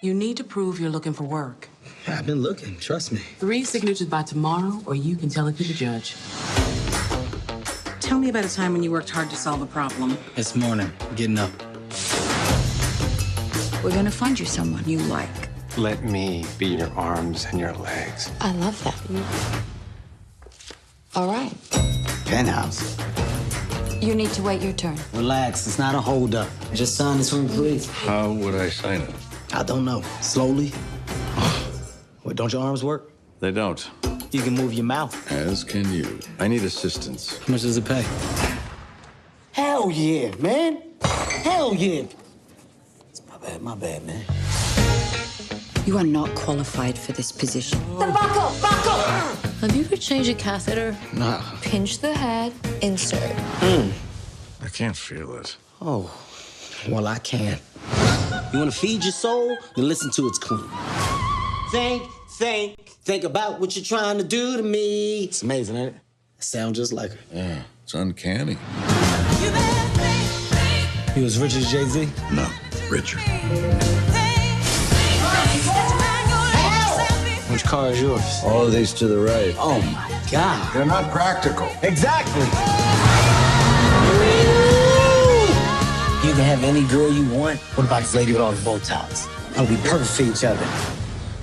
You need to prove you're looking for work. I've been looking, trust me. 3 signatures by tomorrow, or you can tell it to the judge. Tell me about a time when you worked hard to solve a problem. This morning, getting up. We're gonna find you someone you like. Let me be your arms and your legs. I love that. All right. Penthouse. You need to wait your turn. Relax, it's not a holdup. Just sign this one, please. How would I sign it? I don't know. Slowly. Wait, don't your arms work? They don't. You can move your mouth. As can you. I need assistance. How much does it pay? Hell yeah, man. Hell yeah. It's my bad, man. You are not qualified for this position. Then back up! Have you ever changed a catheter? Nah. Pinch the head, insert. I can't feel it. Oh, well, I can. You want to feed your soul? Then listen to It's Clean. Think about what you're trying to do to me. It's amazing, ain't it? It sounds just like her. Yeah, it's uncanny. You as rich as Jay-Z? No, richer. Which car is yours? All of these to the right. Oh, my God. They're not practical. Exactly. You can have any girl you want. What about this lady with all the bow ties? Oh, we perfect for each other.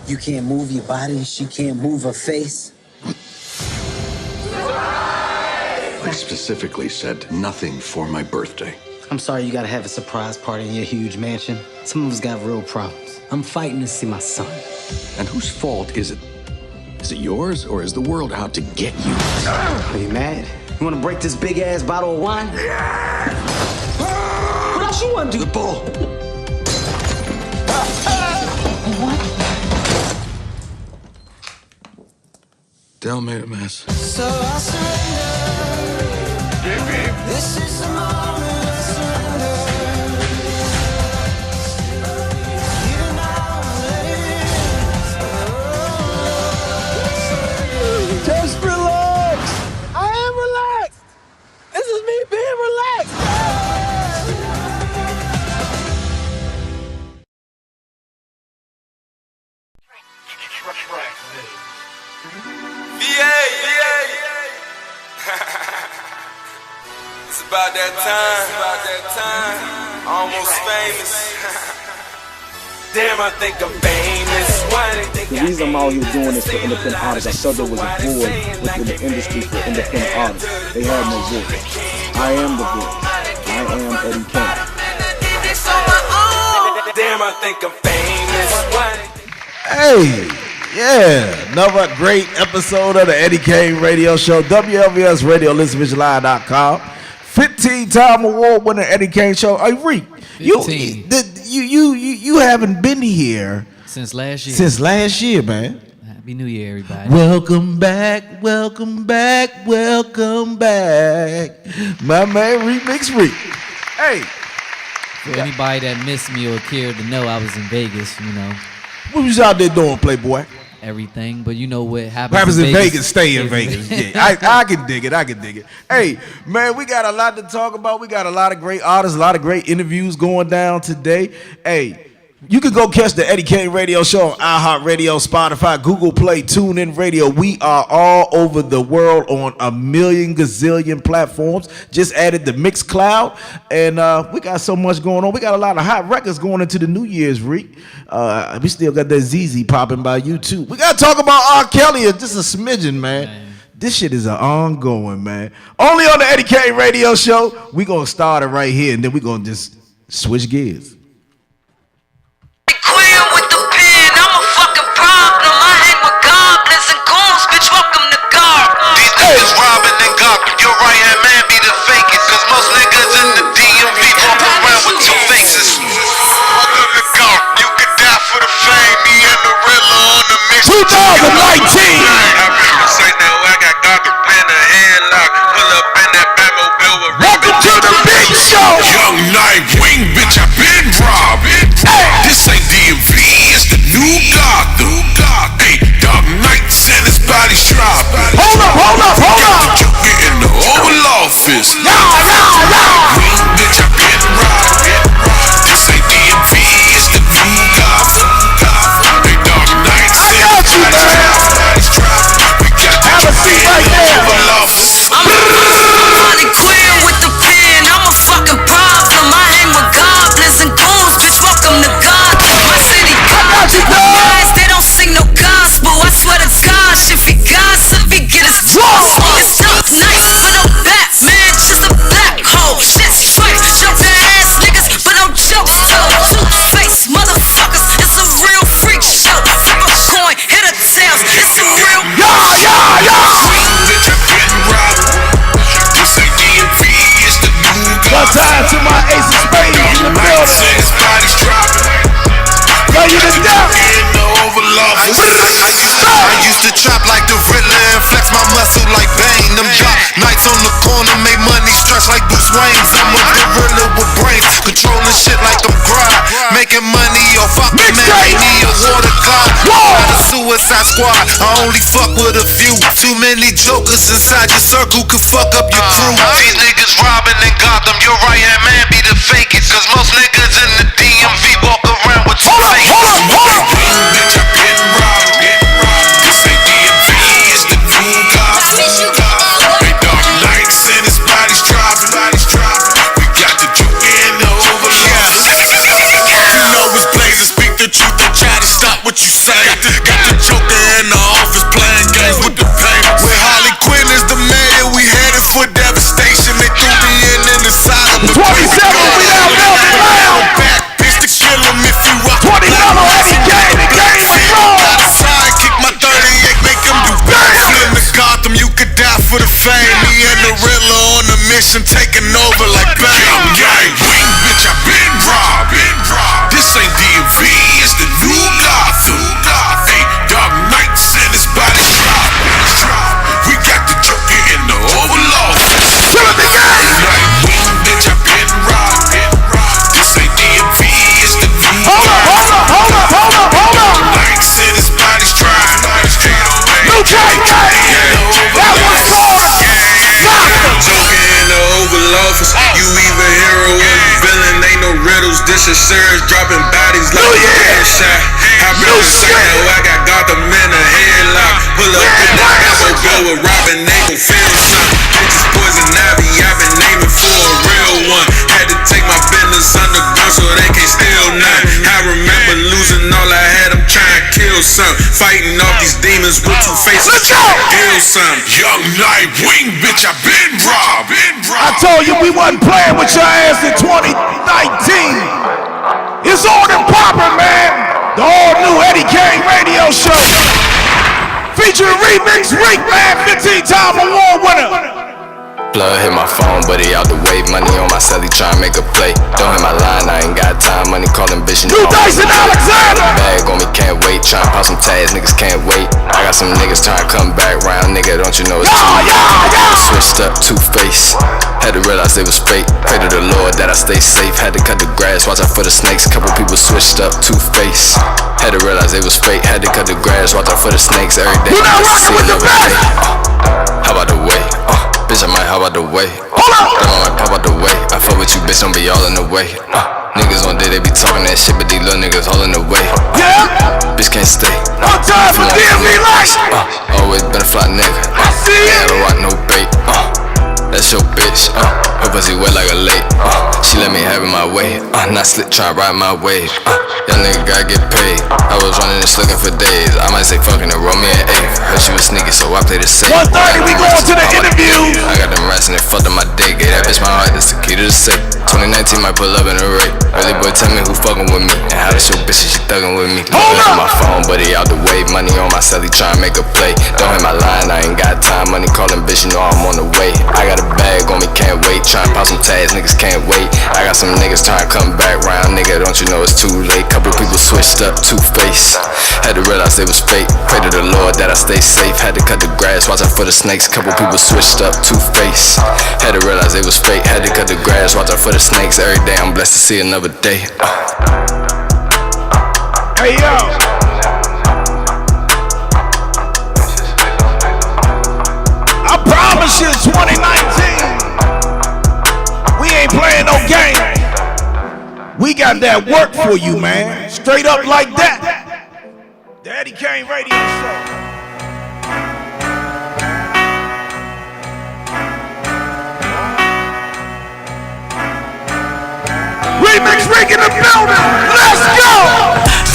You can't move your body, she can't move her face. I specifically said nothing for my birthday. I'm sorry you gotta have a surprise party in your huge mansion. Some of us got real problems. I'm fighting to see my son. And whose fault is it? Is it yours, or is the world out to get you? Are you mad? You wanna break this big-ass bottle of wine? Yeah! What else you wanna do? The bull. What? Dell made a mess. So I surrender. This is the moment I surrender. You now let it in. Just relax. I am relaxed. This is me being relaxed. It's about that time, almost famous. Damn, I think I'm famous. The reason I'm out here doing this for independent artists, I felt there was a void within the industry for independent artists. They had no voice. I am the voice. I am Eddie Kayne. Damn, I think I'm famous. Hey, yeah, another great episode of the Eddie Kayne Radio Show, WLVS Radio, ListenVisualLive.com. 15-time award-winning Eddie Kayne Show. Hey, Reek, you haven't been here since last year. Since last year, man. Happy New Year, everybody. Welcome back, welcome back, welcome back. My man, Remix Reek. Hey. For anybody that missed me or cared to know, I was in Vegas, you know. What was you out there doing, Playboy? Everything, but you know what happens. What happens in Vegas, stay in Vegas. Yeah, I can dig it. Hey, man, we got a lot to talk about. We got a lot of great artists, a lot of great interviews going down today. Hey, you can go catch the Eddie Kayne Radio Show on iHeartRadio, Spotify, Google Play, TuneIn Radio. We are all over the world on a million gazillion platforms. Just added the Mixcloud, and we got so much going on. We got a lot of hot records going into the New Year's, Reek. We still got that ZZ popping by you, too. We got to talk about R. Kelly, just a smidgen, man. This shit is an ongoing, man. Only on the Eddie Kayne Radio Show. We going to start it right here, and then we going to just switch gears. Niggas robbing and gopping. Your right hand man be the fakest. Cause most niggas in the DMV walk around with two faces. Welcome to golf. You could die for the fame. Me and the Rilla on the mission. 2019. I really say now I got God to win a headlock. Pull up in that Batmobile with welcome to the big show. Young Nightwing, bitch, I been robbed. This ain't DMV, it's the new Gotham. Hey, Dark Knights and his body's dropping. Hold up. You get in the Oval Office. Green bitch, I been robbed. This ain't DMV, it's the new Gotham. fuck a man, need a water clock. Not a suicide squad, I only fuck with a few. Too many jokers inside your circle could fuck up your crew. These niggas robbing in Gotham, your right hand man be the fakest. Cause most niggas in the DMV walk around with two faces. Bitch, I been robbed. This ain't DMV, it's the new God. They dark nights and his body's dropping. We got the juke in the overload. You know it's blazing, speak the truth and try to stop what you say. Got the joker in the office playing games with the papers. Where Harley Quinn is the mayor, we headed for devastation. They threw me in the side of the 27, we down back, bitch, to kill him if you rock. 27, Eddie Kayne, the game is wrong. Outside, kick my 38, make him do backflip in the Gotham. You could die for the fame. Me and the Riddler on a mission, taking over like bang. Gang, wing, bitch, I been robbed. This ain't DMV, it's the new Gotham. Hey, dark nights and his body drop. We got the joker in the overload. Kill it again. Wing, bitch, I been robbed. This ain't DMV, it's the new Gotham. Hold up. Nights and his body's driving. New Kayne, that was called Joker in the Oval Office. You either hero or villain. Ain't no riddles. This is serious. Dropping bodies like a headshot. I been saying, I got Gotham in a headlock. Pull up in the ammo, go with Robin, they gon' feel something. Bitches poison ivy, I've been aiming for a real one. Had to take my business underground so they can't steal none. I remember losing all I had, I'm trying to kill something. Fighting off these demons with two faces, trying to kill something. Young Nightwing, bitch, I been robbed. I told you we wasn't playing with your ass in 2019. It's on and poppin', man. The all-new Eddie Kayne radio show. Featuring Remix Rick, man, 15-time award winner. Blood hit my phone, but he out the way. Money on my celly, tryna make a play. Don't hit my line, I ain't got time. Money calling bitch. New Dyson Alexander. Bag on me, can't wait. Tryna pop some tags, niggas can't wait. I got some niggas tryna come back round, nigga. Don't you know it's switched up, two-face. Had to realize they was fake. Pray to the Lord that I stay safe. Had to cut the grass, watch out for the snakes. Couple people switched up, two-face. Had to realize they was fake. Had to cut the grass, watch out for the snakes every day. You not rockin' with the best. How about the way? Bitch, I might hop out the way. I might pop out the way. I fuck with you, bitch, don't be all in the way. Niggas on day, they be talking that shit, but these little niggas all in the way. Bitch can't stay. No time for DMV life. Always been a fly nigga. I see I don't rock no bait. That's your bitch. Her pussy wet like a lake. She let me have it my way. Not slick, try ride my wave. Young nigga gotta get paid. I was running this looking for days. I might say fucking and roll me an eighth. Heard she was sneaky, so I played it safe. 1:30, we going to the interview. I got them rats and they fucked up my day. Gave that bitch my heart, that's the key to the safe. 2019 might pull up in a rape. Early boy tell me who fucking with me. And how this your bitch is she thugging with me. Hold up. My phone, but he out the way. Money on my celly, tryna make a play. Don't hit my line, I ain't got time. Money calling bitch, you know I'm on the way. I got a bag on me, can't wait. Tryna pop some tags, niggas can't wait. I got some niggas tryna come back round, nigga. Don't you know it's too late? Couple people switched up, two-face. Had to realize they was fake. Pray to the Lord that I stay safe. Had to cut the grass, watch out for the snakes. Couple people switched up, two-face. Had to realize they was fake. Had to cut the grass, watch out for the snakes. Every day I'm blessed to see another day. Hey yo. I promise you 2019. We ain't playing no game. We got that work for you, man. Straight up like that. The Eddie Kayne radio show. Remix Rick in the building. Let's go.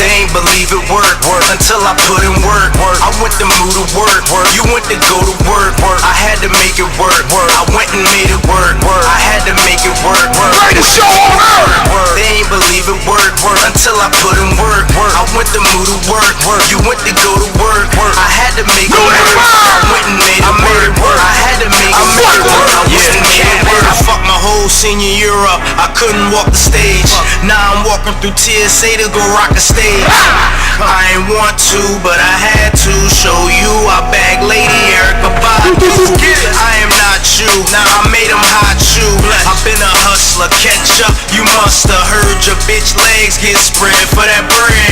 They ain't believe it work until I put in work. I went to move to work. You went to go to work. I had to make it work. I went and made it work. I had to make it work. Greatest show on earth. They ain't believe it work until I put in work. I went to move to work. You went to go to work. I had to make it work. I went and made it work. I had to make it work. I went and made it work. I fucked my whole senior year up. I couldn't walk the stage. Now I'm walking through TSA to go rock the stage. I ain't want to, but I had to show you I bag Lady Erica Badu. I am not you, now I made him hot you. I've been a hustler, will catch up. You must have heard your bitch legs get spread for that bread.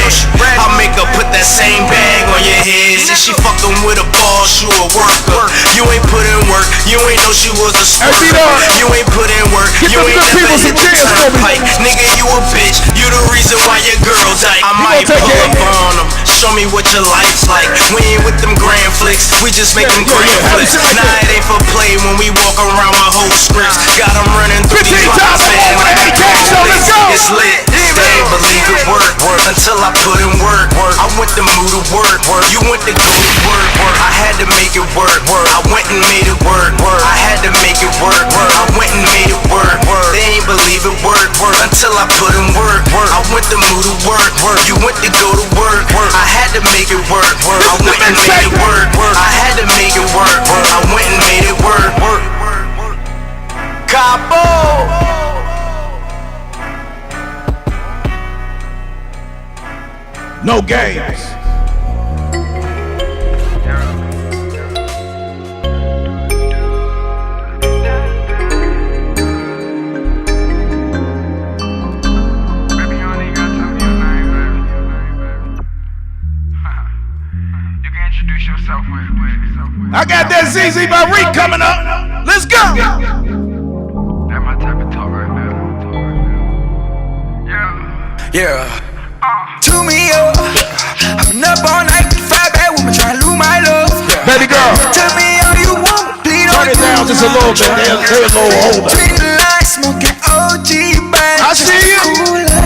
I'll make her put that same bag on your head. Since she fucking with a boss, you a worker. You ain't put in work, you ain't know she was a smirker. You ain't put in work, you ain't never hit the turnpike. Nigga, you a bitch, you the reason why your girl died. I might pull up on them, show me what your life's like. We ain't with them grand flicks, we just make them grand flicks. Nah, it ain't for play when we walk around with whole scripts. Got them running through these blocks saying like it's lit. They ain't believe it work until I put in work. I went to move to work, you went to go to work. I had to make it work. I went and made it work. I had to make it work. I went and made it work. They ain't believe it work until I put in work. I went to move to work. You went to go to work. I had to make it work. I went and made it work. I had to make it work. I went and made it work. Cabo. No games. I got that ZZ by Reek coming up. Let's go. That's my type of talk right now. Yeah. To me up. I've been up all night, 5 bad women trying to lose my love. Baby girl. Tell me all you want, please don't. Turn it down just a little bit. They're a little older. Between the lines, smoking OG, baby. I see you.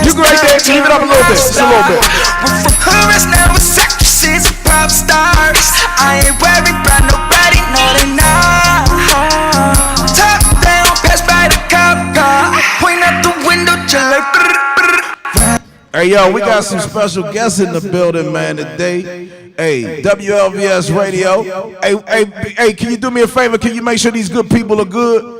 You great there. Keep it up a little bit. Just a little bit. We're from hood, now we're actresses and pop stars. I ain't worried about nobody, no they not. Top down, pass by the cop car. Point out the window, chill like. Hey yo, we got some special guests in the building, man, today. Hey, WLVS Radio. Hey, can you do me a favor? Can you make sure these good people are good?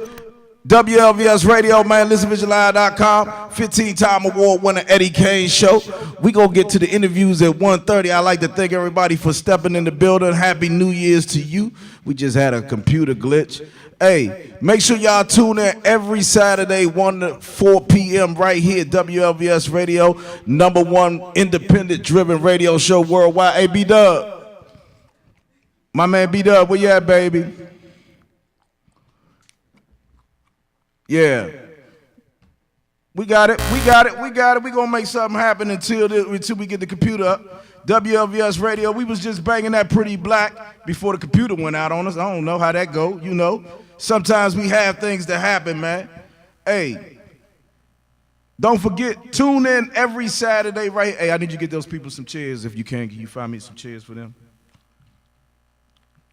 WLVS Radio, man, listenvisualize.com. 15-time award winner Eddie Kayne show. We gonna get to the interviews at 1:30. I'd like to thank everybody for stepping in the building. Happy New Year's to you. We just had a computer glitch. Hey, make sure y'all tune in every Saturday, 1 to 4 p.m. right here at WLVS Radio, #1 independent-driven radio show worldwide. Hey, B-Dub. My man B-Dub, where you at, baby? Yeah. We got it. We gonna make something happen until we get the computer up. WLVS Radio, we was just banging that Pretty Black before the computer went out on us. I don't know how that go, you know. Sometimes we have things that happen, man. Hey, don't forget, tune in every Saturday, right? Hey, I need you to get those people some chairs if you can. Can you find me some chairs for them?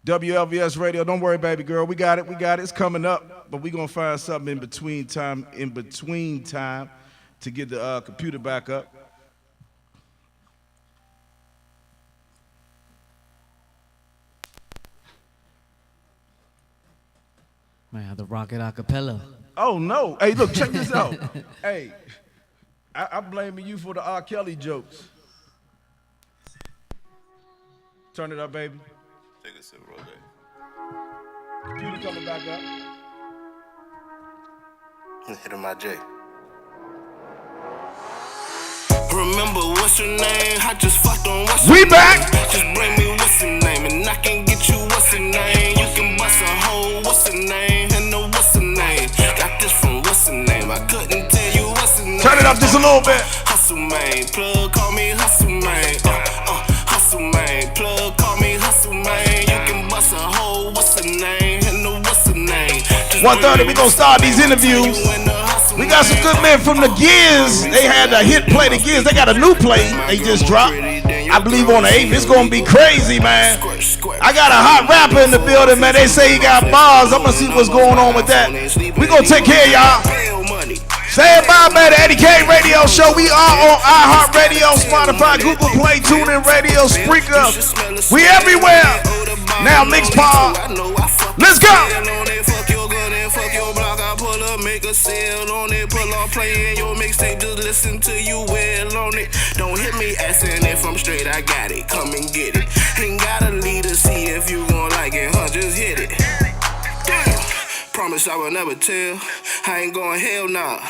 WLVS Radio, don't worry, baby girl. We got it. It's coming up, but we gonna find something in between time to get the computer back up. Might have to rock it a cappella. Oh no! Hey, look, check this out. Hey, I'm blaming you for the R. Kelly jokes. Turn it up, baby. Take a sip, roll that. Computer coming back up. Hit him my J. Remember what's your name? I just fucked on what's your name. We back. Just bring me what's your name, and I can get you what's your name. You can bust a hoe, what's your name, and no what's your name. Got this from what's your name. I couldn't tell you what's your name. Turn it up just a little bit. Hustle man, plug call me hustle man. Hustle man, plug call me hustle man. You can bust a hoe, what's your name, and no what's your name. 1:30, we gonna start these interviews. We got some good men from the Gears. They had a hit play, the Gears. They got a new play they just dropped. I believe on the 8th. It's gonna be crazy, man. I got a hot rapper in the building, man. They say he got bars. I'm gonna see what's going on with that. We gonna take care of y'all. Say bye, man. The Eddie Kayne Radio Show. We are on iHeartRadio, Spotify, Google Play, TuneIn Radio, Spreaker. We everywhere. Now Mixpod. Let's go. Make a sale on it, pull off playing your mixtape, just listen to you well on it. Don't hit me asking if I'm straight, I got it, come and get it. Ain't gotta lead to see if you gon' like it, huh, just hit it. Damn, Promise I will never tell. I ain't going hell nah.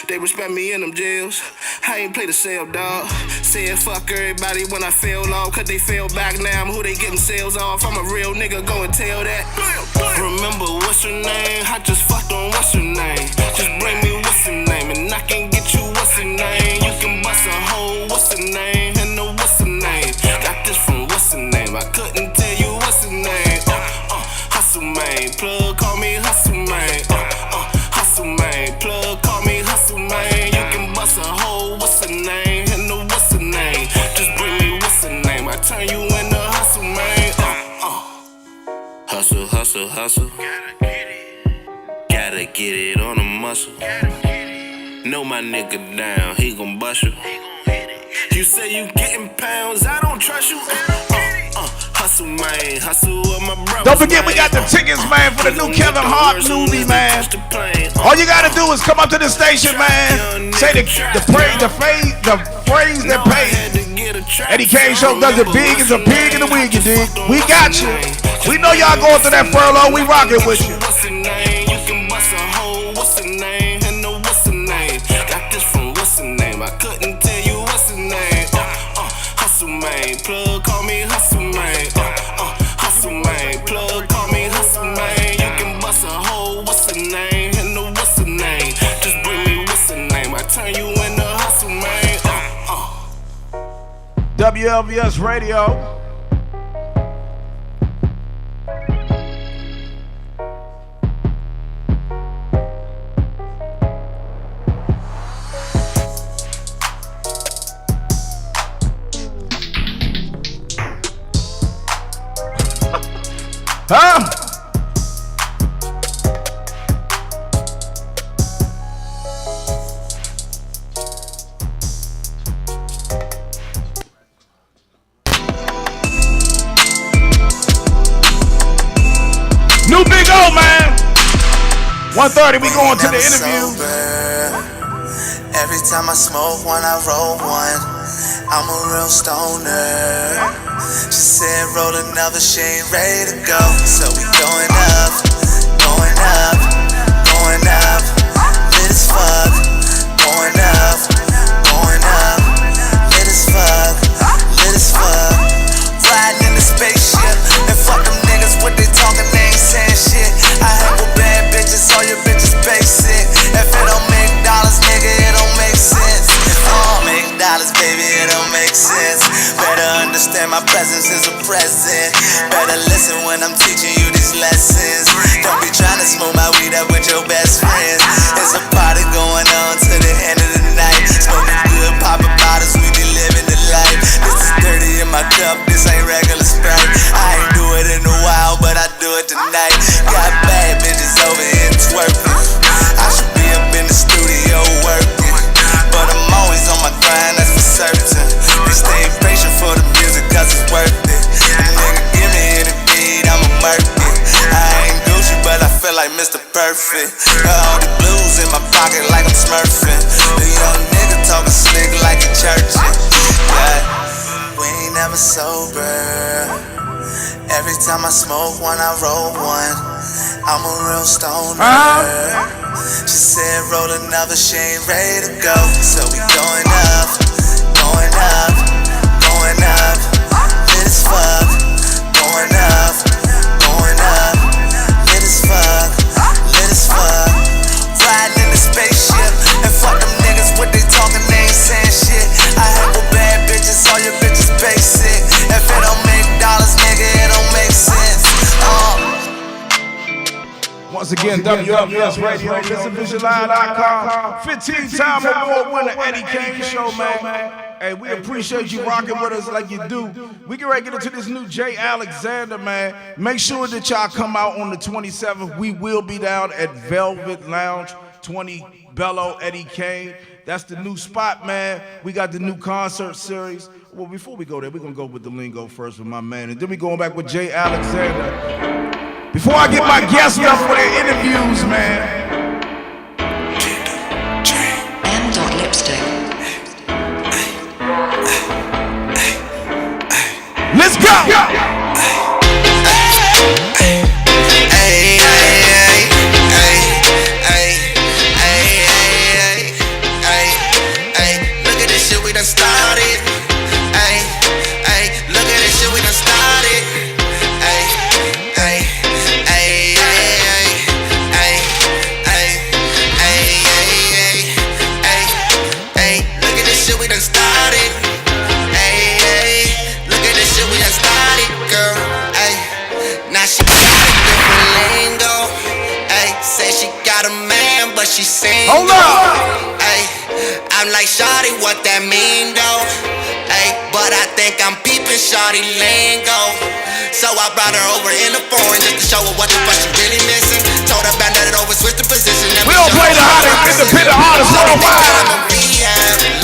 They respect me in them jails. I ain't play the sale, dog. Said fuck everybody when I fell off. Cause they fell back now. I'm who they getting sales off. I'm a real nigga, go and tell that. Remember what's her name? I just fucked on what's her name. Just bring me what's her name. And I can get you what's her name. You can bust a hole, what's her name? And no what's her name. Got this from what's her name. I couldn't tell you what's her name. Hustle man, plug call me hustle man. Hustle man, plug call me hustle man. You can bust a hole, what's her name? And no what's her name. Just bring me what's her name. I turn you into hustle man. Hustle, hustle, hustle. Gotta get it on the muscle. Know my nigga down, he gon' bust you. You say you getting pounds, I don't trust you. Hustle, man, hustle with my brother. Don't forget, we got the tickets, man, for the new Kevin Hart movie, man. All you gotta do is come up to the station, man. Say the phrase that pays. Eddie Kayne Show does it big as a pig in the wig, you dig? We got you. We know y'all going through that furlough. We rocking with you. What's her name? You can bust a hole. What's her name? And no what's her name? Got this from what's her name? I couldn't tell you what's her name. Hustle man, plug call me hustle man. Hustle man, plug call me hustle man. You can bust a hole. What's her name? And no what's her name? Just bring me what's her name? I turn you into hustle man. WLVS Radio. Huh? New Big O, man. 1:30, we going to the interview. Every time I smoke one, I roll one. I'm a real stoner. She said roll another, she ain't ready to go. So we going up, going up, going up. Lit as fuck, going up, going up. Lit as fuck, lit as fuck. Riding in the spaceship and fuck them niggas, what they talking, they ain't saying shit. I hang with bad bitches, all your bitches basic. If it don't make dollars, nigga, it don't make sense. If it don't make dollars, baby, it don't make sense. Better understand my presence is a present. Better listen when I'm teaching you these lessons. Don't be trying to smoke my weed up with your best friends. It's a party going on to the end of the night. Smoking good, popping bottles, we be living the life. This is dirty in my cup, this ain't regular Sprite. I ain't do it in a while, but I do it tonight. Got bad bitches over here twerking. I should be up in the studio working, but I'm always on my grind, that's for certain. They stay patient for the music cause it's worth it. Nigga, give me any beat, I'ma murk it. I ain't Gucci, but I feel like Mr. Perfect. Got all the blues in my pocket like I'm smurfing. The young nigga talking slick like a churchin'. Yeah, we ain't never sober. Every time I smoke one, I roll one. I'm a real stoner. She said roll another, she ain't ready to go. So we going up, going up, going up. Lit as fuck, going up, going up. Lit as fuck, lit as fuck. Riding in the spaceship and fuck them niggas, what they talking, they ain't saying shit. I hang with bad bitches, all your bitches basic. If it don't make dollars, nigga, it don't make sense. Once again, WLVS Radio, ListenVisionLive.com. 15-time award winner Eddie Kayne Show, man. Hey, we appreciate you rocking with us like you do. We get ready to get into this new Jay Alexander, man. Make sure that y'all come out on the 27th. We will be down at Velvet Lounge, 20 Bello, Eddie Kayne. That's the new spot, man. We got the new concert series. Well, before we go there, we're going to go with the lingo first with my man. And then we going back with Jay Alexander. Before I get my guests up for their interviews, man. M.Lipstick. Let's go! single. Hold up. Ay, I'm like, shawty, what that mean though? Ay, but I think I'm peeping shawty lingo. So I brought her over in the foreign just to show her what the fuck she really missing. Told her band that it over, switch the position. We don't play the hottest independent artists worldwide.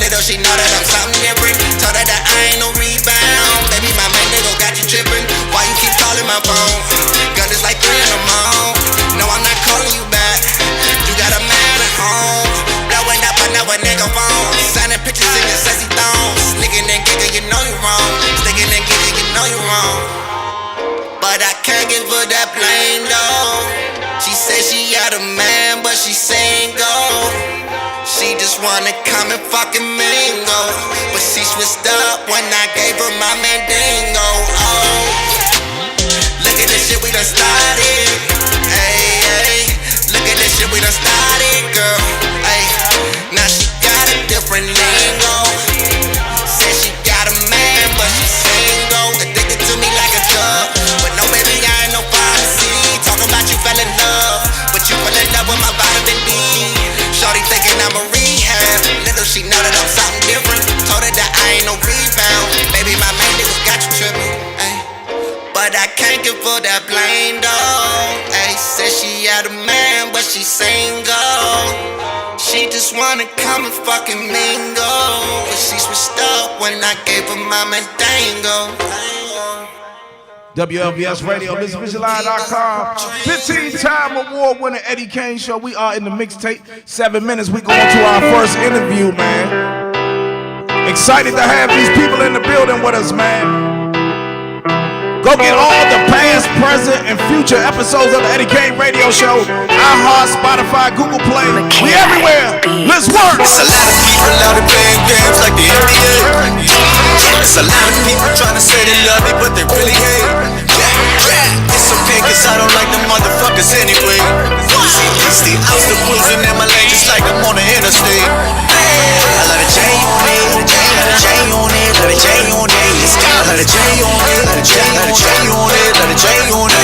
Little she know that I'm something different. Told her that I ain't no rebound. Baby, my main nigga got you tripping. Why you keep calling my phone? Girl, it's like 3 in the morning. No, I'm not calling you back. You got a man at home. Blowing up another nigga phone. Signing pictures in your sexy thongs. Slicking and gigging, you know you wrong. Slicking and gigging, you know you wrong. But I can't give her that blame though. She said she had a man, but she single. She just wanna come and fucking mingle. But she switched up when I gave her my mandingo. Oh, look at this shit we done started. Hey, hey, look at this shit we done started, girl. Hey, now she got a different lingo. Said she got a man, but she single. Addicted to me like a drug. But no, baby, I ain't no pharmacy. Talking about you fell in love, but you fell in love with my vitamin D. Shorty thinking I'm a rehab. Little she know that I'm something different. Told her that I ain't no rebound. Baby, my main nigga got you tripping. Ay, but I can't give her that blame though. Ay, said she had a man, but she single. She just wanna come and fucking mingle. But she switched up when I gave her my mandango. WLVS Radio, MrVisualize.com. 15-time award winner Eddie Kayne show. We are in the mixtape. 7 minutes. We going to our first interview, man. Excited to have these people in the building with us, man. Go get all the past, present, and future episodes of the Eddie Kayne Radio Show. iHeart, Spotify, Google Play. We everywhere. Let's work. It's a lot of people out there playing games like the NBA. It's a lot of people trying to say they love me, but they really hate. It's okay, cause I don't like the motherfuckers anyway. See, I'm still cruising in my lane just like I'm on the interstate. I let a J on it, let a J on it, let a J on it. Let a J on it, let a J on it, let a J on it.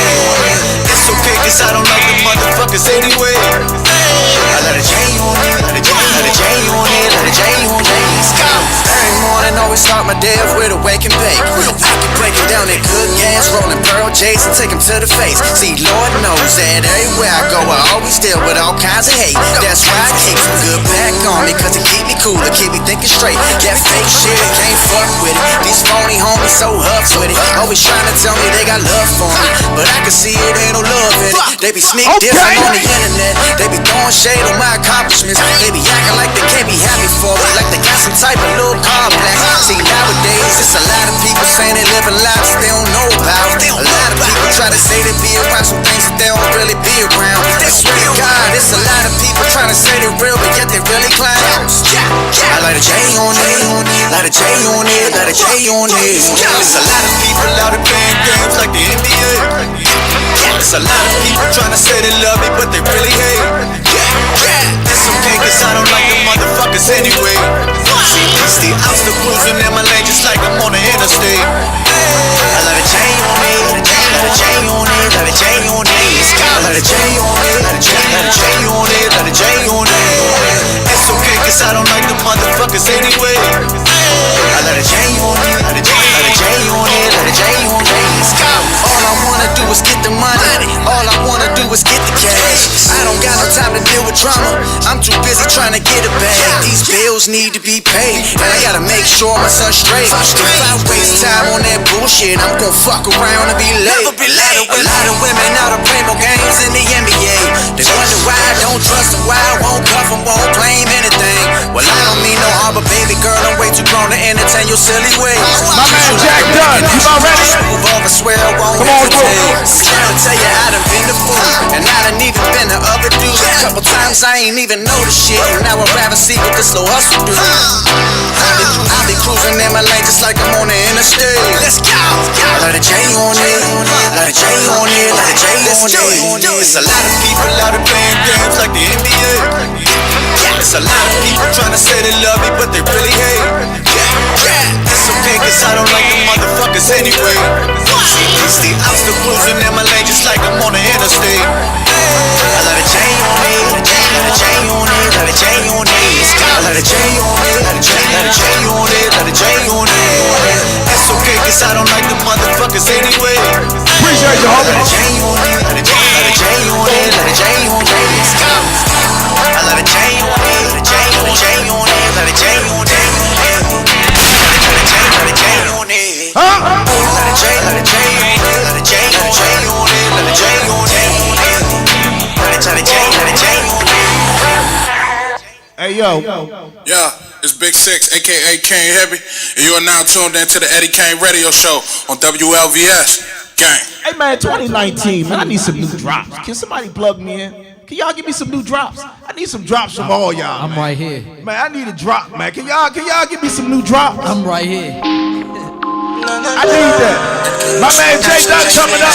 It's okay, cause I don't like the motherfuckers anyway. I let a J on it, let a J on it, let a J on it. Every morning always start my day off with a wake and bake. I can break it down in good gas, rolling Pearl J's and take them to the face. See, Lord knows that everywhere I go I always deal with all kinds of hate. That's why I keep some good back on me, cause it keep me cool, it keep me thinking straight. That fake shit, can't fuck with it. These phony homies so huffs with it. Always trying to tell me they got love for me, but I can see it ain't no love in it. They be sneak dissing on the internet. They be throwing shade on my accomplishments. They be acting like they can't be happy for me, like they got some type of little complex. See, nowadays it's a lot of people saying they living lives they don't know about. A lot of people try to say they be around some things that they don't really be around. I swear to God, it's a lot of people trying to say they real, but yet they really clowns. I let a J on it, let a J on it, let a J on it. It's a lot of people out there playing games like the NBA. It's a lot of people trying to say they love me, but they really hate. It's okay, cause I don't like the motherfuckers anyway. See, I'm still cruising in my lane just like I'm on the interstate. I let a J on it, let a J on it, let a J on it. Let a J on it, let a J on it, let a J on it. It's okay, cause I don't like the motherfuckers anyway. I let a J on it, let a J on it, let a J on it. All I wanna do is get the money, all I wanna do is get the cash. I don't got no time to deal with drama, I'm too busy trying to get a bag. These bills need to be paid, and I gotta make sure my son's straight. If I waste time on that bullshit, I'm gon' fuck around and be late. A lot of women out of play more games in the NBA. They wonder why I don't trust them, why I won't cuff them, won't claim anything. Well, I don't mean no harm, but baby girl, I'm way too grown to entertain your silly ways. My man Jack Dunn, you about ready? Move over, swear I won't hesitate. I'll tell you I done been the fool, and I done even been the other dude. A couple times I ain't even know the shit, and now I'd rather see what the slow hustle do. I'll be cruising in my lane just like I'm on the interstate. Let's go. Let a J on it, let a J on it, let a J on it. It's a lot of people out there playing games like the NBA. It's a lot of people trying to say they love me, but they really hate. It's okay, cause I don't like the motherfuckers anyway. See obstacles in my lane just like I'm on the interstate. I let a chain on me, let a chain on it, let a chain on it. I let a chain on it, let a chain on it, let a chain on it. That's okay, cause I don't like the motherfuckers anyway. Appreciate you, homie. Let a chain on it, let a chain on it, let a chain on it. I let a chain on it, let a chain on it, let a chain on it. Let a chain on it. Let a chain, let a chain, let a chain, let a chain on it, let a chain on it. Let a chain, let a chain on it. Hey yo. Yeah, it's Big Six, aka Kayne Heavy, and you are now tuned in to the Eddie Kayne Radio Show on WLVS. Gang. Hey man, 2019, man, I need some new drops. Can somebody plug me in? Can y'all give me some new drops? I need some drops from all y'all. I'm right here. Man, I need a drop, man. Can y'all give me some new drops? I'm right here. I need that. My man Jay Dunn coming up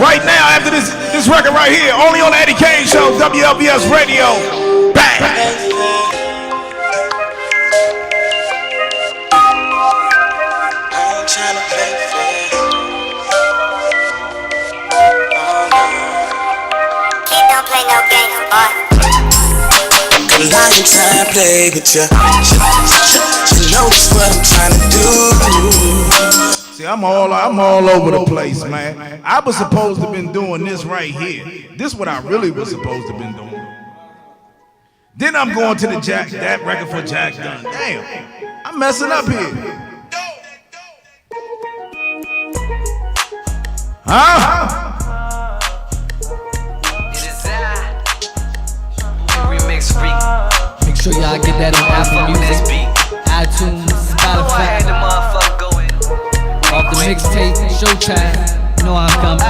right now after this record right here. Only on the Eddie Kayne Show, WLVS Radio. Bang! I ain't trying to play with you. You know just what I'm trying to do. See, I'm all over the place, man. I was supposed to have been doing this right here. This is what I really was supposed to have been doing. Then I'm going to that record for Jack Dunn. Damn, I'm messing up here. Huh? Make sure y'all get that on Apple Music, iTunes, Spotify. Off the mixtape, Showtime. You know I'm coming.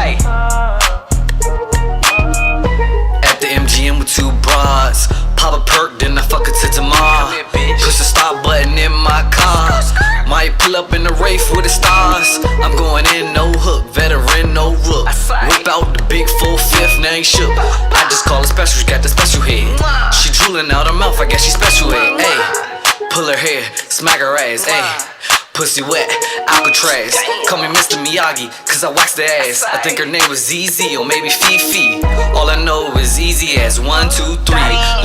At the MGM with two broads, pop a perk, then I fuck it till tomorrow. Push the stop button in my car. Might pull up in the Wraith with the stars. I'm going in, no hook, veteran, no rook. Whip out the big 4/5, now ain't shook. I just call her special, she got the special head. She drooling out her mouth, I guess she special head. Ayy, pull her hair, smack her ass, ayy. Pussy wet, Alcatraz. Call me Mr. Miyagi, cause I waxed the ass. I think her name was ZZ or maybe Fifi. All I know is easy as 1, 2, 3.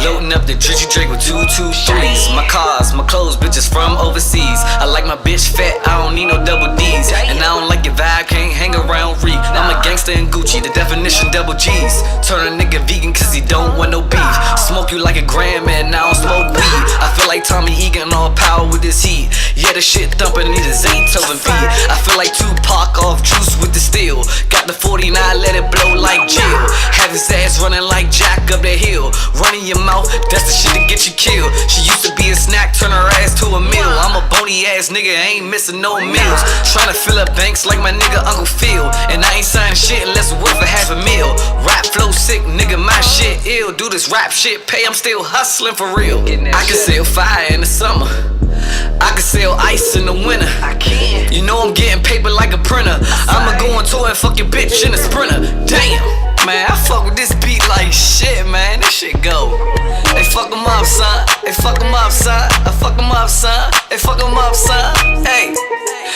Loading up the Drizzy Drake with 2, 2, 3s. My cars, my clothes, bitches from overseas. I like my bitch fat, I don't need no double D's. And I don't like your vibe, can't hang around Reek. I'm a gangster in Gucci, the definition double G's. Turn a nigga vegan cause he don't want no beef. Smoke you like a gram and I don't smoke weed. I feel like Tommy Egan, all power with this heat. Yeah, the shit thumping, need a Zaytoven beat. I feel like Tupac off juice with the steel. Got the 49, let it blow like Jill. Have his ass running like Jack up the hill. Running your mouth, that's the shit to get you killed. She used to be a snack, turn her ass to a meal. I'm a bony ass nigga, ain't missing no meals. Tryna fill up banks like my nigga Uncle Phil. And I ain't signing shit unless it worth a $500,000. Rap flow sick, nigga, my shit ill. Do this rap shit, pay, I'm still hustling for real. I can sell fire in the summer, I can sell ice in the winter. I can. You know I'm getting paper like a printer. I'ma go on tour and fuck your bitch in a Sprinter. Damn, man, I fuck with this beat like shit, man. This shit go. They fuck 'em up, son. They fuck 'em up, son. I fuck 'em up, son. They fuck 'em up, son. Hey,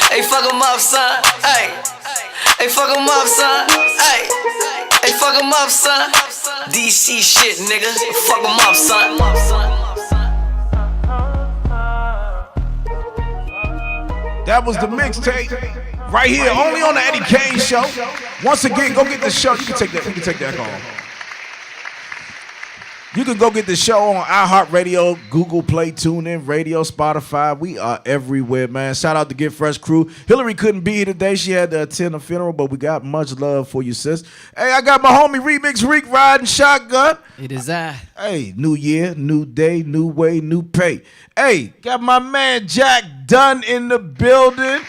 they fuck 'em up, son. Hey, they fuck 'em up, son. Hey, they fuck 'em up, son. DC shit, nigga. Fuck 'em up, son. That was the mixtape right here, only on the Eddie Kayne Show. Once again, go get the show. You can take that call. You can go get the show on iHeartRadio, Google Play, TuneIn Radio, Spotify. We are everywhere, man. Shout out to Get Fresh crew. Hillary couldn't be here today. She had to attend a funeral, but we got much love for you, sis. Hey, I got my homie Remix Reek riding shotgun. It is I. Hey, new year, new day, new way, new pay. Hey, got my man Jack Dunn in the building.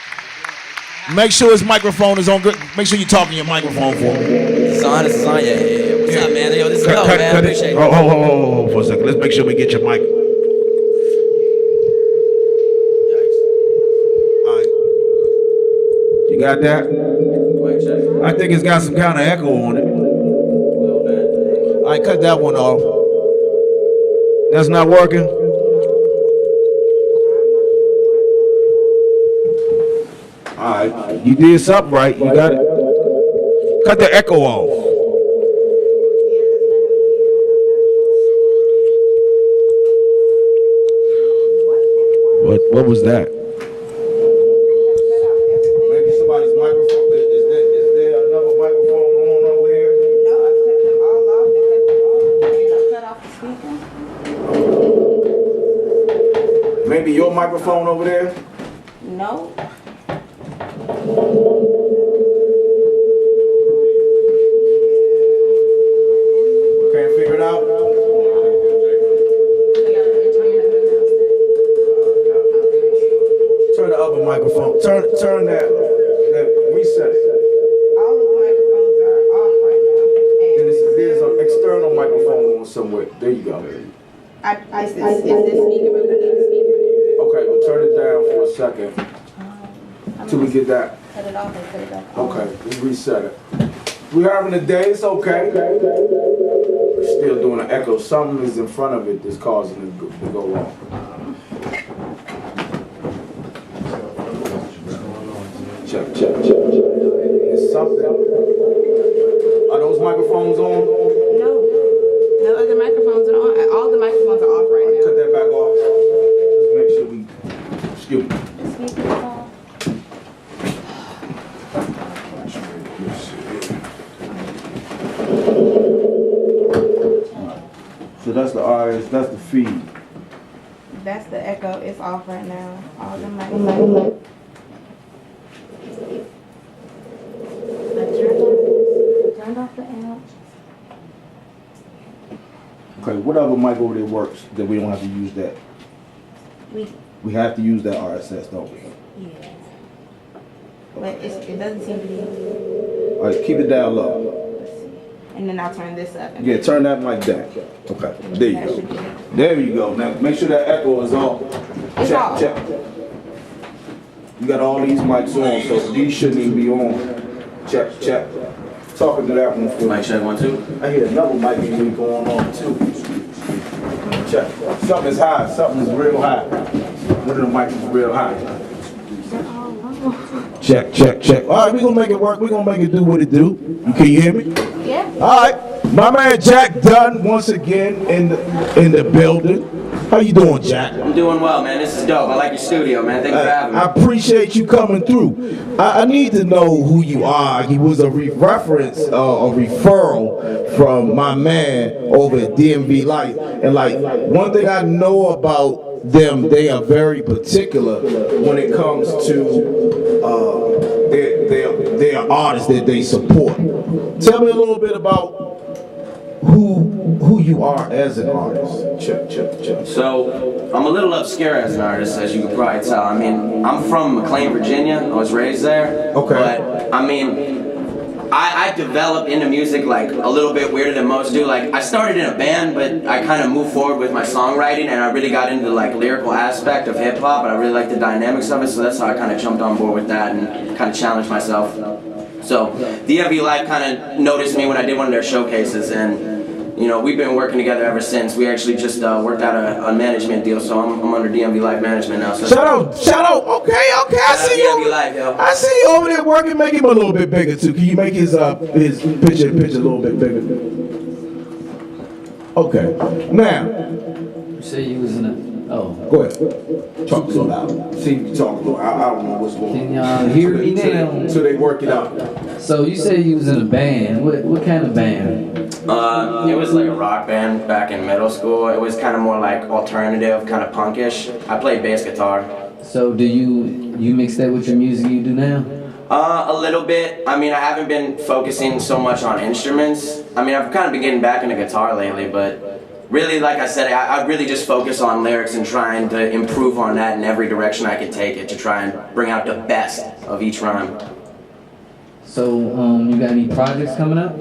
Make sure his microphone is on good. Make sure you're talking your microphone for me. It's on, yeah. What's up, man? Yo, this is dope, man. I appreciate it. Hold for a second. Let's make sure we get your mic. All right. You got that? I think it's got some kind of echo on it. All right, cut that one off. That's not working? All right, you did something right. You got it. Cut the echo off. What was that? Maybe somebody's microphone. Is there another microphone on over here? No, I cut them all off and cut off the speaker. Maybe your microphone over there? No. Can't figure it out? Turn the other microphone. Turn that. Reset it. All of the microphones are off right now. And there's an external microphone on somewhere. There you go. I is this speaker, but we need a speaker. Okay, well turn it down for a second. Till we get that. Cut it off and cut it back on. Okay, let's reset it. We're having a day, it's okay. We're still doing an echo. Something is in front of it that's causing it to go off. Check. It's something. Are those microphones on? No. No other microphones are on. All the microphones are off right now. Cut that back off. Let's make sure we. Excuse me. The speaker is off. So that's the RS, that's the feed. That's the echo. It's off right now. All the microphones. Turned off the amp. Okay, whatever mic over there works, that we don't have to use that. We have to use that RSS, don't we? Yeah. But it doesn't seem to be. All right, keep it down low. And then I'll turn this up. Yeah, turn that mic down. Okay, there you go. There you go. Now make sure that echo is off. Check. You got all these mics on, so these shouldn't even be on. Check. Talking to that one for Mic check 1, 2. I hear another mic even going on too. Check. Something is high. Something is real high. One of the mics is real high. Check. All right, we're gonna make it work. We're gonna make it do what it do. Can you hear me? Yeah. All right. My man Jack Dunn once again in the building. How you doing, Jack? I'm doing well, man. This is dope. I like your studio, man. Thanks for having me. I appreciate you coming through. I need to know who you are. He was a referral from my man over at DMV Light. And like one thing I know about them, they are very particular when it comes to their artists that they support. Tell me a little bit about who you are as an artist. Check. So, I'm a little obscure as an artist, as you can probably tell. I mean, I'm from McLean, Virginia. I was raised there. Okay. But, I mean, I developed into music like a little bit weirder than most do. Like, I started in a band, but I kind of moved forward with my songwriting, and I really got into the like lyrical aspect of hip hop, and I really liked the dynamics of it. So that's how I kind of jumped on board with that and kind of challenged myself. So, DMV Live kind of noticed me when I did one of their showcases, and you know, we've been working together ever since. We actually just worked out a management deal, so I'm under DMV Live management now. So shout out. Okay. I see you. DMV Live, yo. I see you over there working. Make him a little bit bigger too. Can you make his picture a little bit bigger? Okay. Now. You say you was in a. Oh. Go ahead. Talk a little loud. See, you talk a little. I don't know what's going on. Can y'all hear me now? So they work it out. So you say you was in a band. What kind of band? It was like a rock band back in middle school. It was kind of more like alternative, kind of punkish. I played bass guitar. So do you mix that with your music you do now? A little bit. I mean, I haven't been focusing so much on instruments. I mean, I've kind of been getting back into guitar lately, but really, like I said, I really just focus on lyrics and trying to improve on that in every direction I can take it to try and bring out the best of each rhyme. So, you got any projects coming up?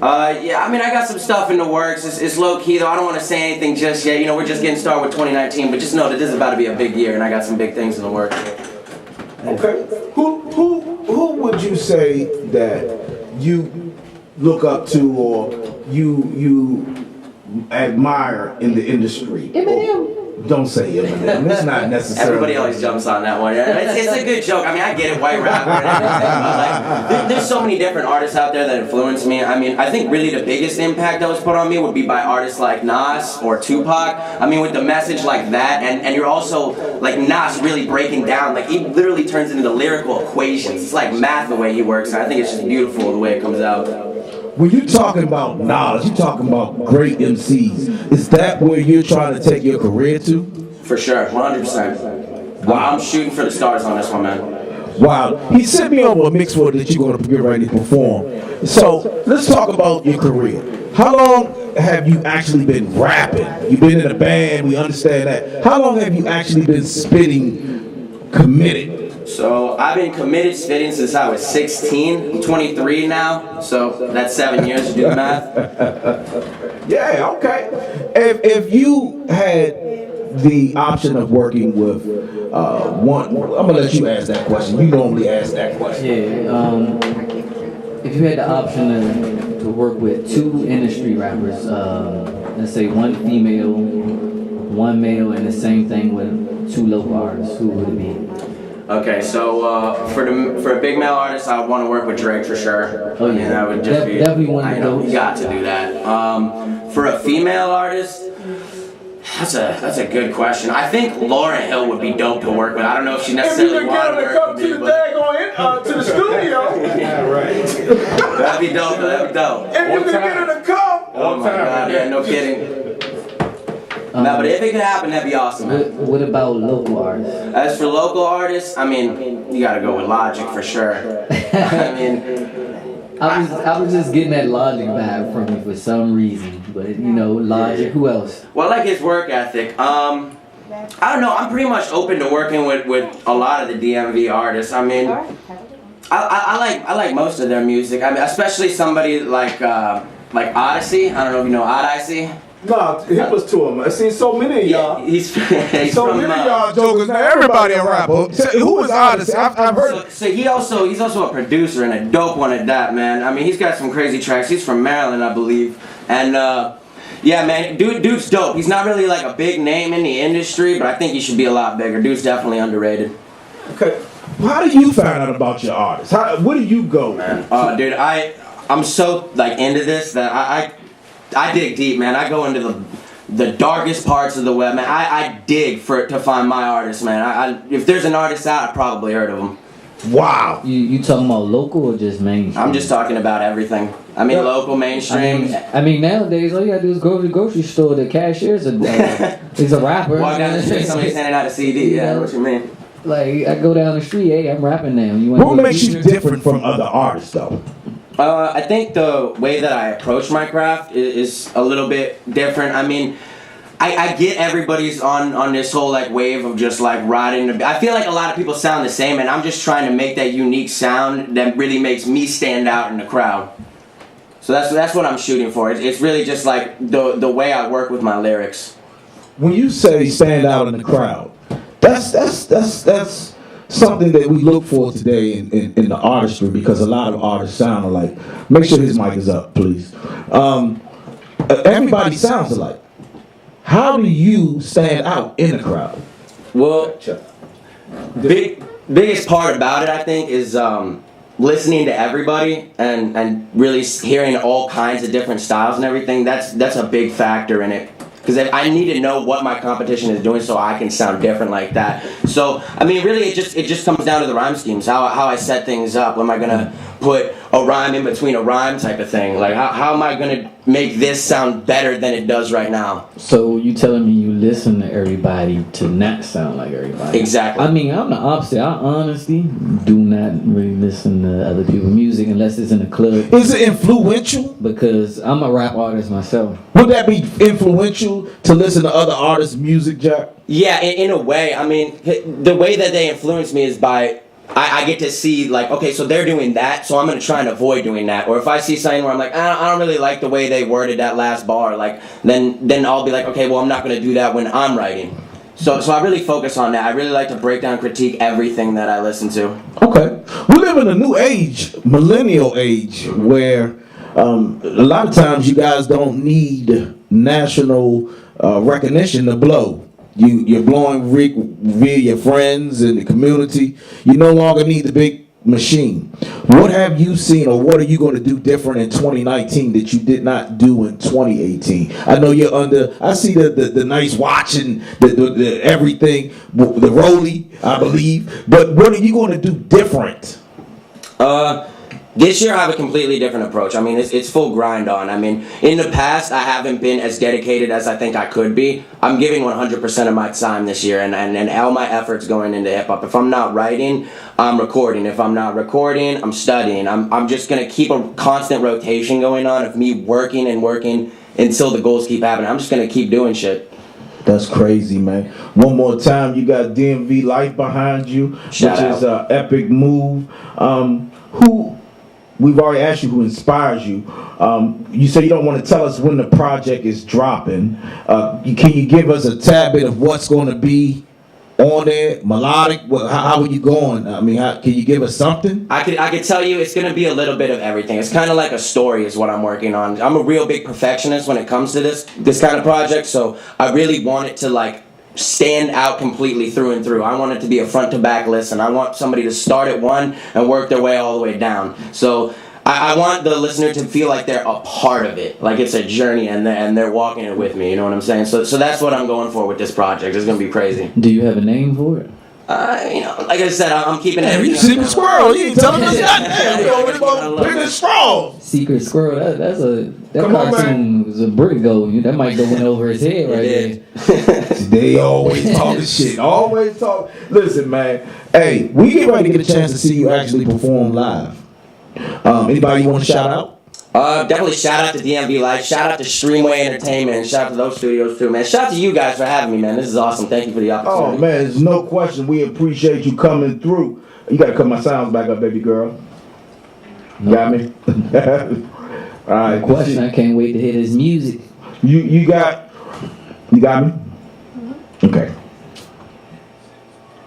Yeah, I mean, I got some stuff in the works. It's low key though. I don't want to say anything just yet. You know, we're just getting started with 2019, but just know that this is about to be a big year, and I got some big things in the works. Okay. Who would you say that you look up to, or you admire in the industry? Eminem. Don't say Eminem. It's not necessarily. Everybody always jumps on that one. It's a good joke. I mean, I get it, white rapper and everything, but like, there's so many different artists out there that influence me. I mean, I think really the biggest impact that was put on me would be by artists like Nas or Tupac. I mean, with the message like that, and you're also, like, Nas really breaking down, like, he literally turns into lyrical equations. It's like math the way he works, and I think it's just beautiful the way it comes out. When you're talking about knowledge, you're talking about great MCs. Is that where you're trying to take your career to? For sure, 100%. Wow. I'm shooting for the stars on this one, man. Wow. He sent me over a mix for that you're going to get ready to perform. So let's talk about your career. How long have you actually been rapping? You've been in a band, we understand that. How long have you actually been spitting committed? So I've been committed spitting since I was 16. I'm 23 now, so that's 7 years to do the math. Yeah, okay. If you had the option of working with one, I'm gonna let you ask that question. You normally ask that question. Yeah. If you had the option to work with two industry rappers, let's say one female, one male, and the same thing with two local artists, who would it be? Okay, so for a big male artist, I would want to work with Drake for sure. Oh yeah, and that would just be definitely one of those. You got to do that. For a female artist, that's a good question. I think Lauryn Hill would be dope to work with. I don't know if she necessarily wanted to work with me, but to the studio. Yeah, right. That'd be dope. That'd be dope. If you can get her to come. Oh my God, yeah, no kidding. No, but if it could happen, that'd be awesome. What about local artists? As for local artists, I mean, you gotta go with Logic for sure. I mean, I was just getting that Logic vibe from you for some reason, but you know, Logic. Who else? Well, I like his work ethic. I don't know. I'm pretty much open to working with a lot of the DMV artists. I mean, I like most of their music. I mean, especially somebody like Odyssey. I don't know if you know Odyssey. No, hit was to him. I seen so many of y'all. He's so from, many of y'all jokers. Now everybody a rapper. Who is Odyssey? I've heard. So he's also a producer and a dope one at that, man. I mean, he's got some crazy tracks. He's from Maryland, I believe, and yeah, man, dude's dope. He's not really like a big name in the industry, but I think he should be a lot bigger. Dude's definitely underrated. Okay, how do you find out about your artists? Where do you go, man? Dude, I'm so like into this that I dig deep, man. I go into the darkest parts of the web, man. I dig to find my artists, man. If there's an artist out, I've probably heard of him. Wow. You talking about local or just mainstream? I'm just talking about everything. I mean, local, mainstream. I mean, nowadays, all you gotta do is go to the grocery store. The cashier's is a rapper. Walk down the street, somebody's handing out a CD. Yeah, what you mean? Like, I go down the street, hey, I'm rapping now. What makes you different from other artists, though? I think the way that I approach my craft is a little bit different. I mean, I get everybody's on this whole like wave of just like riding. I feel like a lot of people sound the same, and I'm just trying to make that unique sound that really makes me stand out in the crowd. So that's what I'm shooting for. It's really just like the way I work with my lyrics. When you say stand out in the crowd, that's something that we look for today in the artistry, because a lot of artists sound alike. Make sure his mic is up, please. Everybody sounds alike. How do you stand out in the crowd? Well, biggest part about it, I think, is listening to everybody and really hearing all kinds of different styles and everything. That's a big factor in it. Because I need to know what my competition is doing so I can sound different like that. So, I mean, really, it just comes down to the rhyme schemes, how I set things up. Am I going to put a rhyme in between a rhyme type of thing? Like, how am I going to make this sound better than it does right now? So, you telling me you listen to everybody to not sound like everybody? Exactly. I mean, I'm the opposite. I honestly do not really listen to other people's music unless it's in a club. Is it influential? Because I'm a rap artist myself. Would that be influential to listen to other artists' music, Jack? Yeah, in a way. I mean, the way that they influence me is by I get to see, like, okay, so they're doing that, so I'm going to try and avoid doing that. Or if I see something where I'm like, I don't really like the way they worded that last bar, like, then I'll be like, okay, well, I'm not going to do that when I'm writing. So I really focus on that. I really like to break down, critique everything that I listen to. Okay. We live in a new age, millennial age, where a lot of times you guys don't need national recognition to blow. You're blowing via your friends and the community. You no longer need the big machine. What have you seen, or what are you going to do different in 2019 that you did not do in 2018? I know you're under. I see the nice watch and the everything, the Rolly, I believe. But what are you going to do different? This year I have a completely different approach. I mean, it's full grind on. I mean, in the past I haven't been as dedicated as I think I could be. I'm giving 100% of my time this year, and all my efforts going into hip hop. If I'm not writing, I'm recording. If I'm not recording, I'm studying. I'm just gonna keep a constant rotation going on of me working and working until the goals keep happening. I'm just gonna keep doing shit. That's crazy, man. One more time, you got DMV Life behind you, Shout which out. is an epic move. We've already asked you who inspires you. You say you don't want to tell us when the project is dropping. Can you give us a tad bit of what's going to be on there? Melodic? How are you going? I mean, can you give us something? I could tell you it's going to be a little bit of everything. It's kind of like a story is what I'm working on. I'm a real big perfectionist when it comes to this kind of project, so I really want it to like stand out completely through and through. I want it to be a front to back listen. I want somebody to start at one and work their way all the way down. So I want the listener to feel like they're a part of it, like it's a journey and they're walking it with me. You know what I'm saying? So that's what I'm going for with this project. It's gonna be crazy. Do you have a name for it? Like I said, I'm keeping everything. You secret squirrel. You ain't telling us nothing. We already going big and strong. Secret squirrel. That Come on, cartoon was a brick goal. That might go in over his head right there. They always talking shit. Always talk. Listen, man. Hey, we get ready to get a chance to see you actually perform live. Anybody you want to shout out? Definitely shout out to DMV Life. Shout out to Streamway Entertainment. And shout out to those studios too, man. Shout out to you guys for having me, man. This is awesome. Thank you for the opportunity. Oh man, there's no question. We appreciate you coming through. You gotta cut my sounds back up, baby girl. You got me? All right. No question. I can't wait to hear this music. You got me? Okay.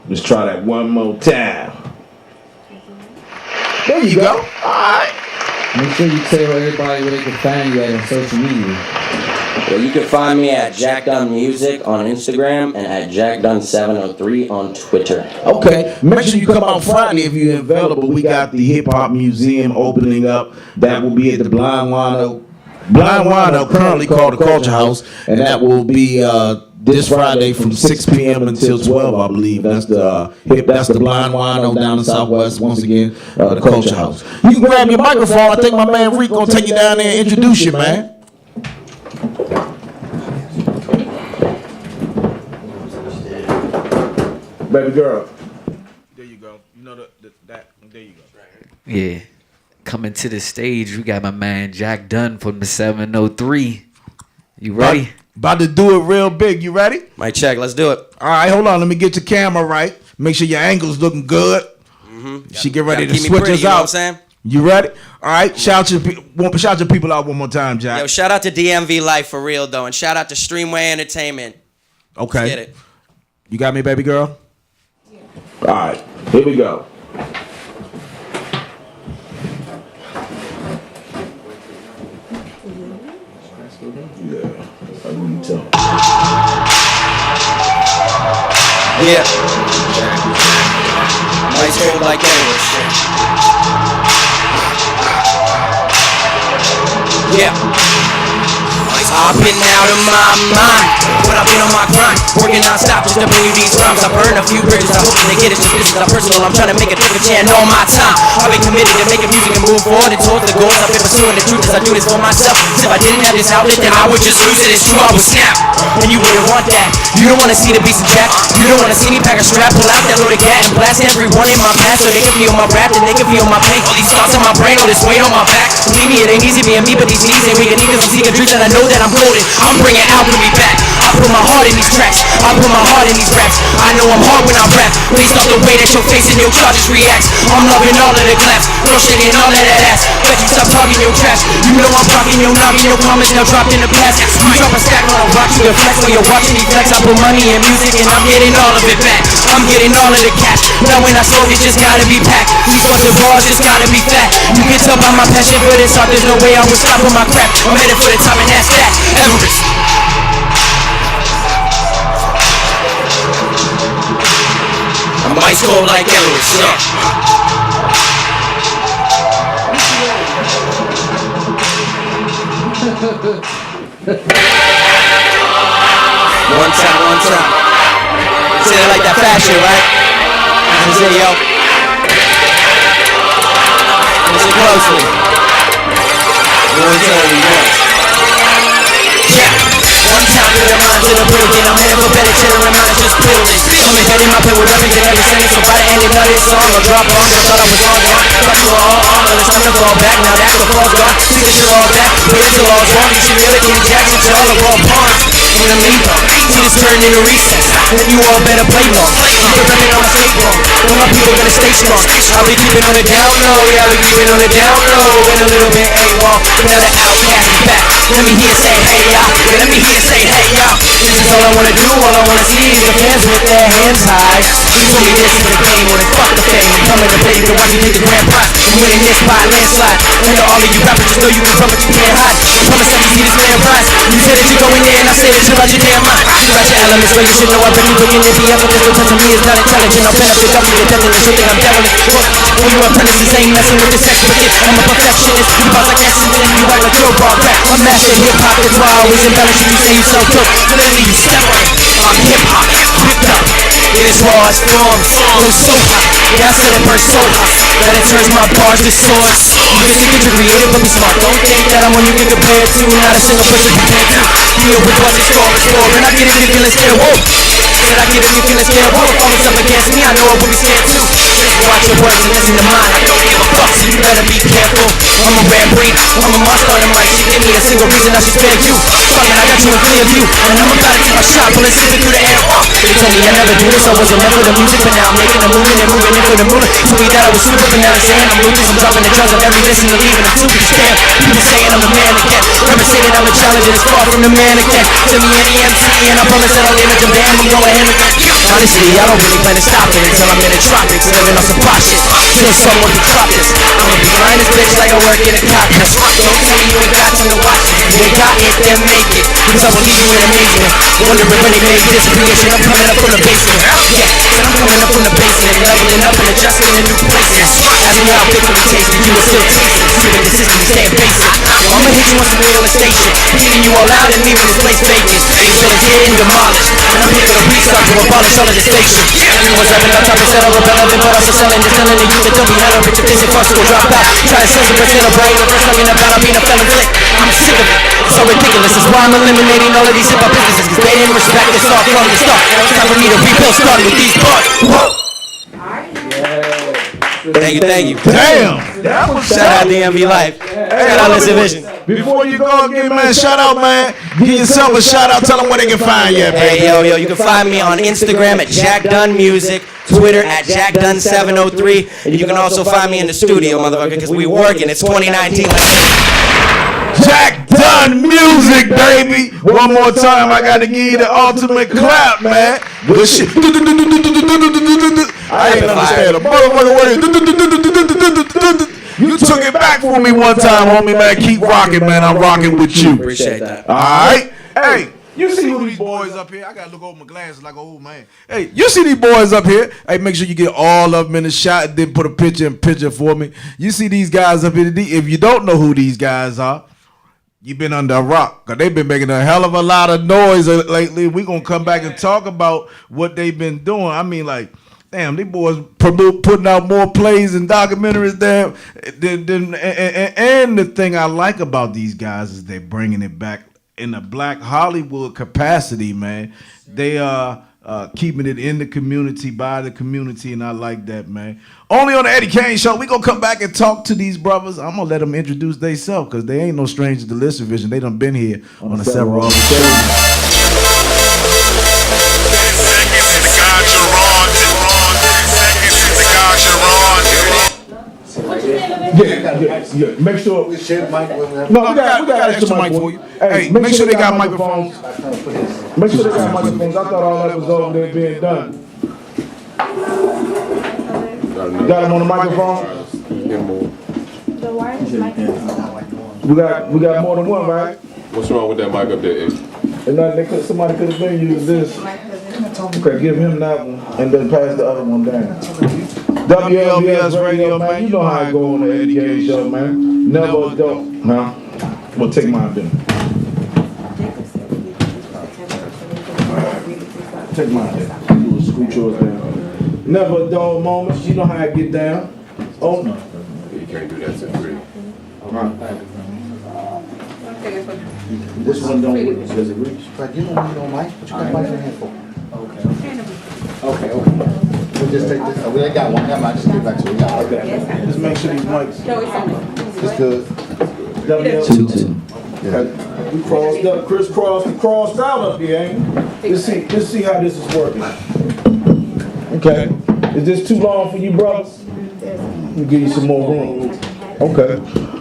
Let's try that one more time. There you go. All right. Make sure you tell everybody where they can find you at on social media. Well, you can find me at Jack Dunn Music on Instagram and at Jack Dunn 703 on Twitter. Okay, make sure you come out Friday if you're available. We got the Hip Hop Museum opening up. That will be at the Blind Wino, currently called the Culture House, and that will be this Friday from 6 p.m. until 12, I believe. That's the Blind Wino down in Southwest. Once again, the Culture House. You can grab your microphone. I think my man Rick gonna take you down there and introduce you, man. Baby girl. There you go. You know that. There you go. Yeah. Coming to the stage, we got my man Jack Dunn from the 703. You ready? About to do it real big. You ready? Mic check. Let's do it. All right, hold on. Let me get your camera right. Make sure your angle's looking good. She get ready to switch us out. You know what I'm saying? You ready? All right. Shout your people out one more time, Jack. Yo, shout out to DMV Life for real though, and shout out to Streamway Entertainment. Okay. Let's get it. You got me, baby girl? Yeah. All right. Here we go. Yeah. Might hold like anyway. Yeah. I've been out of my mind, but I've been on my grind, working non-stop just to bring you these rhymes. I burn a few bridges, I hope that they get it, just this is not personal. I'm trying to make a difference, yeah, and all my time I've been committed to making music and move forward and towards the goals. I've been pursuing the truth as I do this for myself. Cause if I didn't have this outlet, then I would just lose it. It's true, I would snap, and you wouldn't want that. You don't wanna see the beast of Jack. You don't wanna see me pack a strap, pull out that loaded gat and blast everyone in my past so they can feel my rap and they can feel my pain. All these thoughts in my brain, all this weight on my back. Believe me, it ain't easy being me, but these knees ain't weak. And niggas are seeking dreams and I know that I'm golden. I'm bringing alchemy back. I put my heart in these tracks. I put my heart in these raps. I know I'm hard when I rap. Based off the way that your face and your charges reacts. I'm loving all of the claps. Girl shaking all of that ass. Bet you stop talking your trash. You know I'm rocking your knocking your comments now dropped in the past. You drop a stack on a rock, you can flex when you're watching these flex. I put money in music and I'm getting all of it back. I'm getting all of the cash. Now when I smoke, it just gotta be packed. These fucking bars just gotta be fat. You can tell by my passion for this art, there's no way I would stop on my crap. I'm headed for the top and that's that. Everest. I'm ice cold like Everest, One time. Say it like that fashion, right? I say, yo. Listen closely. One time, yeah. One time to the mind to the building. I'm headed for better cheddar and mine is just building. I'm heading my pen with everything every sentence. So by the end of this song, I'll drop on. I thought I was all gone. Thought you were all on. Well, it's time to fall back. Now that's the fall's gone. See this shit all back. But it's all wrong. You should really King Jackson to all the raw pawns. In the meantime, see this turn into recess. And you all better play long. I'm preparing on my state wrong. But my people gonna stay strong. I'll be keeping on the down low. Yeah, I'll be keeping on the down low. Been a little bit AWOL. But now the outcast is back. Let me hear say hey y'all. Yeah, let me hear say hey y'all. This is all I wanna do. All I wanna see is the fans with their hands high. You told me this is the game. Well then fuck the fame. I'm coming to play. You can watch me take the grand prize. I'm winning this by a landslide. And to all of you rappers, just know you can come but you can't hide. I promise that you see this man rise. You said that you go in there and I say that you're out your damn mind. You're out your elements, well you should know I've been looking at the effortless. No touch of me is not intelligent. I'll pen up the government, the devil is something I'm devilish. When you apprentices ain't messing with this expertise. I'm a perfectionist, you bounce like essence and you act like you're raw rap. I'm master hip-hop, that's why I always embellish you. You say you so good, literally you step on it. I'm hip-hop, whipped up. It is raw as storm, flow so hot. Yeah, I said it burns so hot that it turns my bars to swords. You can think that you're creative, but be smart. Don't think that I'm one you can compare to. Not a single person compared to. Deal with what it's for, and I get it if you're feeling scared. Whoa. Said I get it if you're feeling scared. Whoa, if always up against me, I know I will be scared too. Just watch your words and listen to mine. I don't give a fuck, so you better be careful. I'm a rare breed, I'm a monster on the mic. She gave me a single reason I should spare you. Fucking, I got you in clear view, and I'm about to take my shot, pulling sipping through the air. They told me I never do this, I wasn't meant for the music, but now I'm making a moving and moving in for the moon. Told me that I was stupid, but now they're saying I'm ruthless. I'm dropping the drums of every listen to leaving them stupid scam. People saying I'm the man again. Never say that I'm a challenger, it's far from the man again. Send me any MC, and I promise that I'll image them. Damn, I'm going ham again. Honestly, I don't really plan to stop it until I'm in the tropics, living on some pot shit. Till someone can drop this. I'ma be flying this bitch like I work in a cockpit. Don't tell me you ain't got time to watch it. You ain't got it, then make it. Cause I will leave you in amazement. Wondering when they made this creation. I'm coming up from the basement. Yeah, said I'm coming up from the basement. Leveling up and adjusting in new places. Asking you how faithfully tasted, you will still taste it. Keeping the system staying basic. I'ma hit you on some realization. Hitting you all out and leaving this place vacant. Until it's hit and demolished. And I'm here for the restart to abolish all of the station. Everyone's having up top instead of irrelevant, but also selling this telling the youth that don't be held up. Bitch, if this is first, we'll drop out. Try to sense the rest in a brain. The first talking about I'm being a felon flick. I'm sick of it. It's so ridiculous. That's why I'm eliminating all of these hip-hop businesses. Cause they didn't respect this all from the start. Now it's time for me to rebuild, starting with these bars. Whoa! Thank you. Damn. That was shout out DMV Life. Shout out Listen Vision. Before you go again, man, shout out, man. Give yourself a shout out. Tell them where they can find you, baby. Hey, yo, you can find me on Instagram at Jack Dunn Music, Twitter at Jack Dunn 703, and you can also find me in the studio, motherfucker, because we working. It's 2019. Jack Dunn Music, baby. One more time, I gotta give you the ultimate clap, man. Good shit. I ain't understand a motherfucker word. You took it back for me one time, homie, man. Keep rocking, man. I'm rocking with you. Appreciate that. All right. Hey, you see who these boys up here? I gotta look over my glasses like an old man. Hey, you see these boys up here? Hey, make sure you get all of them in the shot and then put a picture in picture for me. You see these guys up here? If you don't know who these guys are, you've been under a rock, because they've been making a hell of a lot of noise lately. We're going to come back and talk about what they've been doing. I mean, like, damn, these boys putting out more plays and documentaries there. And the thing I like about these guys is they're bringing it back in a Black Hollywood capacity, man. They are keeping it in the community, by the community, and I like that, man. Only on the Eddie Kayne Show, we gonna come back and talk to these brothers. I'm gonna let them introduce themselves, because they ain't no strangers to Listen Vision. They done been here on several other shows. Yeah. Make sure we share the mic. No, we got extra mic for you. Hey, make sure they got microphones. Make sure they got microphones. I thought all that was over there being done. Got him on the microphone? The wireless microphone. We got more than one, right? What's wrong with that mic up there, Ace? Somebody could have been using this. Okay, give him that one and then pass the other one down. WLVS Radio, man. You know how I go on the Eddie Kayne show, man. Never don't. Huh? Well, take mine then. Take mine then. You will scoot yours down. Never a dull moment. You know how I get down. Oh no. You can't do that to 3. This one don't reach. Does it reach? Like, you don't need no mic. What you got mic in your hand for? Okay. We'll just take this. We ain't got one. Never mind. Just get back to it. Okay. Just make sure these mics. It's good. Two. Yeah. We crossed up, crossed out up here, ain't we? Let's see how this is working. Okay. Is this too long for you, brothers? We'll give you some more room. Okay.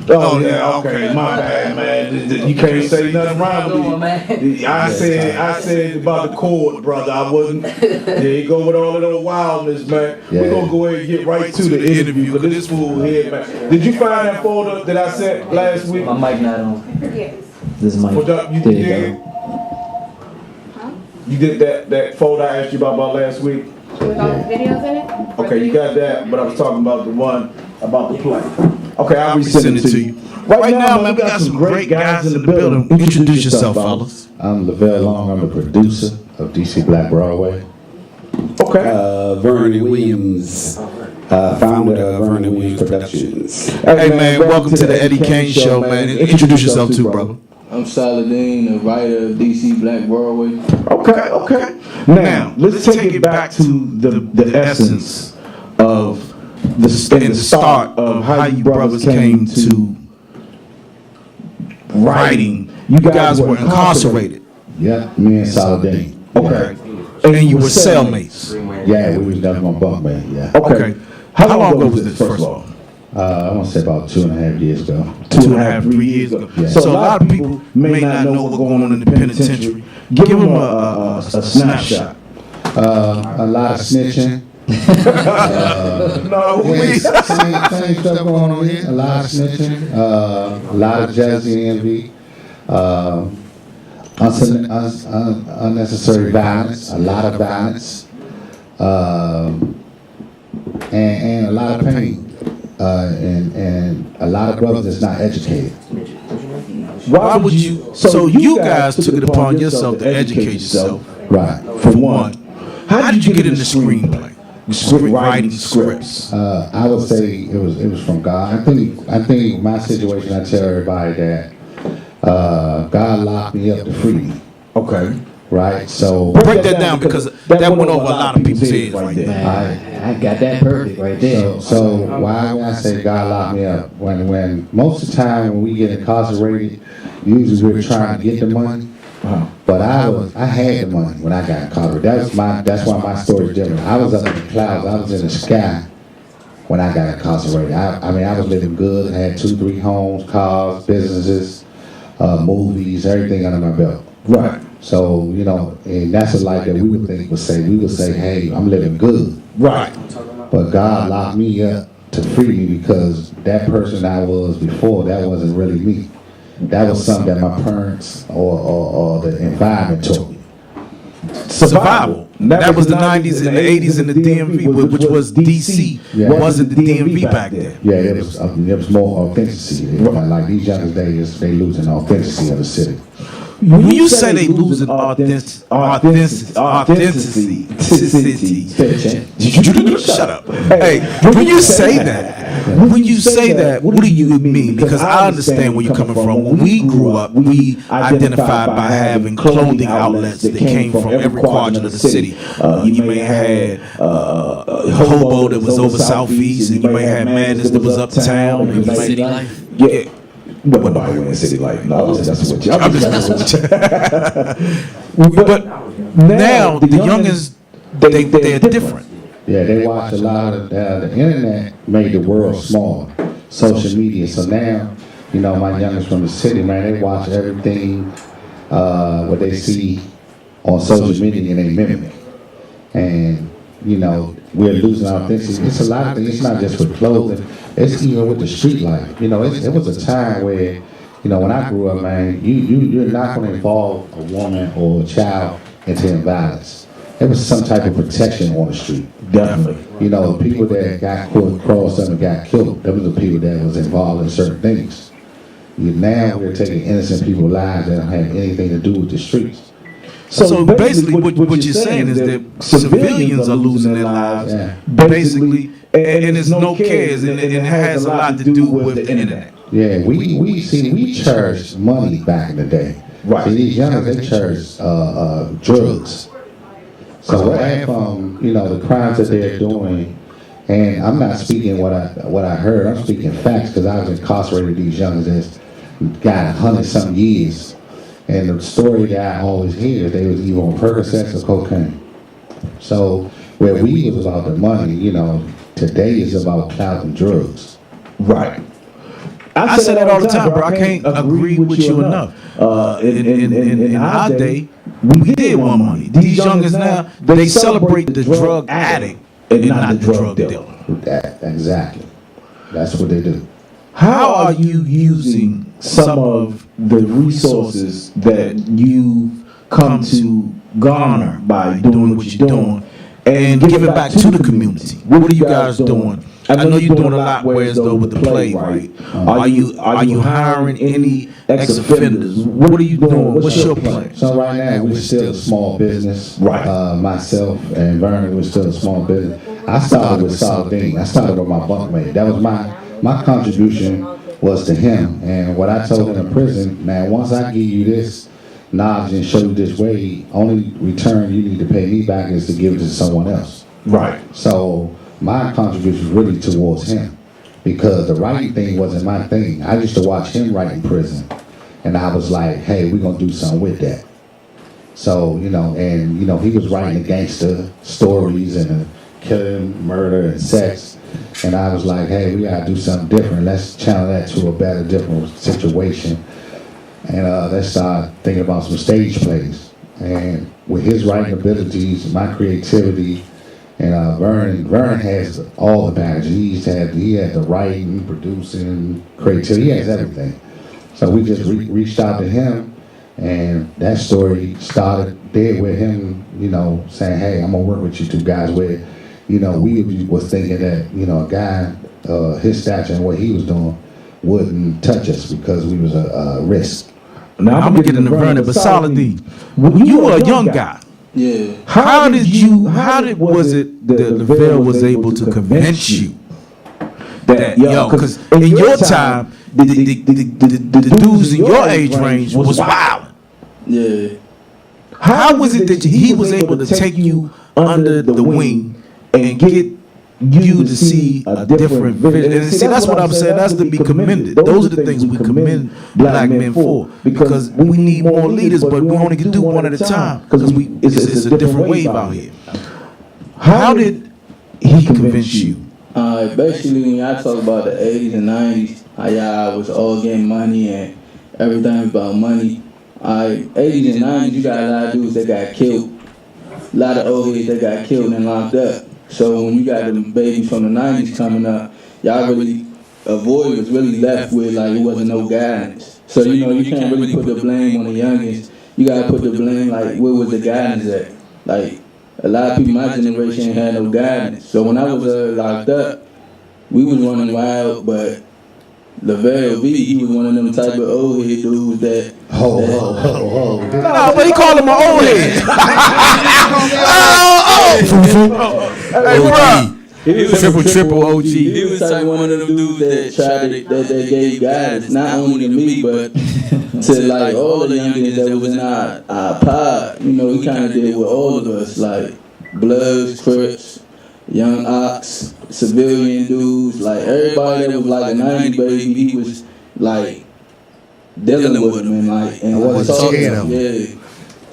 Oh yeah, okay. My bad, man. You can't say nothing wrong with me. I said about the chord, brother. I wasn't. There you go with all of those wildness, man. Yeah. We're gonna go ahead and get right to the interview because this fool here, man. Did you find that folder that I sent last week? My mic not on. Yes. This is my. You did? You did that folder I asked you about last week? With all the videos in it? Okay, you got that, but I was talking about the one about the play. Okay, I'll resend it to you. Right now, man, we got some great guys in the building. Introduce yourself, fellas. I'm Lavelle Long. I'm the producer of DC Black Broadway. Okay. Vernon Williams, founder of Vernon Williams Productions. Hey, man, welcome to the Eddie Kayne Show, man. Introduce yourself too, brother. I'm Saladin, the writer of DC Black Broadway. Okay. Now, let's take it back to the essence of the start of how you brothers came to writing. You guys were incarcerated. Yeah, me and Saladin. Okay. And you were cellmates. Yeah, we was down on bunk bed. Yeah. Okay. How long ago was this, first of all? I want to say about 2.5 years ago. 2.5, 3 years ago. Yeah. So a lot of people may not know what's going on in the penitentiary. Give them a snapshot. A lot of snitching. Same stuff going on here. A lot of snitching. A lot of jealousy, envy. Unnecessary violence. A lot of violence. And a lot of pain. And a lot of brothers that's not educated. Why would you? So you guys took it upon yourself to educate yourself, right? For one, how did you get into screenplay, writing scripts? I would say it was from God. I think my situation. I tell everybody that God locked me up to free me. Okay. Right, so break that down because that went over a lot of people's heads right there. I got that perfect right there. So why when I say God locked me up, when most of the time when we get incarcerated, usually we're trying to get the money. But I had the money when I got incarcerated. That's why my story's different. I was up in the clouds. I was in the sky when I got incarcerated. I mean, I was living good. I had 2-3 homes, cars, businesses, movies, everything under my belt. Right. So, and that's a life that we would say, hey, I'm living good. Right. But God locked me up to free me because that person I was before, that wasn't really me. That was something that my parents or the environment taught me. Survival. That was the 90s and the 80s in the DMV, which was DC. Yeah. Wasn't the DMV back then. Yeah, there was more authenticity. Like these young days, they losing authenticity of the city. When you say they losing authenticity, shut up. Hey, when you say that, what do you mean? Because I understand where you're coming from. When we grew up, we identified by having clothing outlets that came from every quadrant of the city. You may have had Hobo that was over southeast, and you may have Madness that was uptown. And City Life. Yeah. Nobody went City Life. No, I'm just with you. But now the youngins, they're different. Yeah, they watch a lot of the internet made the world smaller. Social media. So now, my youngins from the city, man, they watch everything what they see on social media and they mimic. And we're losing our things. It's a lot of things. It's not just with clothing. It's even with the street life. You know, it was a time where, you know, when I grew up, man, you're not going to involve a woman or a child into violence. There was some type of protection on the street. Definitely. You know, the people that got crossed up and got killed, them were the people that was involved in certain things. Now we're taking innocent people's lives that don't have anything to do with the streets. So basically, what you're saying is that civilians are losing their lives, basically, and there's no cares, and it has a lot to do with the internet. Yeah, we charged money back in the day. Right. See, these youngsters, they charge drugs. So right from, you know, the crimes that they're doing, and I'm not speaking what I heard, I'm speaking facts, because I was incarcerated with these youngsters that got 100-something years. And the story that I always hear, they was either on Percocets or cocaine. So where we was about the money, you know, today is about clout and drugs. Right. I say that all the time, bro. I can't agree with you enough. In our day, we did want money. These youngers now, they celebrate the drug addict and not the drug dealer. Exactly. That's what they do. How are you using some of the resources that you come to garner by doing what you're doing and giving back to the community? What are you guys doing? I know you're doing a lot, whereas though with the play, right? Are you hiring any ex-offenders? What are you doing? What's your plan? So right now we're still a small business. Right. Myself and Vernon, we're still a small business. I started with Saladin. I started with my bunkmate. That was my contribution was to him. And what I told him in prison, man, once I give you this knowledge and show you this way, only return you need to pay me back is to give it to someone else. Right. So my contribution was really towards him, because the writing thing wasn't my thing. I used to watch him write in prison, and I was like, hey, we're going to do something with that. So, you know, and, you know, he was writing the gangster stories and killing, murder, and sex. And I was like, hey, we got to do something different. Let's channel that to a better, different situation. And let's start thinking about some stage plays. And with his writing abilities, my creativity, and Vernon has all the baggage. He had the writing, producing, creativity. He has everything. So we just reached out to him, and that story started there with him, you know, saying, hey, I'm going to work with you two guys, where, you know, we was thinking that, you know, a guy, his stature and what he was doing wouldn't touch us because we was a risk. Now I'm going to get into Vernon, but Saladin, you were a young guy. Yeah. How was it that Lavelle was able to convince you that, yo, because in your time, the dudes in your age range was wild. Yeah. How was it that he was able to take you under the wing and get you to see a different vision? And see, that's what I'm saying. That's to be commended. Those are the things we commend black men for, because we need more leaders, but we only can do one at a time, because it's a different wave out here. How did he convince you? Basically, when I talk about the 80s and 90s, how y'all was all getting money and everything about money. 80s and 90s, you got a lot of dudes that got killed. A lot of old heads that got killed and locked up. So when you got them babies from the 90s coming up, y'all really, a void was really left with, like, it wasn't no guidance. So, you know, you can't really put the blame on the youngest. You gotta put the blame, like, where was the guidance at? Like, a lot of people my generation had no guidance. So when I was locked up, we was running wild, but WLVS, he was one of them type of old head dudes that... No, but he called him an old head. Hey, bro. He was triple OG. He was like one of them dudes that gave guidance, not only to me, but to like all the youngins that was in our pod. You know, he kind of did with all of us, like Bloods, Crips, Young Ox, civilian dudes, like everybody that was like a 90 baby, he was like dealing with them and wasn't scared of them. Yeah.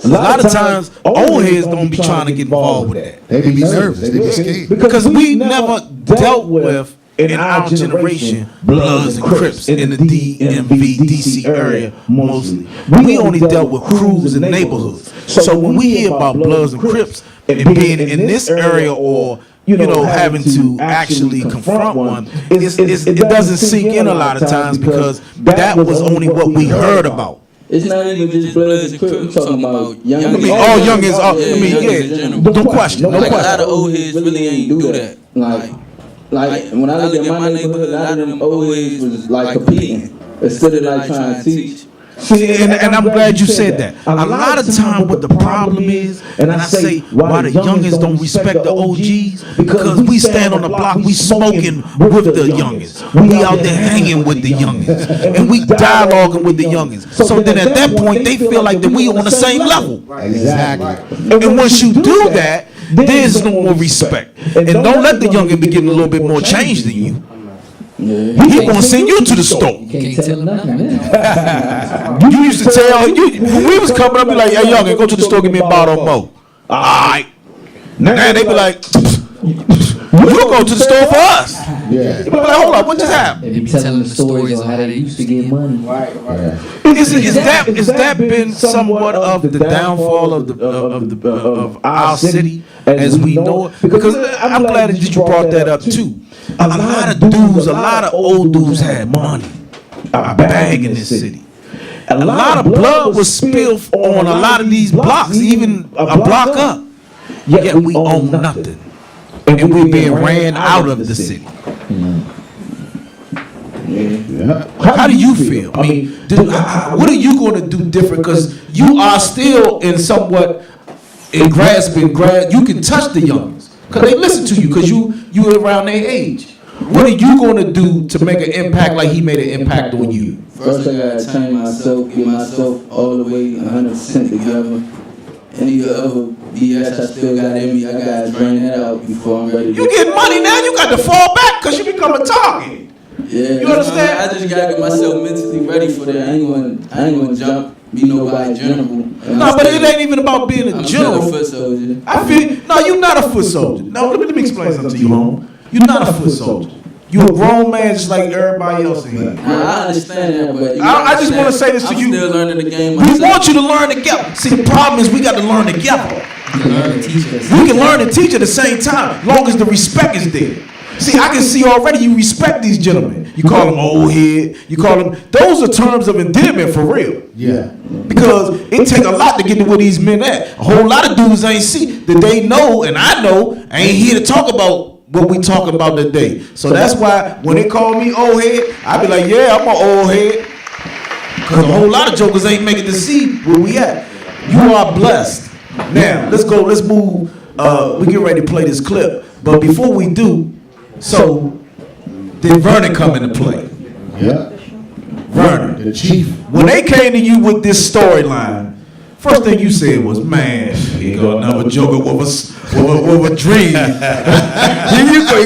A lot of times, old heads don't be trying to get involved with that. They be nervous. They be scared. Because we never dealt with, in our generation, Bloods and Crips in the DMV, DC area mostly. We only dealt with crews and neighborhoods. So when we hear about Bloods and Crips and being in this area or having to actually confront one, it doesn't sink in a lot of times because that was only what we heard about. It's not even just Bloods and Crips. I'm talking about youngins. All youngins. No question. Like a lot of old heads really ain't do that. Like when I look at my neighborhood, a lot of them old heads was like competing instead of like trying to teach. See, and I'm glad you said that. A lot of time what the problem is, and I say why the youngins don't respect the OGs, because we stand on the block, we smoking with the youngins. We out there hanging with the youngins. And we dialoguing with the youngins. So then at that point, they feel like that we on the same level. Exactly. And once you do that, there's no more respect. And don't let the youngin be getting a little bit more change than you. He gonna send you to the store. You can't tell nothing, man. You used to tell when we was coming up, be like, "Hey, youngin, go to the store, give me a bottle of Mo." All right. Now they be like, "You go to the store for us." Yeah. They be like, "Hold up, what just happened?" They be telling the stories on how they used to get money. Right. Is that been somewhat of the downfall of our city as we know it? Because I'm glad that you brought that up too. A lot of dudes, a lot of old dudes had money, a bag in this city. A lot of blood was spilled on a lot of these blocks, even a block up. Yet we own nothing, and we're being ran out of the city. Yeah. How do you feel? I mean, what are you going to do different? Because you are still in somewhat in grasping. You can touch the youngins because they listen to you because you around their age. What are you going to do to make an impact like he made an impact on you? First, I gotta train myself, get myself all the way 100% together. Any other BS I still got in me, I gotta drain that out before I'm ready. You get money now, you got to fall back because you become a target. Yeah, you understand? I just gotta get myself mentally ready for that. I ain't gonna jump, be nobody general. No, but it ain't even about being a general. I'm a foot soldier. I feel no, you're not a foot soldier. No, let me explain something to you, home. You're not a foot soldier. You're a grown man just like everybody else in here. I understand that, but I just want to say this to you. I'm still learning the game. We want you to learn together. See, the problem is we got to learn together. You can learn and teach us. We can learn and teach at the same time, long as the respect is there. See, I can see already you respect these gentlemen. You call them old head. You call them. Those are terms of endearment for real. Yeah. Because it take a lot to get to where these men at. A whole lot of dudes ain't see that they know, and I know. I ain't here to talk about what we talking about today. So that's why when they call me old head, I be like, yeah, I'm an old head. Because a whole lot of jokers ain't making to see where we at. You are blessed. Now, let's go. Let's move. We get ready to play this clip. But before we do, so did Vernon come into play? Yeah. Vernon, the chief. When they came to you with this storyline, first thing you said was, man, he got another joker with a dream. He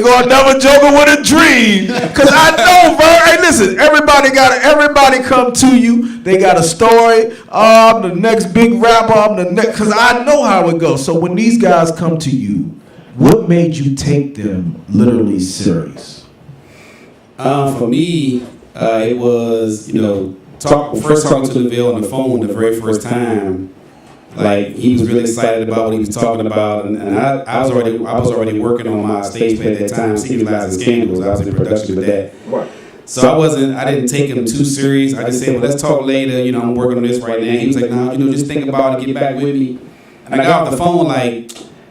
got another joker with a dream. Because I know, Vern, hey, listen, everybody come to you. They got a story. I'm the next big rapper. I'm the next, because I know how it goes. So when these guys come to you, what made you take them literally serious? For me, it was, first talking to LaVille on the phone the very first time. Like, he was really excited about what he was talking about, and I was already working on my stage play at that time, Legalizing Scandals. I was in production with that. So I didn't take him too serious. I just said, well, let's talk later. I'm working on this right now. He was like, no, just think about it, get back with me. And I got off the phone like,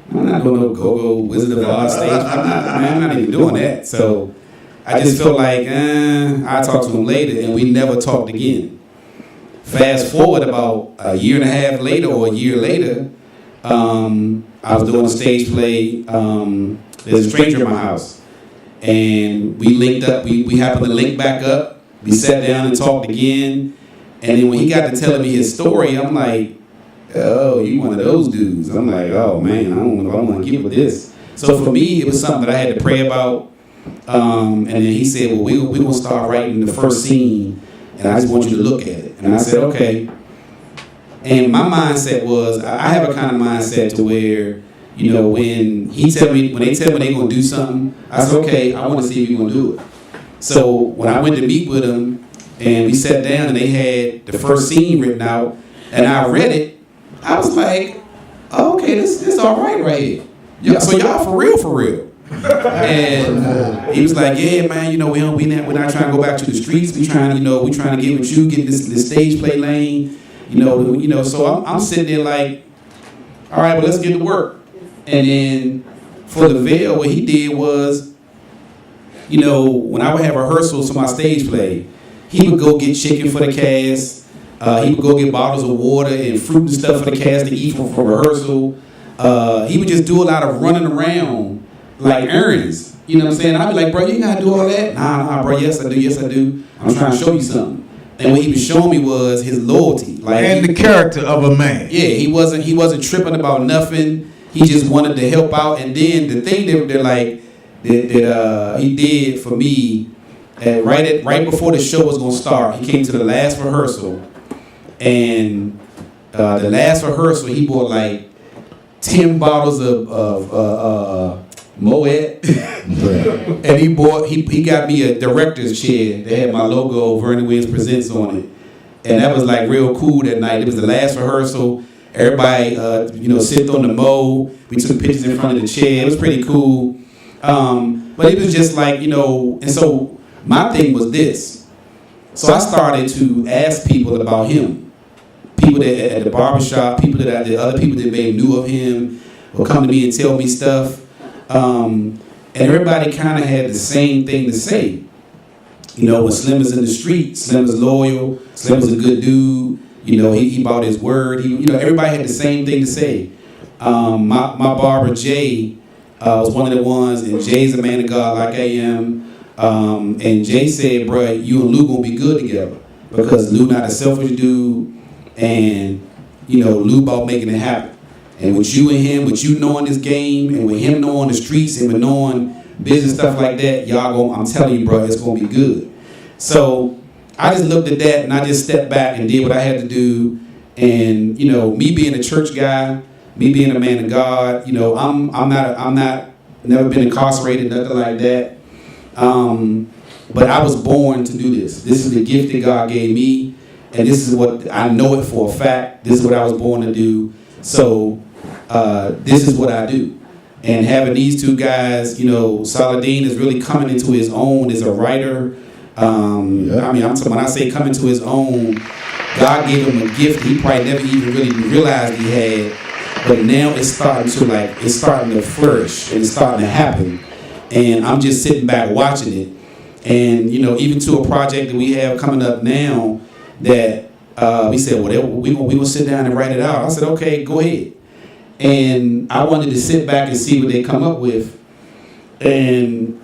I'm not doing no go-go Wizard of Oz stage. I'm not even doing that. So I just felt like, I'll talk to him later, and we never talked again. Fast forward about a year and a half later or a year later, I was doing a stage play. There's a stranger in my house. And we linked up. We happened to link back up. We sat down and talked again. And then when he got to telling me his story, I'm like, oh, you one of those dudes. I'm like, oh, man, I don't know if I want to get with this. So for me, it was something that I had to pray about. And then he said, well, we're going to start writing the first scene. And I just want you to look at it. And I said, okay. And my mindset was, I have a kind of mindset to where, when they tell me they're going to do something, I said, okay, I want to see if you're going to do it. So when I went to meet with them, and we sat down, and they had the first scene written out, and I read it, I was like, okay, this is all right here. So y'all for real. And he was like, yeah, man, you know, we're not trying to go back to the streets. We trying to get with you, get this stage play lane. You know, so I'm sitting there like, all right, well, let's get to work. And then for the Veil, what he did was, you know, when I would have rehearsals for my stage play, he would go get chicken for the cast. He would go get bottles of water and fruit and stuff for the cast to eat for rehearsal. He would just do a lot of running around like errands. You know what I'm saying? I'd be like, bro, you gotta do all that? Nah, bro, yes I do. I'm trying to show you something. And what he was showing me was his loyalty. Like, and the character of a man. Yeah, he wasn't tripping about nothing. He just wanted to help out. And then the thing that he did for me, right before the show was gonna start, he came to the last rehearsal. And the last rehearsal, he bought like 10 bottles of Moet, and he got me a director's chair that had my logo, Vernon Williams Presents, on it, and that was like real cool that night. It was the last rehearsal. Everybody, sipped on the Mo. We took pictures in front of the chair. It was pretty cool, but it was just like, and so my thing was this. So I started to ask people about him. People that at the barbershop, the other people that maybe knew of him would come to me and tell me stuff. And everybody kind of had the same thing to say. When Slim was in the street, Slim was loyal, Slim was a good dude. He bought his word. Everybody had the same thing to say. My barber, Jay, was one of the ones, and Jay's a man of God like I am. And Jay said, bro, you and Lou gonna be good together because Lou not a selfish dude, and Lou about making it happen. And with you and him, with you knowing this game, and with him knowing the streets, and with knowing business stuff like that, I'm telling you, bro, it's gonna be good. So I just looked at that and I just stepped back and did what I had to do. And me being a church guy, me being a man of God, I'm not never been incarcerated, nothing like that. But I was born to do this. This is the gift that God gave me, and this is what I know it for a fact. This is what I was born to do. So this is what I do. And having these two guys, Saladin is really coming into his own as a writer. When I say coming to his own, God gave him a gift he probably never even really realized he had. But now it's starting to flourish and it's starting to happen. And I'm just sitting back watching it. And even to a project that we have coming up now that we said, well, we will sit down and write it out. I said, okay, go ahead. And I wanted to sit back and see what they come up with. And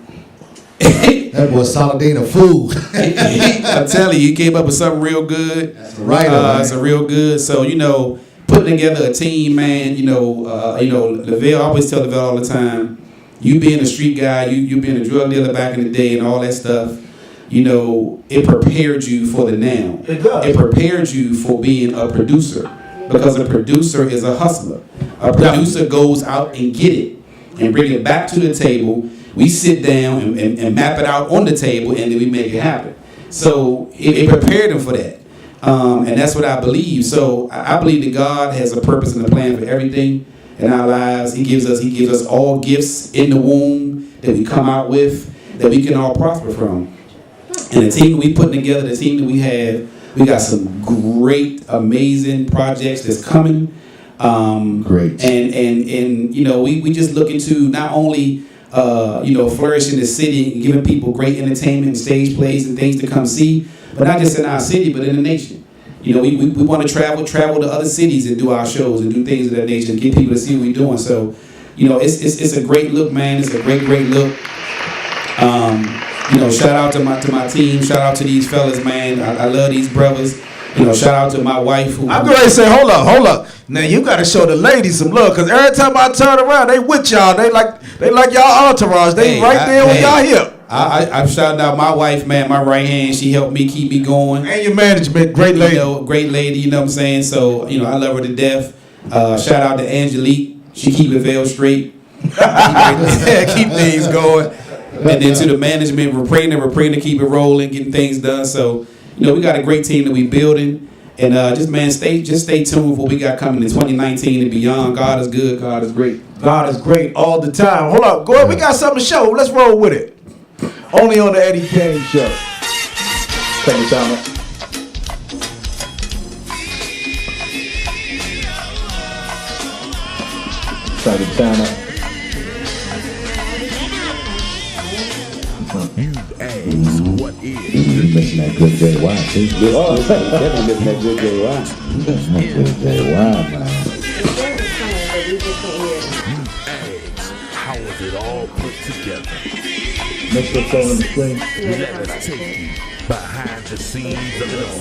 that boy Saladin a fool. I'm telling you, he came up with something real good. That's right. It's a real good. So putting together a team, man. LaVelle, I always tell LaVelle all the time, you being a street guy, you being a drug dealer back in the day, and all that stuff. It prepared you for the now. It does. It prepared you for being a producer, because a producer is a hustler. A producer goes out and get it and bring it back to the table. We sit down and map it out on the table, and then we make it happen. So it prepared them for that. And that's what I believe. So I believe that God has a purpose and a plan for everything in our lives. He gives us all gifts in the womb that we come out with, that we can all prosper from. And the team that we put together, the team that we have, we got some great, amazing projects that's coming. Great. And we just looking to not only flourish in the city and giving people great entertainment and stage plays and things to come see, but not just in our city, but in the nation. We want to travel to other cities and do our shows and do things of that nature and get people to see what we're doing. So, it's a great look, man. It's a great look. Shout out to my team. Shout out to these fellas, man. I love these brothers. Shout out to my wife. I'm going to say, hold up. Now you got to show the ladies some love, because every time I turn around, they with y'all. They like y'all entourage. They there with y'all here. I'm shouting out my wife, man, my right hand. She helped me keep me going. And your management, great lady. Great lady, you know what I'm saying? So, I love her to death. Shout out to Angelique. She keep the veil straight. Keep things going. And then to the management, we're praying to keep it rolling, getting things done. So, we got a great team that we building. And just stay tuned for what we got coming in 2019 and beyond. God is good. God is great. God is great all the time. Hold up, go ahead. We got something to show. Let's roll with it. Only on the Eddie Kayne Show. Take your time. Try to time up. You missing that good JY too. Oh, definitely missing that good JY. That good JY, man. How was it all put together? Make sure it's on the screen. Let us take you behind the scenes of it all.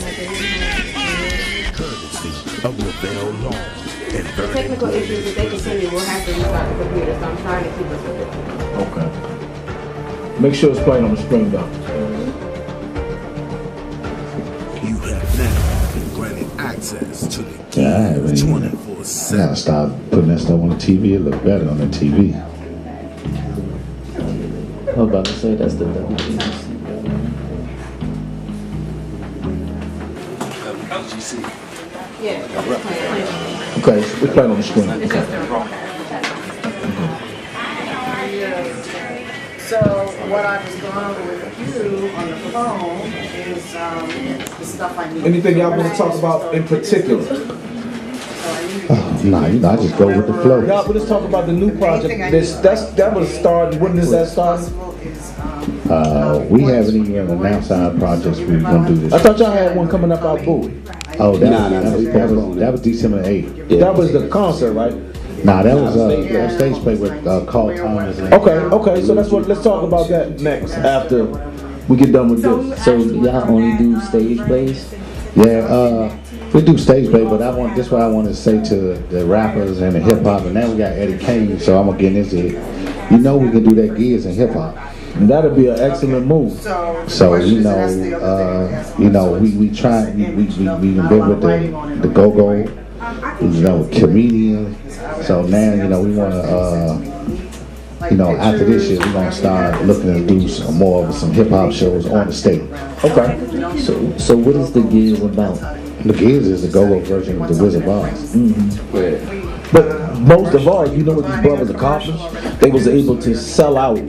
Courtesy of Lavelle Long and The Vernon. technical issues, if they continue, we'll have to restart the computer, so I'm trying to keep us with it. Okay. Make sure it's playing on the screen though. You have now been granted access to the Yeah, I gotta stop putting that stuff on the TV. It look better on the TV. I was about to say that's the WLVS. Yeah. Okay, it's playing on the screen. So what I was going over with you on the phone is the stuff I need. Anything y'all want to talk about in particular? Nah, you know, I just go with the flow. Y'all, let's talk about the new project. That was starting. When is that starting? We haven't even announced our projects we're gonna do this. I thought y'all had one coming up out Bowie. Oh, that was December 8th. That was the concert, right? Nah, that was a stage play with Carl Thomas. Okay, so let's talk about that next after we get done with this. So y'all only do stage plays? Yeah, we do stage play, but this is what I want to say to the rappers and the hip hop, and now we got Eddie Kayne, so I'm gonna get into it. You know we can do that gigs in hip hop. And that'd be an excellent move. So we try. We've been with the go-go, with comedians. So now we want to after this year we're gonna start looking to do some more of some hip hop shows on the stage. Okay. So what is the gigs about? The gigs is the go-go version of the Wizard Boss. But most of all, you know what these brothers accomplished? They was able to sell out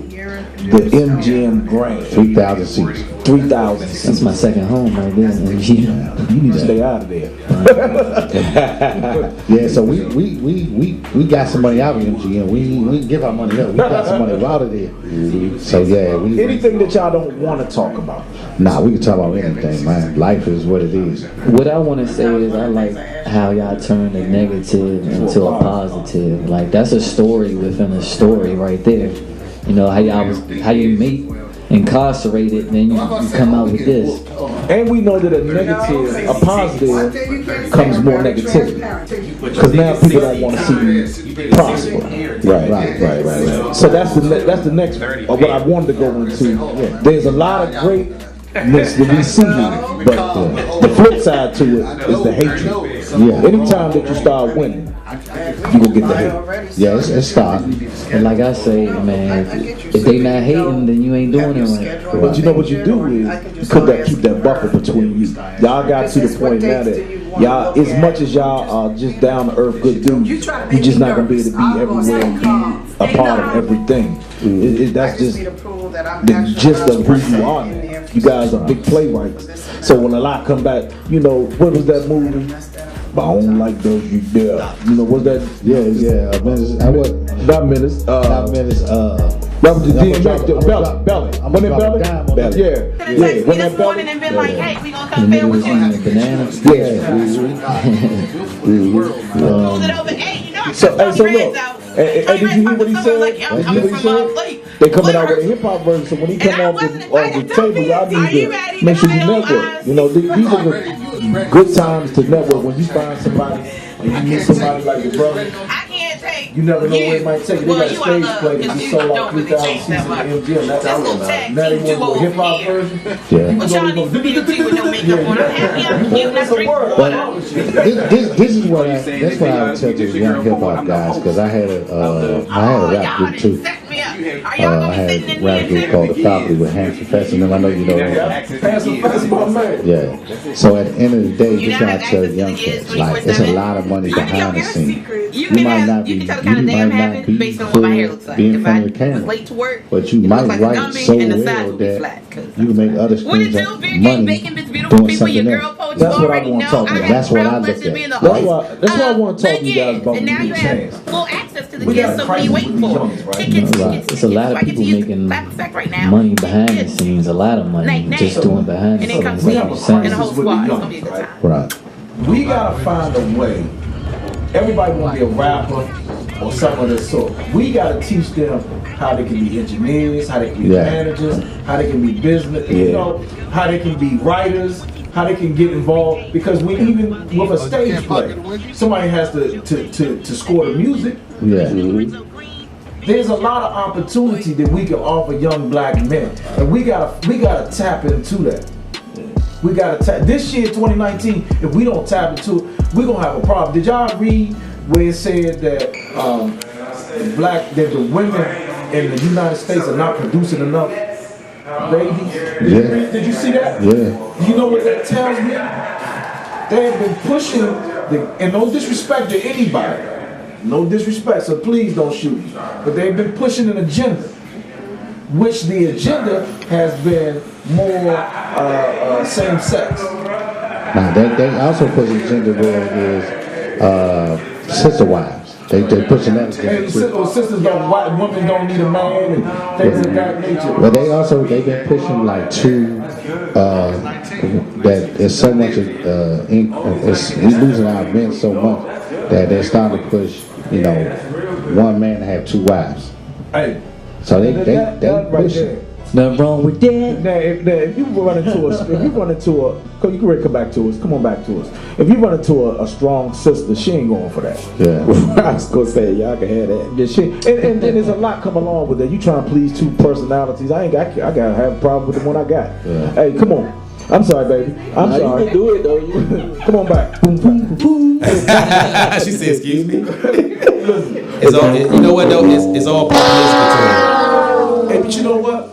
the MGM Grand. 3,000 seats. 3,000 seats. That's my second home right there. You need to stay out of there. Yeah, so we got some money out of MGM. We can give our money up. We got some money out of there. So yeah, anything that y'all don't want to talk about. Nah, we can talk about anything, man. Life is what it is. What I want to say is I like how y'all turn the negative into a positive. Like that's a story within a story right there. You know how you meet incarcerated, then you come out with this. And we know that a positive comes more negativity. Because now people don't want to see you prosper. Right. So that's the next what I wanted to go into. There's a lot of greatness that we see here, but the flip side to it is the hatred. Yeah. Anytime that you start winning, you gonna get the hate. Yeah, it's starting. And like I say, man, if they not hating, then you ain't doing it right. But you know what you do is you keep that buffer between you. Y'all got to the point now that y'all, as much as y'all are just down to earth good dudes, you're just not gonna be able to be everywhere and be a part of everything. That's just the gist of who you are now. You guys are big playwrights. So when a lot come back, what was that movie? But I don't like those you dare. What's that? Yeah. Not Menace. That was the DMX. Belly. When it Belly? Yeah. Yeah. When that Belly. And been like, hey, we gonna come film with you. Bananas. So look. And did you hear what he said? They coming out with a hip hop version. So when he come off the table, y'all need to make sure you network. These are the good times to network when you find somebody and you meet somebody like your brother. I can't take You never know where it might take you. They got a stage play that just sold out 3,000 seats in the MGM. That's out there now. Now they want to do a hip hop version. Yeah. What y'all need for me to do with no makeup on? I'm happy I'm cute. That's a word. This is what that's why I would tell these young hip hop guys, because I had a rap group too. I had a rap group called The Faculty with Hanson Fest, and I know you know that. Yeah. So at the end of the day, just gotta tell the young kids, like, it's a lot of money behind the scenes. You might not be cool being in front of the camera, but you might write so well that you can make other streams of money doing something else. That's what I want to talk about. That's what I look at. That's why I want to talk to you guys about the chance. Full access to the We kids, got a so what are you crisis waiting with for? these youngins, right? Tickets, It's a lot of people making money behind the scenes, a lot of money just doing behind the scenes, like you're saying. Right. We gotta find a way. Everybody want to be a rapper or something of this sort. We gotta teach them how they can be engineers, how they can be managers, how they can be business, you know, how they can be writers, how they can get involved. Because we even with a stage play, somebody has to score the music. Yeah. There's a lot of opportunity that we can offer young black men, and we gotta tap into that. We gotta tap. This year, 2019, if we don't tap into it, we're gonna have a problem. Did y'all read where it said that that the women in the United States are not producing enough babies? Yeah. Did you see that? Yeah. You know what that tells me? They have been pushing and no disrespect to anybody. No disrespect, so please don't shoot me. But they've been pushing an agenda, which the agenda has been more same sex. Now they also push an agenda where it is sister wives. They pushing that agenda too. Sisters don't, women don't need a man and things of that nature. But they've been pushing like two that is so much we losing our men so much that they're starting to push, you know, one man to have two wives. Hey, so they pushing. Nothing wrong with that. Now, if you run into cause you can ready to come back to us. Come on back to us. If you run into a strong sister, she ain't going for that. Yeah. I was gonna say y'all can have that. And then there's a lot come along with that. You trying to please two personalities. I gotta have a problem with the one I got. Yeah. Hey, come on. I'm sorry, baby. I'm sorry. You can do it though. Come on back. Boom, boom, boom. She said, "Excuse me." It's all. You know what though? It's all publicity. Hey, but you know what?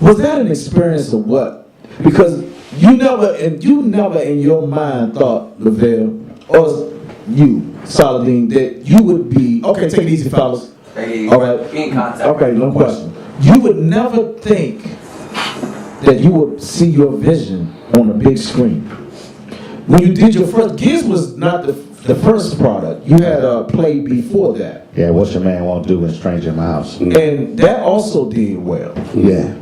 Was that an experience of what? Because you never in your mind thought, Lavelle, or you, Saladin, that you would be okay. Take it easy, fellas. All right. Okay, no question. You would never think that you would see your vision on a big screen. When you did your first, Giz was not the first product. You had a play before that. Yeah, What Your Man Won't Do when Stranger in My House. And that also did well. Yeah.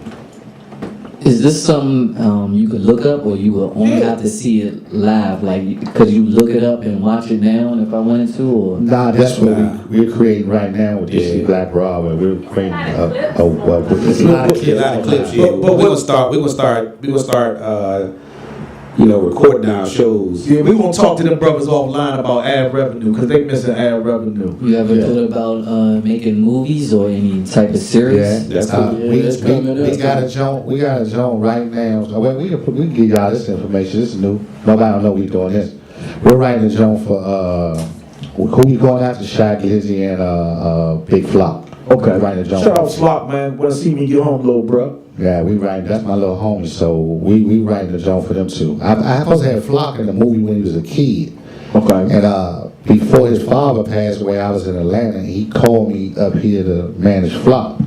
Is this something you could look up, or you will only have to see it live? Like, could you look it up and watch it now if I wanted to? Or nah, that's what we're creating right now with DC Black Broadway. We're creating a lot of clips. Yeah, but we're gonna start. Recording our shows. Yeah, we're gonna talk to them brothers offline about ad revenue because they missing ad revenue. You ever thought about making movies or any type of series? Yeah, that's we got a joint. We got a joint right now. So we can give y'all this information. This is new. Nobody don't know we doing this. We're writing a joint for who we going after? Shaq, Lizzie, and Big Flop. Okay, writing a joint. Shout out Flop, man. Wanna see me get home, little bro? Yeah, we writing. That's my little homie. So we writing a joint for them too. I supposed to have Flock in the movie when he was a kid. Okay. And before his father passed away, I was in Atlanta, and he called me up here to manage Flock.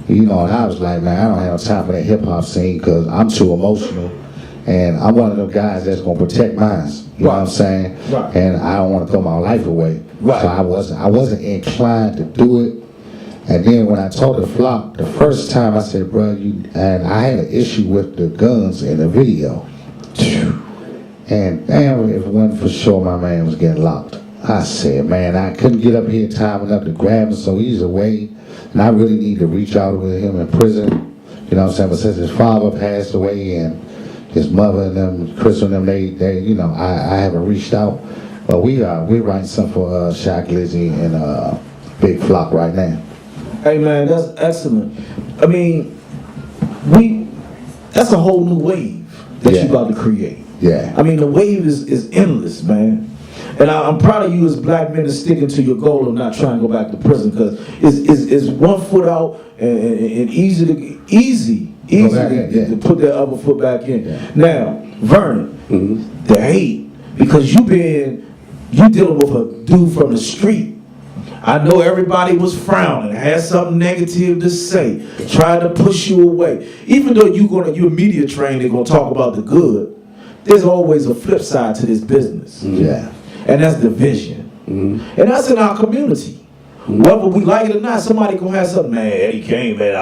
You know, and I was like, man, I don't have time for that hip hop scene because I'm too emotional, and I'm one of them guys that's gonna protect mine. You know what I'm saying? Right. And I don't want to throw my life away. Right. So I wasn't inclined to do it. And then when I told the Flock the first time, I said, bro, and I had an issue with the guns in the video. And damn, if it wasn't for sure my man was getting locked. I said, man, I couldn't get up here in time enough to grab him, so he's away. And I really need to reach out with him in prison. You know what I'm saying? But since his father passed away and his mother and them, Chris and them, they I haven't reached out. But we're writing something for Shaq Lizzy and Big Flock right now. Hey man, that's excellent. I mean, that's a whole new wave that you about to create. Yeah. I mean, the wave is endless, man. And I'm proud of you as black men to sticking to your goal of not trying to go back to prison, because it's 1 foot out and easy to put that other foot back in. Yeah. Now, Vernon, the hate, because you dealing with a dude from the street. I know everybody was frowning, had something negative to say, trying to push you away. Even though you're media trained, they're gonna talk about the good. There's always a flip side to this business. Yeah. And that's division. And that's in our community. Whether we like it or not, somebody gonna have something, man, Eddie Kayne, man,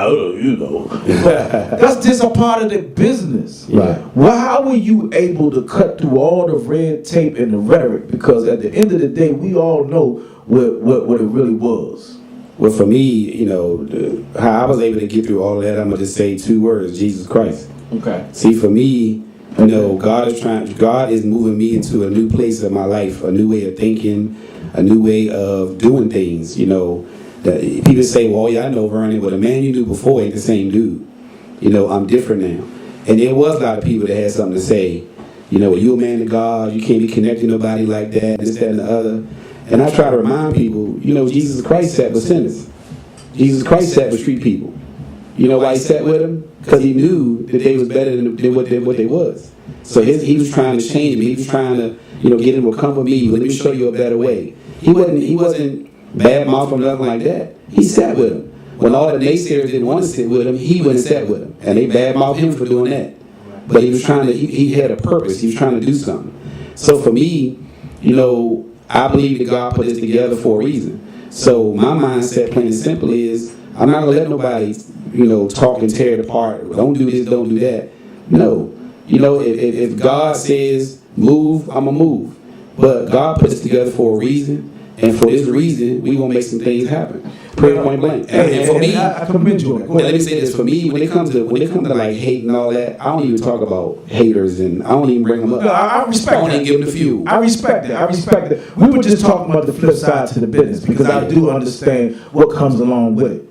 that's just a part of the business. Right. Well, how were you able to cut through all the red tape and the rhetoric? Because at the end of the day, we all know what it really was. Well, for me, how I was able to get through all of that, I'm gonna just say 2 words: Jesus Christ. Okay. See, for me, God is moving me into a new place of my life, a new way of thinking, a new way of doing things. That people say, well, yeah, I know Vernon, but the man you knew before ain't the same dude. I'm different now. And there was a lot of people that had something to say. You a man of God, you can't be connecting to nobody like that, this, that, and the other. And I try to remind people, Jesus Christ sat with sinners. Jesus Christ sat with street people. You know why he sat with them? Because he knew that they was better than what they was. So he was trying to change me. He was trying to, get them to come with me. Let me show you a better way. He wasn't bad mouth or nothing like that. He sat with them. When all the naysayers didn't want to sit with him, he went and sat with them. And they bad mouthed him for doing that. But he was trying to, he had a purpose. He was trying to do something. So for me, I believe that God put this together for a reason. So my mindset, plain and simple, is I'm not going to let nobody, talk and tear it apart. Don't do this, don't do that. No. If God says move, I'm going to move. But God put this together for a reason. And for this reason, we going to make some things happen. Point blank. And for me, I commend you on it. Let me say this. For me, when it comes to like hate and all that, I don't even talk about haters, and I don't even bring them up. No, I respect I don't that. even give them the fuel. I respect that. We were just talking about the flip side to the business, because I do understand what comes along with it.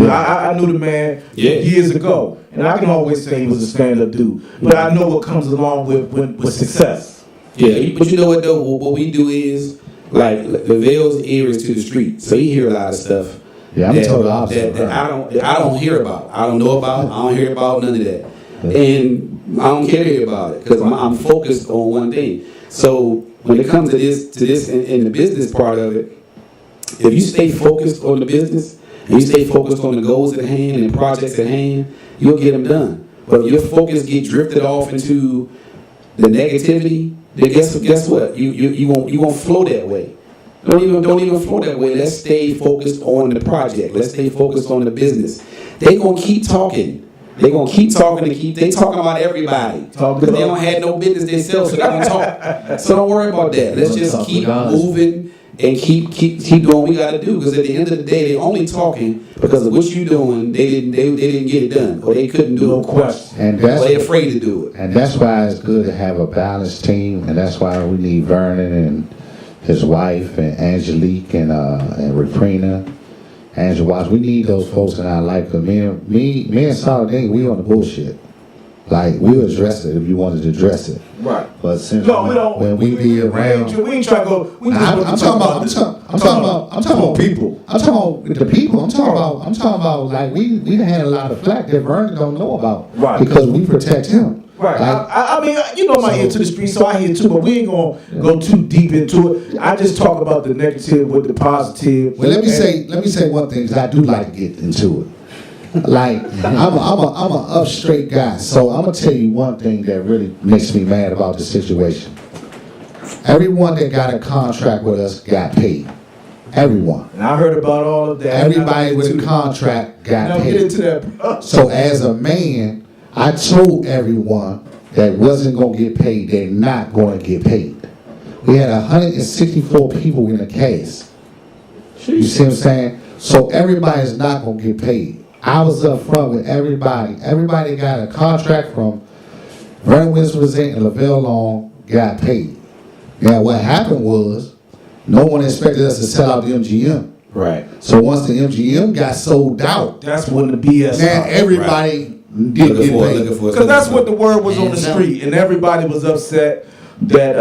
I knew the man years ago, and I can always say he was a stand-up dude. But I know what comes along with success. Yeah, but you know what though? What we do is, like, LaVelle's ear is to the street, so he hear a lot of stuff. Yeah, I'm told the opposite. That I don't hear about. I don't know about. I don't hear about none of that, and I don't care to hear about it because I'm focused on one thing. So when it comes to this in the business part of it, if you stay focused on the business and you stay focused on the goals at hand and the projects at hand, you'll get them done. But if your focus get drifted off into the negativity, then guess what? You won't flow that way. Don't even flow that way. Let's stay focused on the project. Let's stay focused on the business. They gonna keep talking. They gonna keep talking and they talking about everybody because they don't have no business themselves, so they don't talk. So don't worry about that. Let's just keep moving and keep doing what we gotta do. Because at the end of the day, they only talking because of what you doing. They didn't get it done, or they couldn't do it. No question. And or they afraid to do it. And that's why it's good to have a balanced team, and that's why we need Vernon and his wife and Angelique and Reprina, Angela Watts. We need those folks in our life, because me and Solid Ding, we on the bullshit. Like, we'll address it if you wanted to address it. Right. But since no, we don't. When we be around, we ain't trying to go. I'm talking about people. I'm talking about the people. I'm talking about like we done had a lot of flack that Vernon don't know about. Right. Because we protect him. Right. Like, I mean, my ear to the street, so I hear too, but we ain't gonna go too deep into it. I just talk about the negative with the positive. Well, let me say one thing, because I do like to get into it. Like, I'm a up straight guy, so I'm gonna tell you one thing that really makes me mad about the situation. Everyone that got a contract with us got paid. Everyone. And I heard about all of that. Everybody with a contract got paid. Get into that. So as a man, I told everyone that wasn't going to get paid, they're not going to get paid. We had 164 people in the case. You see what I'm saying? So everybody's not going to get paid. I was up front with everybody. Everybody got a contract from Vernon Williams and LaVelle Long got paid. And what happened was, no one expected us to sell out the MGM. Right. So once the MGM got sold out, that's when the BS. Now everybody did get paid. Because that's what the word was on the street, and everybody was upset that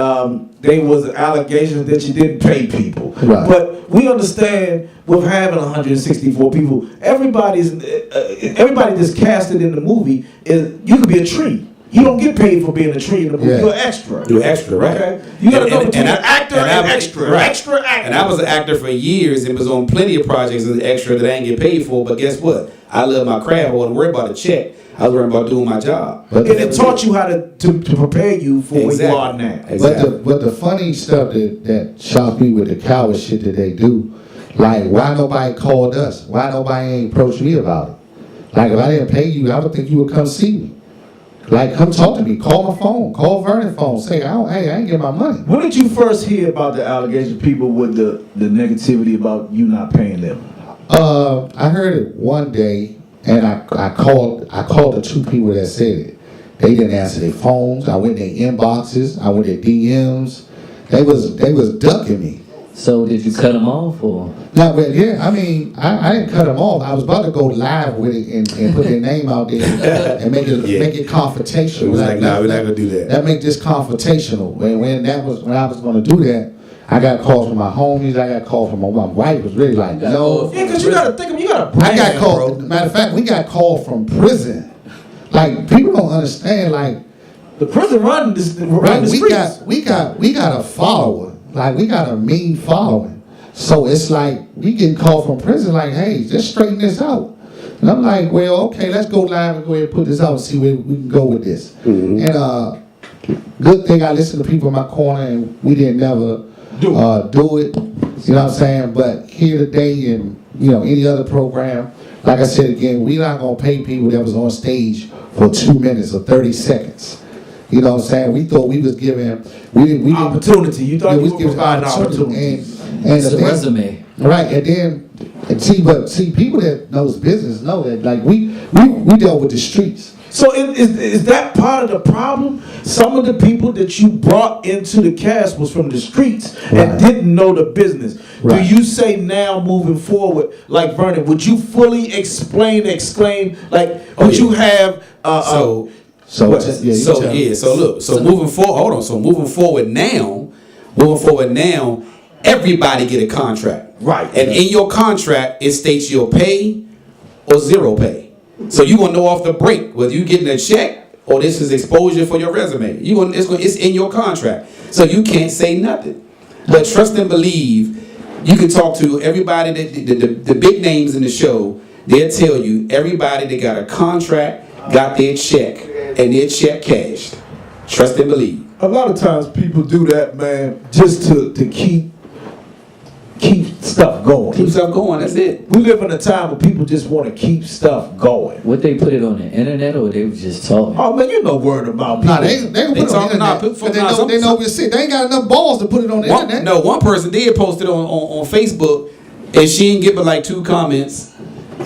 there was allegations that you didn't pay people. Right. But we understand with having 164 people, everybody that's casted in the movie is you could be a tree. You don't get paid for being a tree in the movie. Yeah. You're an extra. You're extra, right? Okay. You got to know between I- an actor and extra. right. Extra actor. And I was an actor for years and was on plenty of projects as an extra that I didn't get paid for. But guess what? I love my craft. I wasn't worried about a check. I was worried about doing my job. And it taught you how to prepare you for where you are now. But the funny stuff that shocked me with the coward shit that they do, like why nobody called us? Why nobody ain't approached me about it? Like if I didn't pay you, I would think you would come see me. Like come talk to me, call my phone, call Vernon's phone, say, hey, I ain't get my money. When did you first hear about the allegations, people with the negativity about you not paying them? I heard it one day, and I called the two people that said it. They didn't answer their phones. I went in their inboxes. I went in DMs. They was ducking me. So did you cut them off or? No, but yeah, I mean, I didn't cut them off. I was about to go live with it and put their name out there and make it confrontational. It was like, nah, we're not gonna do that. That make this confrontational. When I was gonna do that, I got calls from my homies. I got calls from my wife. Was really like, no. Yeah, because you got to think, you got to. I got called. Matter of fact, we got called from prison. Like people don't understand. Like the prison run the streets. We got a follower. Like we got a mean following. So it's like we getting called from prison. Like, hey, just straighten this out. And I'm like, well, okay, let's go live and go ahead and put this out and see where we can go with this. Mm-hmm. And good thing I listened to people in my corner and we didn't never do it. You know what I'm saying? But here today and any other program, like I said again, we not gonna pay people that was on stage for 2 minutes or 30 seconds. You know what I'm saying? We thought we was giving we opportunity. You thought we was giving an opportunity. And it's a resume. Right, and see people that knows business know that like we dealt with the streets. So is that part of the problem? Some of the people that you brought into the cast was from the streets and didn't know the business. Right. Do you say now moving forward, like Vernon, would you fully exclaim, like would you have So moving forward now, everybody get a contract. Right. And in your contract, it states you'll pay or zero pay. So you gonna know off the break whether you getting a check or this is exposure for your resume. It's in your contract. So you can't say nothing. But trust and believe, you can talk to everybody the big names in the show, they'll tell you everybody that got a contract got their check and their check cashed. Trust and believe. A lot of times people do that, man, just to keep stuff going. Keep stuff going, that's it. We live in a time where people just want to keep stuff going. Would they put it on the internet or they was just talking? Oh man, you know word about people. Nah, they put it on the internet. They know we're sick. They ain't got enough balls to put it on the internet. No, one person did post it on Facebook and she didn't give it like 2 comments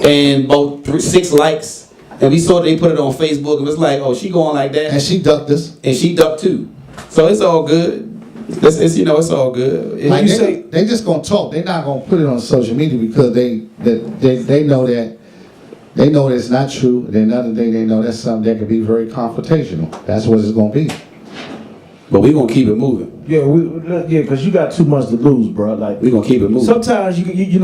and about 6 likes. And we saw they put it on Facebook and it was like, oh, she going like that. And she ducked us. And she ducked too. So it's all good. It's all good. Like they just gonna talk. They're not gonna put it on social media because they know that it's not true. And another thing, they know that's something that can be very confrontational. That's what it's gonna be. But we gonna keep it moving. Yeah, because you got too much to lose, bro. Like we gonna keep it moving. Sometimes you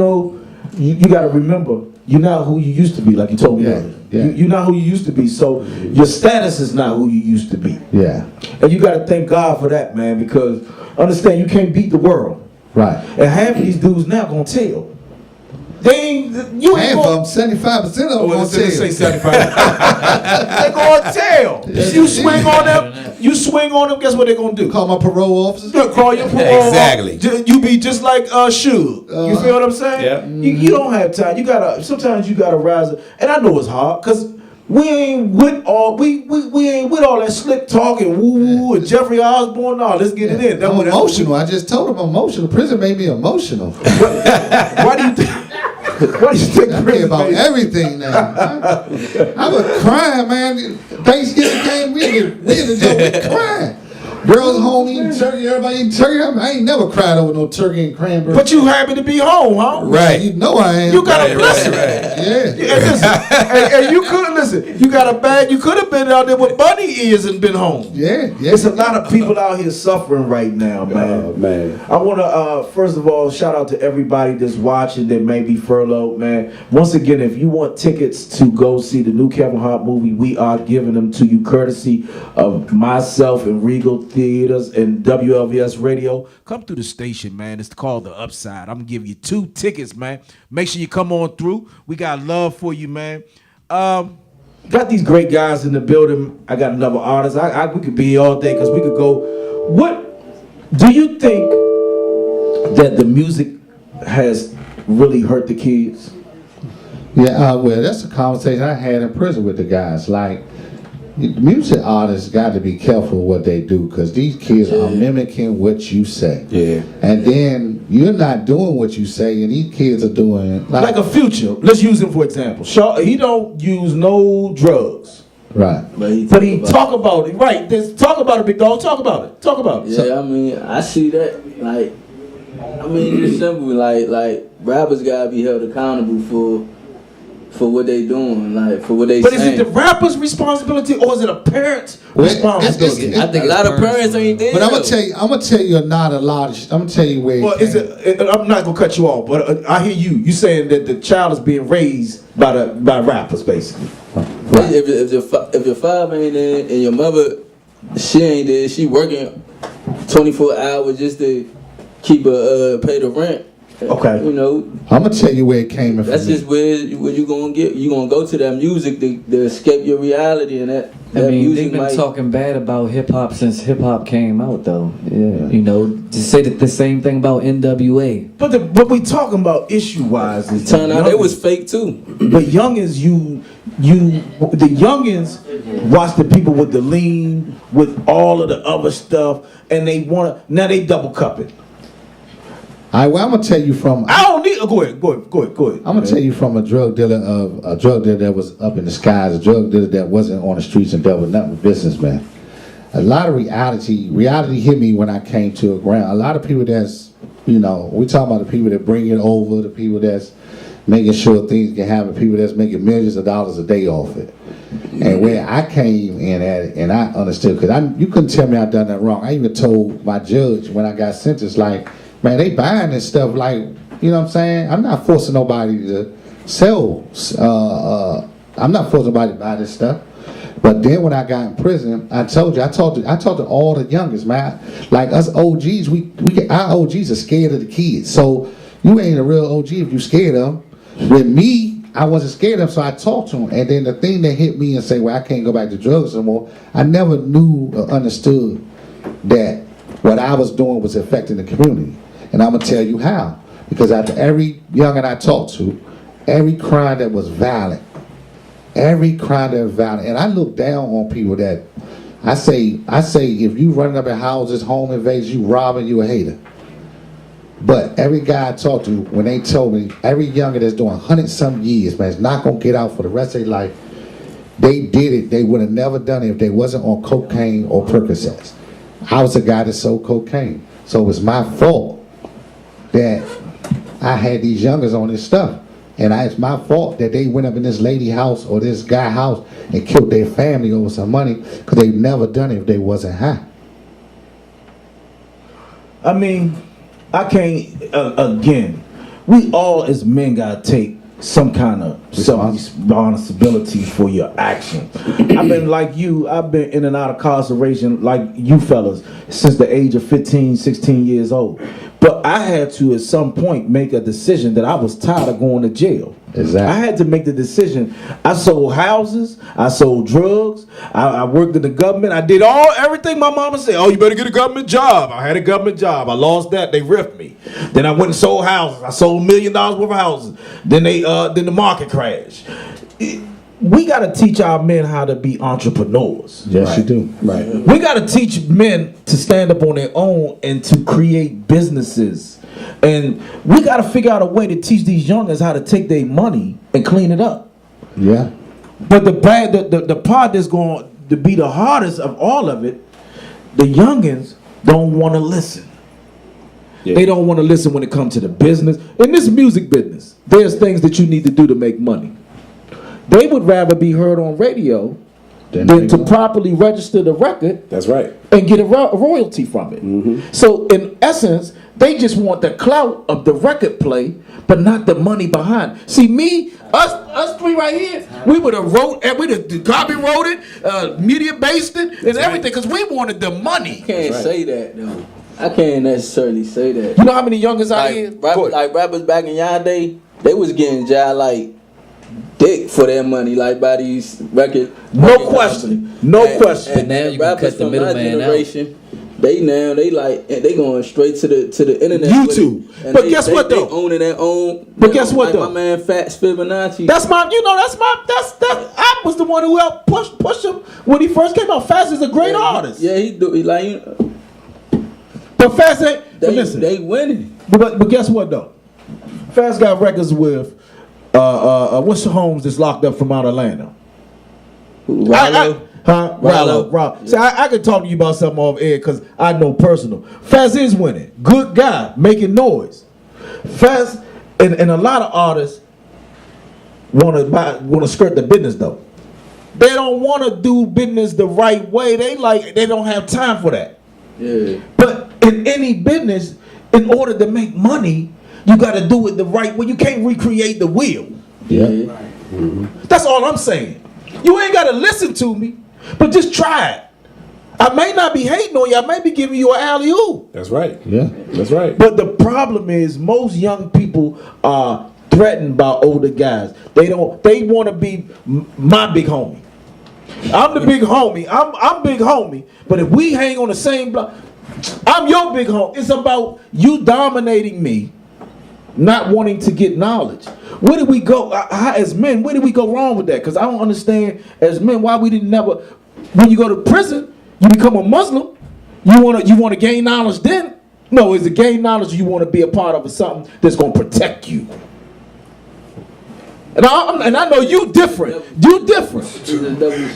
got to remember you're not who you used to be. Like you told me earlier. Yeah. You're not who you used to be. So your status is not who you used to be. Yeah. And you got to thank God for that, man, because understand you can't beat the world. Right. And half of these dudes now gonna tell. They ain't. You ain't gonna. 75% of them gonna tell. Say 75. They gonna tell. You swing on them. You swing on them. Guess what they gonna do? Call my parole officers. Call your parole. Exactly. You be just like Suge. You feel what I'm saying? Yeah. You don't have time. You gotta. Sometimes you gotta rise up. And I know it's hard because we ain't with all we ain't with all that slick talking, woo woo, and Jeffrey Osborne. No, let's get it in. I'm emotional. I just told him I'm emotional. Prison made me emotional. Why do you think? What do you think? I care about everything now. I was crying, man. Thanksgiving came, we in the joke, we crying. Girls home eating turkey, everybody eating turkey. I ain't never cried over no turkey and cranberry. But you happy to be home, huh? Right. You know I am. You got a blessing. Yeah. And listen, and you could listen. You got a bag. You could have been out there with bunny ears and been home. Yeah. There's a lot of people out here suffering right now, man. Oh, man. I want to first of all shout out to everybody that's watching that may be furloughed, man. Once again, if you want tickets to go see the new Kevin Hart movie, we are giving them to you courtesy of myself and Regal Theaters and WLVS Radio. Come through the station, man. It's called The Upside. I'm gonna give you 2 tickets, man. Make sure you come on through. We got love for you, man. Got these great guys in the building. I got another artist. We could be here all day because we could go. What do you think that the music has really hurt the kids? Yeah, well, that's a conversation I had in prison with the guys. Like, music artists got to be careful what they do because these kids are mimicking what you say. Yeah. And then you're not doing what you say, and these kids are doing Like a Future. Let's use him for example. He don't use no drugs. Right. But he talk about it. Right. Talk about it, big dog. Talk about it. Talk about it. Yeah, I mean, I see that. Like, I mean, it's simple. Like rappers gotta be held accountable for what they doing, like for what they But saying. is it the rapper's responsibility or is it a parent's responsibility? I think a lot of parents ain't there. But I'm gonna tell you not a lot. I'm gonna tell you where. Well, I'm not gonna cut you off, but I hear you. You saying that the child is being raised by rappers, basically. Right. If your father ain't there and your mother, she ain't there, she working 24 hours just to keep pay the rent. Okay. You know, I'm gonna tell you where it came from. that's just where you gonna get. You gonna go to that music to escape your reality, and that I mean, music they've been might. talking bad about hip hop since hip hop came out, though. Yeah. You know, to say that the same thing about NWA. But we talking about issue wise. Turn out it was fake too. But youngins, the youngins watch the people with the lean, with all of the other stuff, and now they double cup it. All right, well, I'm gonna tell you from. I don't need. Go ahead. I'm gonna tell you from a drug dealer that was up in the skies, a drug dealer that wasn't on the streets and dealt with nothing but businessmen. A lot of reality hit me when I came to a ground. A lot of people that's, we talk about the people that bring it over, the people that's making sure things can happen, people that's making millions of dollars a day off it. And where I came in at it, and I understood, because you couldn't tell me I done that wrong. I even told my judge when I got sentenced, like, man, they buying this stuff, like, you know what I'm saying? I'm not forcing nobody to sell. I'm not forcing nobody to buy this stuff. But then when I got in prison, I talked to all the youngest, man. Like us OGs, our OGs are scared of the kids. So you ain't a real OG if you scared of them. With me, I wasn't scared of them, so I talked to them. And then the thing that hit me and say, well, I can't go back to drugs anymore, I never knew or understood that what I was doing was affecting the community. And I'm gonna tell you how. Because after every youngin' I talked to, every crime that was violent, and I look down on people that I say if you running up at houses, home invaders, you robbing, you a hater. But every guy I talked to, when they told me every youngin' that's doing 100-some years, man, is not gonna get out for the rest of their life, they did it. They would have never done it if they wasn't on cocaine or Percocets. I was a guy that sold cocaine, so it was my fault that I had these youngers on this stuff. And it's my fault that they went up in this lady house or this guy house and killed their family over some money, because they've never done it if they wasn't high. I mean, I can't, again, we all as men gotta take some kind of responsibility for your actions. I've been like you, I've been in and out of incarceration like you fellas since the age of 15, 16 years old. But I had to at some point make a decision that I was tired of going to jail. Exactly. I had to make the decision. I sold houses, I sold drugs, I worked in the government, I did everything my mama said. Oh, you better get a government job. I had a government job. I lost that, they ripped me. Then I went and sold houses. I sold $1 million worth of houses. Then then the market crashed. We got to teach our men how to be entrepreneurs. Yes, right? you do. Right. We got to teach men to stand up on their own and to create businesses. And we got to figure out a way to teach these youngins how to take their money and clean it up. Yeah. But the part that's going to be the hardest of all of it the youngins don't want to listen. Yeah. They don't want to listen when it comes to the business. In this music business, there's things that you need to do to make money. They would rather be heard on radio than to properly register the record. That's right. And get a royalty from it. Mm-hmm. So in essence, they just want the clout of the record play, but not the money behind. See, us three right here, we would have we'd have copy wrote it, media based it, and everything, because we wanted the money. I can't say that though. I can't necessarily say that. You know how many youngers out here? Rappers back in y'all day, they was getting jail like dick for their money, like by these record. No question. question. And now you can cut the middleman out. They going straight to the internet. YouTube. But guess what though? They owning their own. But guess what though? My man Fats Fibonacci. I was the one who helped push him when he first came out. Fats is a great artist. Yeah, he do. He like. But Fats ain't. Listen, they winning. But guess what though? Fats got records with what's the Holmes that's locked up from out Atlanta? Rollo. Rollo. See, I can talk to you about something off air because I know personal. Fats is winning. Good guy, making noise. Fats and a lot of artists want to skirt the business though. They don't want to do business the right way. They don't have time for that. Yeah. But in any business, in order to make money, you got to do it the right way. You can't recreate the wheel. Yeah. Mm-hmm. That's all I'm saying. You ain't got to listen to me, but just try it. I may not be hating on you. I may be giving you an alley-oop. That's right. Yeah. That's right. But the problem is most young people are threatened by older guys. They want to be my big homie. I'm the big homie. I'm big homie. But if we hang on the same block, I'm your big homie. It's about you dominating me, not wanting to get knowledge. Where did we go as men? Where did we go wrong with that? Because I don't understand as men why we didn't never. When you go to prison, you become a Muslim. You want to gain knowledge then? No, is it gain knowledge? Or you want to be a part of something that's going to protect you? And I know you different. You different.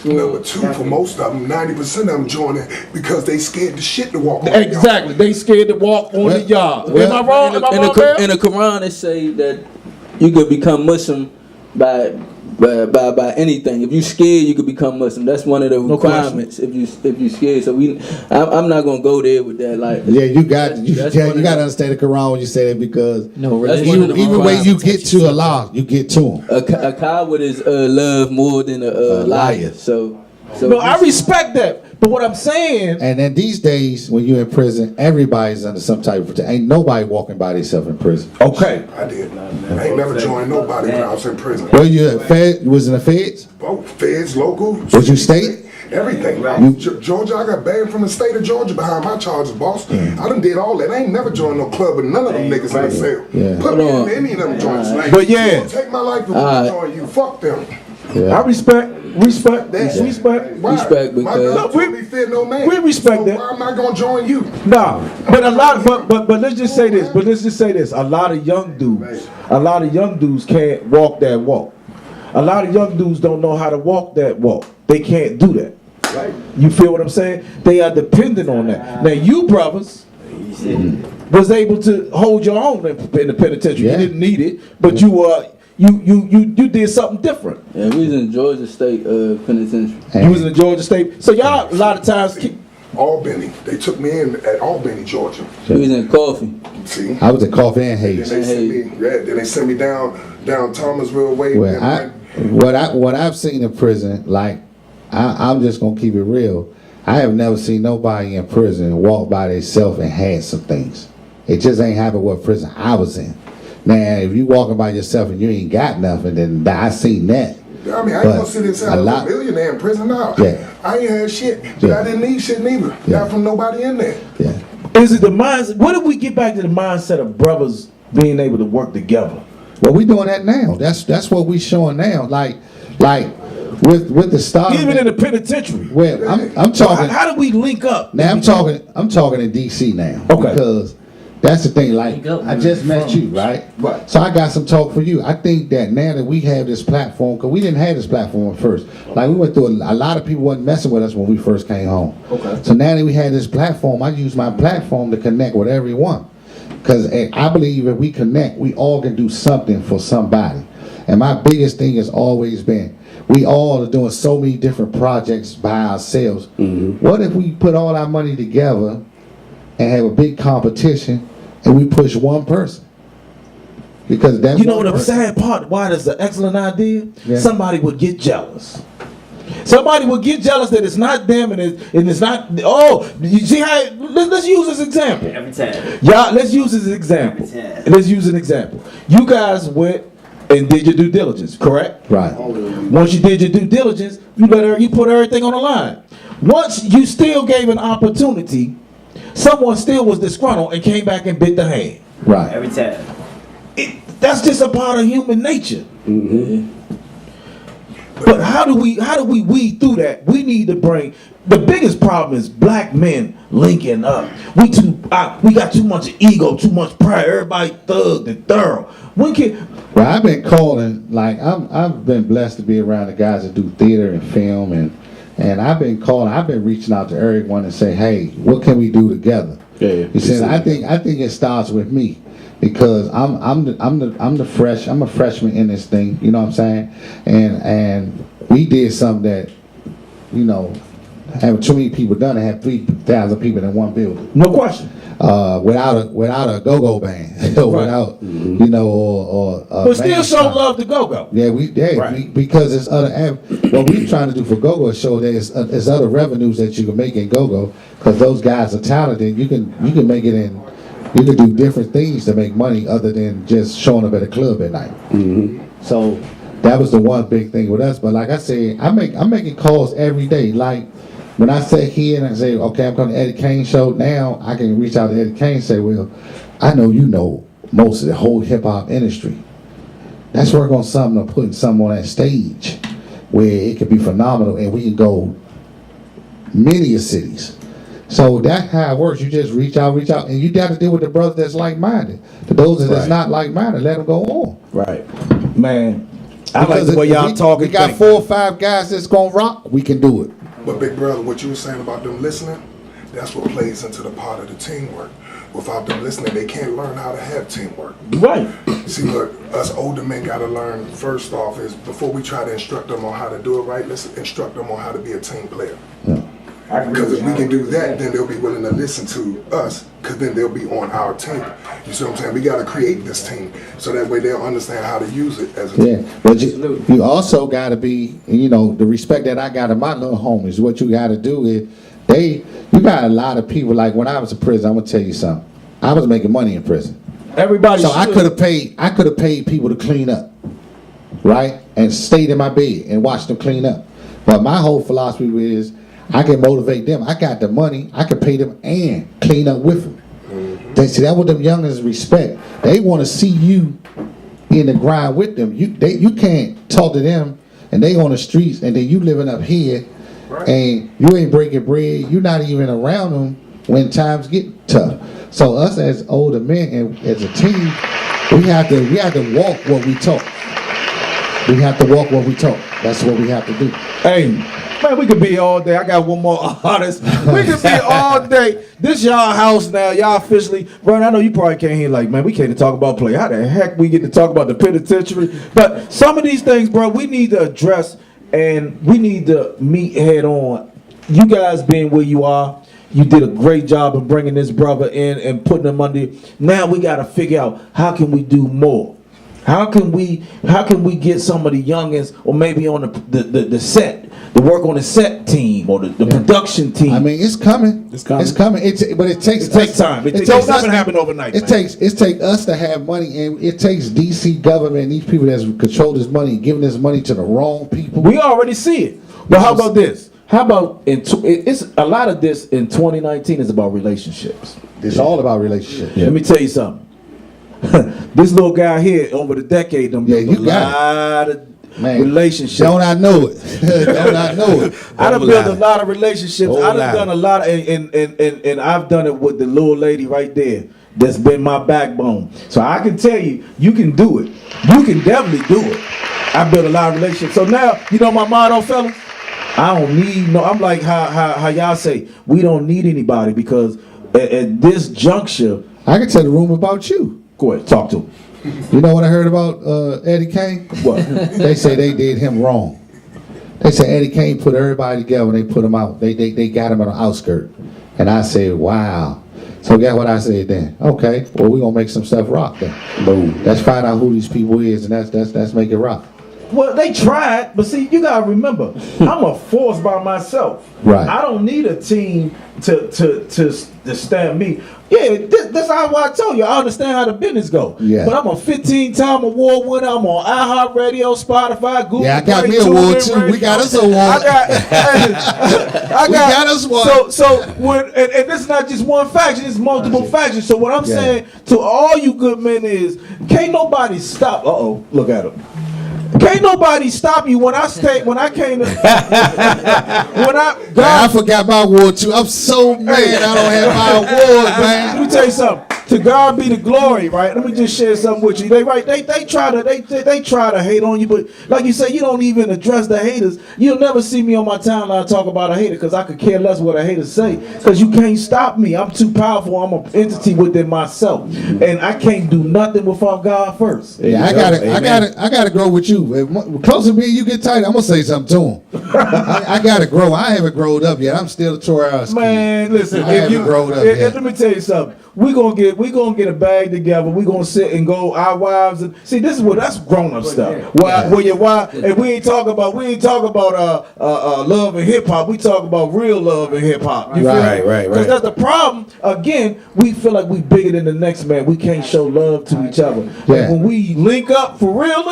Number two, for most of them, 90% of them join it because they scared the shit to walk on Exactly. They scared to walk on the yard. Am I wrong? In the Quran, it say that you could become Muslim by anything. If you scared, you could become Muslim. That's one of the requirements. If you scared, so I'm not gonna go there with that. Like you got to understand the Quran when you say that because even when you get to Allah, you get to him. A coward is love more than a liar. So no, I respect that. But what I'm saying, and then these days when you're in prison, everybody's under some type of protection. Ain't nobody walking by themselves in prison. Okay, I did. I ain't never joined nobody when I was in prison. Well, you was in the feds? Both feds, local. Was you state? Everything. Georgia, I got banned from the state of Georgia behind my charges, boss. I done did all that. I ain't never joined no club with none of them niggas in the cell. Yeah. Put me in any of them joints. But yeah. You take my life and join you. Fuck them. Yeah. I respect that. Respect My because girl told me fear no man. We respect that. Why am I gonna join you? Nah, but let's just say this. A lot of young dudes can't walk that walk. A lot of young dudes don't know how to walk that walk. They can't do that. Right. You feel what I'm saying? They are dependent on that. Now you brothers was able to hold your own in the penitentiary. You didn't need it, but you did something different. Yeah, we was in Georgia State Penitentiary. You was in the Georgia State. So y'all a lot of times Albany. They took me in at Albany, Georgia. We was in Coffee. See? I was in Coffee and Hayes. Then they sent me down Thomasville way. Well, what I've seen in prison, like I'm just gonna keep it real. I have never seen nobody in prison walk by themselves and had some things. It just ain't happened what prison I was in. Now, if you walking by yourself and you ain't got nothing, then I seen that. I mean, I ain't gonna sit inside a millionaire in prison now. Yeah. I ain't had shit, but I didn't need shit neither. Not from nobody in there. Yeah. Is it the mindset? What if we get back to the mindset of brothers being able to work together? Well, we doing that now. That's what we showing now. Like with the start. Even in the penitentiary. Well, I'm talking. How do we link up? Now I'm talking in DC now. Okay. Because that's the thing. Like, I just met you, right? Right. So I got some talk for you. I think that now that we have this platform, because we didn't have this platform at first. Like, we went through a lot of people wasn't messing with us when we first came home. Okay. So now that we had this platform, I use my platform to connect with everyone. Because I believe if we connect, we all can do something for somebody. And my biggest thing has always been, we all are doing so many different projects by ourselves. What if we put all our money together and have a big competition and we push one person? Because that's You know what the sad part, why that's an excellent idea? Yeah. Somebody would get jealous. Somebody would get jealous that it's not them and it's not, oh, you see how, let's use this example. Every time. Yeah, let's use this example. Let's use an example. You guys went and did your due diligence, correct? Right. Once you did your due diligence, you put everything on the line. Once you still gave an opportunity, someone still was disgruntled and came back and bit the hand. Right. Every time. That's just a part of human nature. But how do we weed through that? We need to bring, the biggest problem is black men linking up. We got too much ego, too much pride. Everybody thugged and thorough. Well, I've been calling, like, I've been blessed to be around the guys that do theater and film, and I've been calling, I've been reaching out to everyone and say, hey, what can we do together? You see, I think it starts with me, because I'm a freshman in this thing, you know what I'm saying? And we did something that, you know, having too many people done, and have 3,000 people in one building. No question. Without a go-go band, without you know, or but still show love to go-go. Yeah, because it's other. What we're trying to do for go-go is show that it's other revenues that you can make in go-go, because those guys are talented. You can make it in. You can do different things to make money other than just showing up at a club at night. So that was the one big thing with us. But like I said, I'm making calls every day. Like, when I sit here and I say, okay, I'm coming to Eddie Kayne show, now I can reach out to Eddie Kayne and say, well, I know you know most of the whole hip-hop industry. Let's work on something, or putting something on that stage where it could be phenomenal and we can go many cities. So that's how it works. You just reach out, and you got to deal with the brothers that's like-minded. The those that's not like-minded, let them go on. Right. Man, I like the way y'all talking. We got 4 or 5 guys that's going to rock, we can do it. But big brother, what you were saying about them listening, that's what plays into the part of the teamwork. Without them listening, they can't learn how to have teamwork. Right. See, what us older men got to learn first off is, before we try to instruct them on how to do it right, let's instruct them on how to be a team player. Because if we can do that, then they'll be willing to listen to us, because then they'll be on our team. You see what I'm saying? We got to create this team so that way they'll understand how to use it as a team. But you also got to be, you know, the respect that I got in my little homies. What you got to do is, you got a lot of people, like when I was in prison, I'm going to tell you something. I was making money in prison. Everybody So I could have paid people to clean up, right? And stayed in my bed and watched them clean up. But my whole philosophy is, I can motivate them. I got the money. I can pay them and clean up with them. They see, that what them youngers respect. They want to see you in the grind with them. You can't talk to them and they on the streets, and then you living up here, and you ain't breaking bread. You're not even around them when times get tough. So us as older men and as a team, we have to walk what we talk. We have to walk what we talk. That's what we have to do. Hey, man, we could be all day. I got one more artist. We could be all day. This y'all house now. Y'all officially, Vern, I know you probably can't hear, like, man, we can't talk about play. How the heck we get to talk about the penitentiary? But some of these things, bro, we need to address, and we need to meet head on. You guys being where you are, you did a great job of bringing this brother in and putting him under. Now we got to figure out, how can we do more? How can we get some of the youngins, or maybe on the set, to work on the set team or the production team? I mean, it's coming. It's coming. But it takes time. It takes nothing happen overnight. It takes us to have money, and it takes DC government and these people that's control this money, giving this money to the wrong people. We already see it. Well, how about this? How about it's a lot of this in 2019 is about relationships. It's all about relationships. Let me tell you something. This little guy here, over the decade, built a lot of relationships. Don't I know it? Don't I know it? I done built a lot of relationships. I done done a lot, and I've done it with the little lady right there. that's been my backbone. So I can tell you, you can do it. You can definitely do it. I built a lot of relationships. So now, you know my motto, fellas? I don't need no, I'm like how y'all say, we don't need anybody because at this juncture. I can tell the room about you. Go ahead, talk to him. You know what I heard about Eddie Kayne? What? They say they did him wrong. They say Eddie Kayne put everybody together and they put him out. They got him on the outskirt. And I said, wow. So guess what I said then? Okay, well we gonna make some stuff rock then. Boom. Let's find out who these people is and let's make it rock. Well, they tried, but see, you gotta remember, I'm a force by myself. Right. I don't need a team to stand me. Yeah, that's how I told you. I understand how the business go. Yeah. But I'm a 15-time award winner. I'm on iHeartRadio, Spotify, Google. Yeah, I got Play, me an award TuneIn too. Radio. We got us an award. I got us one. So when and this is not just one faction, it's multiple factions. So what I'm saying to all you good men is, can't nobody stop. Look at him. Can't nobody stop you when I came to I forgot my award too. I'm so mad I don't have my award, man. Let me tell you something. To God be the glory, right? Let me just share something with you. They try to hate on you, but like you say, you don't even address the haters. You'll never see me on my timeline talk about a hater because I could care less what a hater say. Because you can't stop me. I'm too powerful. I'm an entity within myself, and I can't do nothing without God first. Yeah, I gotta grow with you. The closer me and you get tight, I'm gonna say something to him. I gotta grow. I haven't grown up yet. I'm still a Troy. Man, listen. I haven't grown up yet. Let me tell you something. We gonna get a bag together. We gonna sit and go our wives and see. This is that's grown up stuff. And we ain't talking about love and hip hop. We talk about real love and hip hop. Right. Because that's the problem. Again, we feel like we bigger than the next man. We can't show love to each other. Yeah. When we link up for real,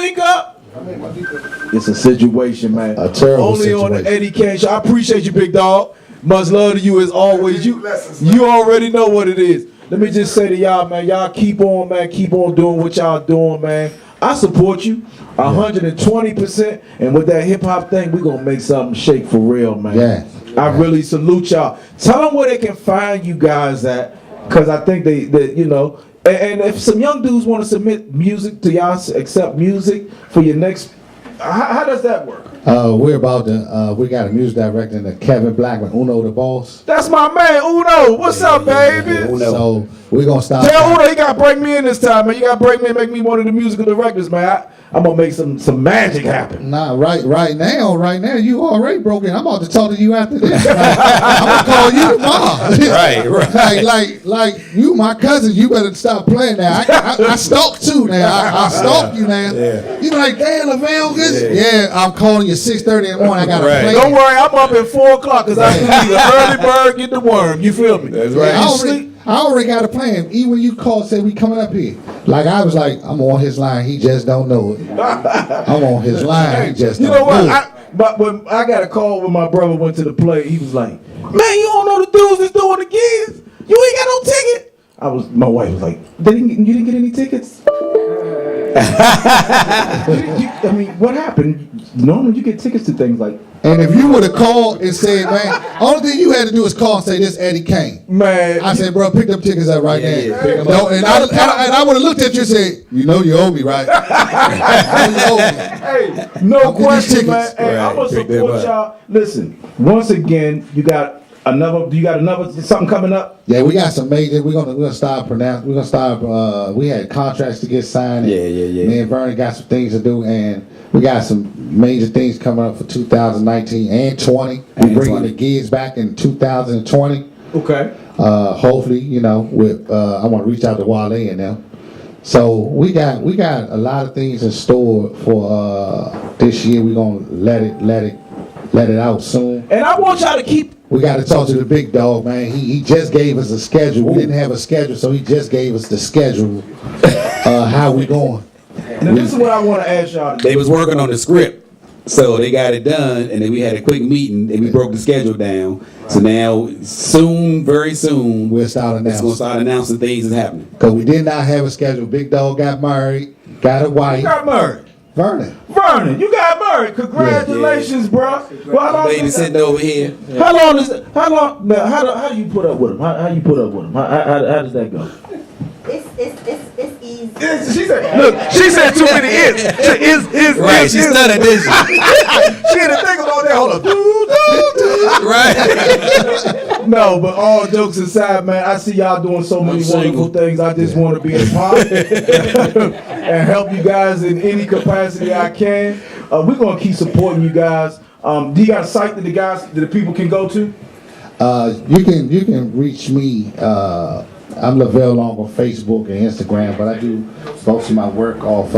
it's a situation, man. A terrible Only situation. on the Eddie Kayne show. I appreciate you, big dog. Much love to you as always. You already know what it is. Let me just say to y'all, man, y'all keep on, man. Keep on doing what y'all doing, man. I support you 120%. And with that hip hop thing, we're going to make something shake for real, man. Yeah. I really salute y'all. Tell them where they can find you guys at. Because I think they you know, and if some young dudes want to submit music to y'all, accept music for your next, how does that work? We're about to. We got a music director, Kevin Blackman, Uno the Boss. That's my man, Uno. What's up, baby? So we're gonna start. Tell Uno he gotta break me in this time, man. You gotta break me and make me one of the musical directors, man. I'm gonna make some magic happen. Nah, right now, you already broke in. I'm about to talk to you after this. I'm gonna call you tomorrow. Right. like you, my cousin. You better stop playing now. I stalk too now. I stalk you now. Yeah. You like, damn, LaVale, yeah, I'm calling you 6:30 in the morning. I gotta play. Don't worry, I'm up at 4 o'clock because I can be the early bird, get the worm. You feel me? That's right. I already got a plan. Even when you called, say we coming up here. Like I was like, I'm on his line. He just don't know it. I'm on his line. He just don't know it. But when I got a call when my brother went to the play, he was like, man, you don't know the dudes that's doing the gigs? You ain't got no ticket. My wife was like, you didn't get any tickets? I mean, what happened? Normally you get tickets to things like. And if you would have called and said, man, only thing you had to do is call and say, this Eddie Kayne. Man. I said, bro, pick them tickets up right now. Yeah. No, and I would have looked at you and said, you know you owe me, right? Hey, no question, man. Hey, I'm going to support y'all. Listen, once again, you got another something coming up? Yeah, we got some major. We're gonna start pronouncing. We're gonna start. We had contracts to get signed. Yeah. Me and Vernon got some things to do, and we got some major things coming up for 2019 and 20. We're bringing the gigs back in 2020. Okay. Hopefully, you know, with I want to reach out to Wale and them. So we got a lot of things in store for this year. We're gonna let it out soon. And I want y'all to keep. We got to talk to the big dog, man. He just gave us a schedule. We didn't have a schedule, so he just gave us the schedule. How we going? Now this is what I want to ask y'all. They was working on the script, so they got it done, and then we had a quick meeting, and we broke the schedule down. So now, very soon, we'll start announcing. We'll start announcing things that's happening. Because we did not have a schedule. Big dog got married, got a wife. You got married? Vernon, you got married. Congratulations, bro. Well, how long Baby sitting over here. How long? Now, how do you put up with him? How you put up with him? How does that go? It's easy. She said, look, she said too many is. Right, she studied this. She had to think about that. Hold on. Right. No, but all jokes aside, man, I see y'all doing so many wonderful things. I just want to be a part and help you guys in any capacity I can. We're gonna keep supporting you guys. Do you got a site that the people can go to? You can reach me. I'm Lavelle Long on Facebook and Instagram, but I do most of my work off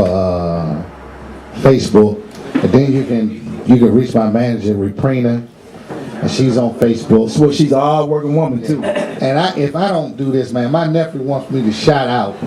Facebook. And then you can reach my manager, Reprina, and she's on Facebook. So she's a hard working woman too. And if I don't do this, man, my nephew wants me to shout out.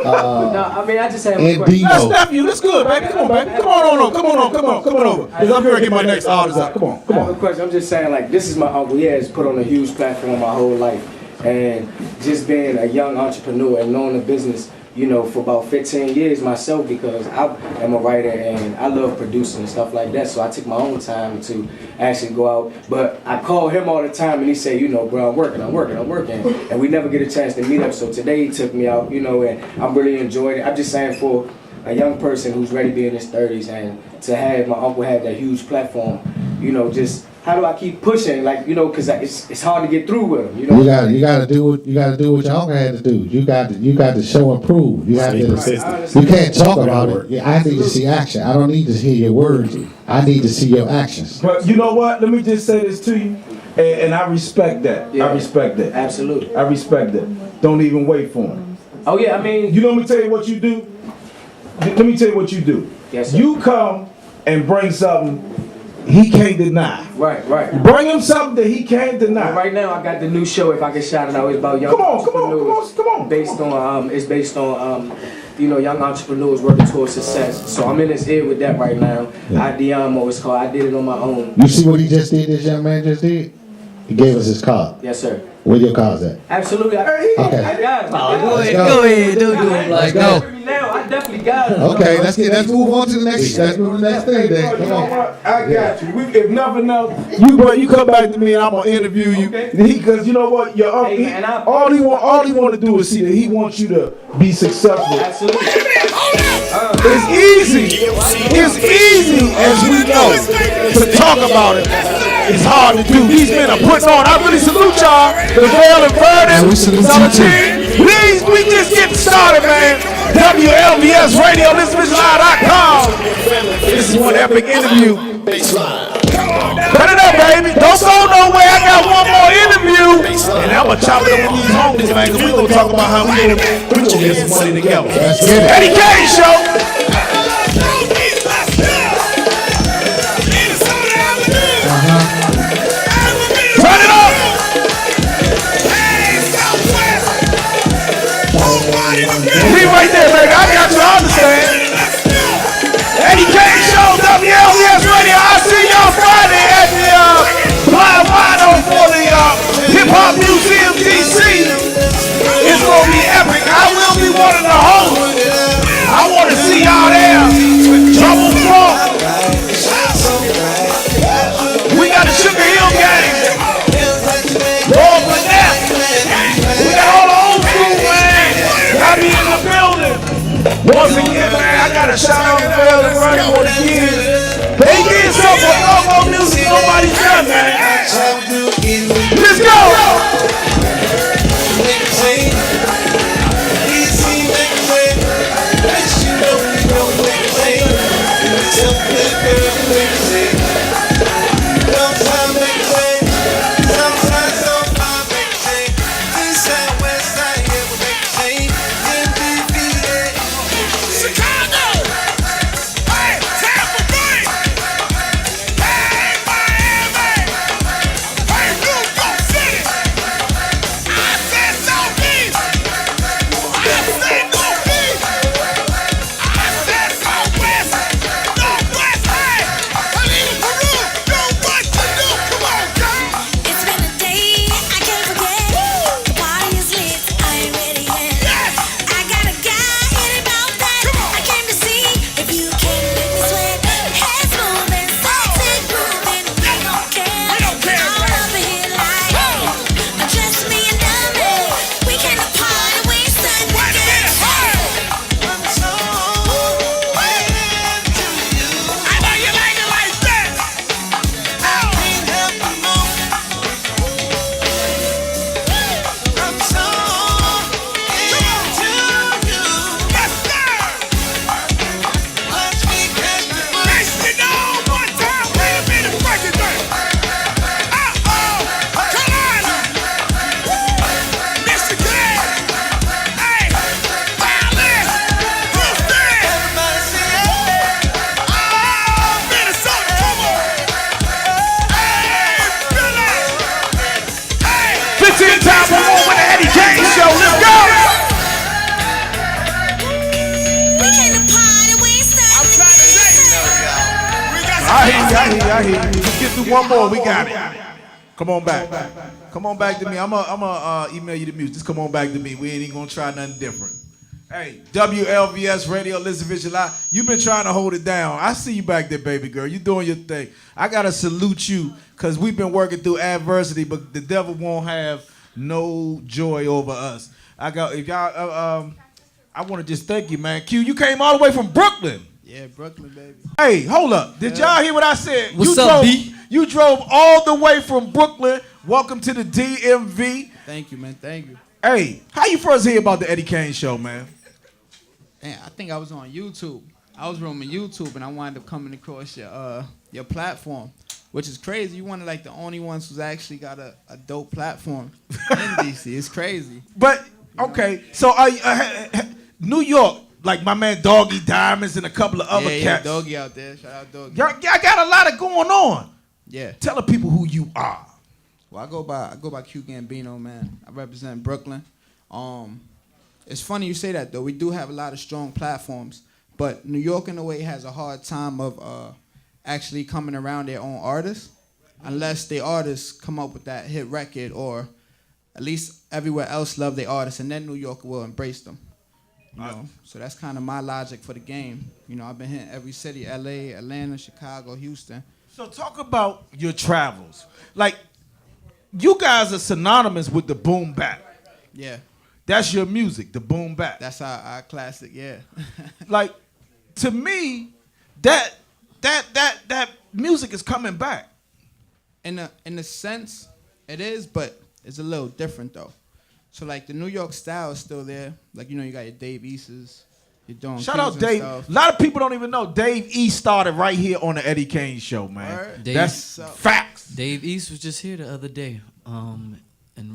No, I mean I just have a question. That's nephew. That's good, baby. Come on, baby. Come on over. Because I'm here to get my next artist out. Come on. I have a question. I'm just saying, like, this is my uncle. He has put on a huge platform my whole life. And just being a young entrepreneur and knowing the business, you know, for about 15 years myself, because I am a writer and I love producing and stuff like that. So I took my own time to actually go out. But I call him all the time and he say, you know, bro, I'm working. And we never get a chance to meet up. So today he took me out, you know, and I'm really enjoying it. I'm just saying, for a young person who's ready to be in his 30s and to have my uncle have that huge platform, you know, just how do I keep pushing? Like, you know, because it's hard to get through with him. You know, you got to do what your uncle had to do. You got to show and prove. You can't talk about it. I need to see action. I don't need to hear your words. I need to see your actions. But you know what? Let me just say this to you, and I respect that. Yeah. I respect that. Absolutely. I respect that. Don't even wait for him. Oh yeah, I mean, you know, let me tell you what you do. Let me tell you what you do. Yes, sir. You come and bring something he can't deny. Right. Bring him something that he can't deny. Right now, I got the new show. If I can shout it out, it's about young entrepreneurs. Come on. Based on you know, young entrepreneurs working towards success. So I'm in his ear with that right now. Yeah. Idiamo, it's called. I did it on my own. You see what he just did? This young man just did. He gave us his card. Yes, sir. Where your cards at? Absolutely. Okay. I got it. Go ahead. Do it. Let's go. Now, I definitely got it. Okay, let's move on to the next. Let's move to the next thing. Then You know what? I got you. If nothing else, you come back to me and I'm gonna interview you. Because you know what, your uncle, all he want to do is see that he wants you to be successful. Absolutely. It's easy. It's easy, as we know, to talk about it. It's hard to do. These men are putting on. I really salute y'all. The Vale and Vernon, Please, we just getting started, man. WLVS Radio, listvisionlive.com. This is one epic interview. Cut it up, baby. Don't go nowhere. I got one more interview. And I'm going to chop it up with these homies, man, because we're going to talk about how we going to get some money together. Let's get it. Eddie Kayne Show. Turn it up. Be right there, baby. I got you. I understand. Eddie Kayne Show, WLVS Radio. I see y'all Friday at the Blind Wino for the Hip Hop Museum DC. It's gonna be epic. I will be one of the hosts. I want to see y'all there. Trouble Funk. We got the Sugar Hill Gang. Lord Burnett. We got all the old school, man. I be in the building. Once again, man, I got to shout out to Vale and Vernon for the years. They did something for no music nobody's done, man. Let's go. I hear you. Just get through one more. We got it. Come on back. Come on back to me. I'm gonna email you the music. Just come on back to me. We ain't even gonna try nothing different. Hey, WLVS Radio, listen, Vision Live. You've been trying to hold it down. I see you back there, baby girl. You doing your thing. I gotta salute you because we've been working through adversity, but the devil won't have no joy over us. I want to just thank you, man. Q, you came all the way from Brooklyn. Yeah, Brooklyn, baby. Hey, hold up. Did y'all hear what I said? What's up, B? You drove all the way from Brooklyn. Welcome to the DMV. Thank you, man. Thank you. Hey, how you first hear about the Eddie Kayne show, man? Man, I think I was on YouTube. I was roaming YouTube, and I wound up coming across your platform, which is crazy. You one of like the only ones who's actually got a dope platform in DC. It's crazy. But okay, so New York, like my man Doggy Diamonds and a couple of other cats. Doggy out there. Shout out Doggy. Y'all got a lot of going on. Yeah. Tell the people who you are. Well, I go by Q Gambino, man. I represent Brooklyn. It's funny you say that though. We do have a lot of strong platforms, but New York in a way has a hard time of actually coming around their own artists, unless the artists come up with that hit record, or at least everywhere else love their artists, and then New York will embrace them. You know, so that's kind of my logic for the game. You know, I've been hitting every city: L.A., Atlanta, Chicago, Houston. So talk about your travels. Like, you guys are synonymous with the boom bap. Yeah. That's your music, the boom bap. That's our classic, yeah. Like, to me, that music is coming back. In a sense, it is, but it's a little different though. So like the New York style is still there. Like, you know, you got your Dave Eastes. You're doing Shout out cues and Dave. stuff. A lot of people don't even know Dave East started right here on the Eddie Kayne show, man. That's facts. Dave East was just here the other day, and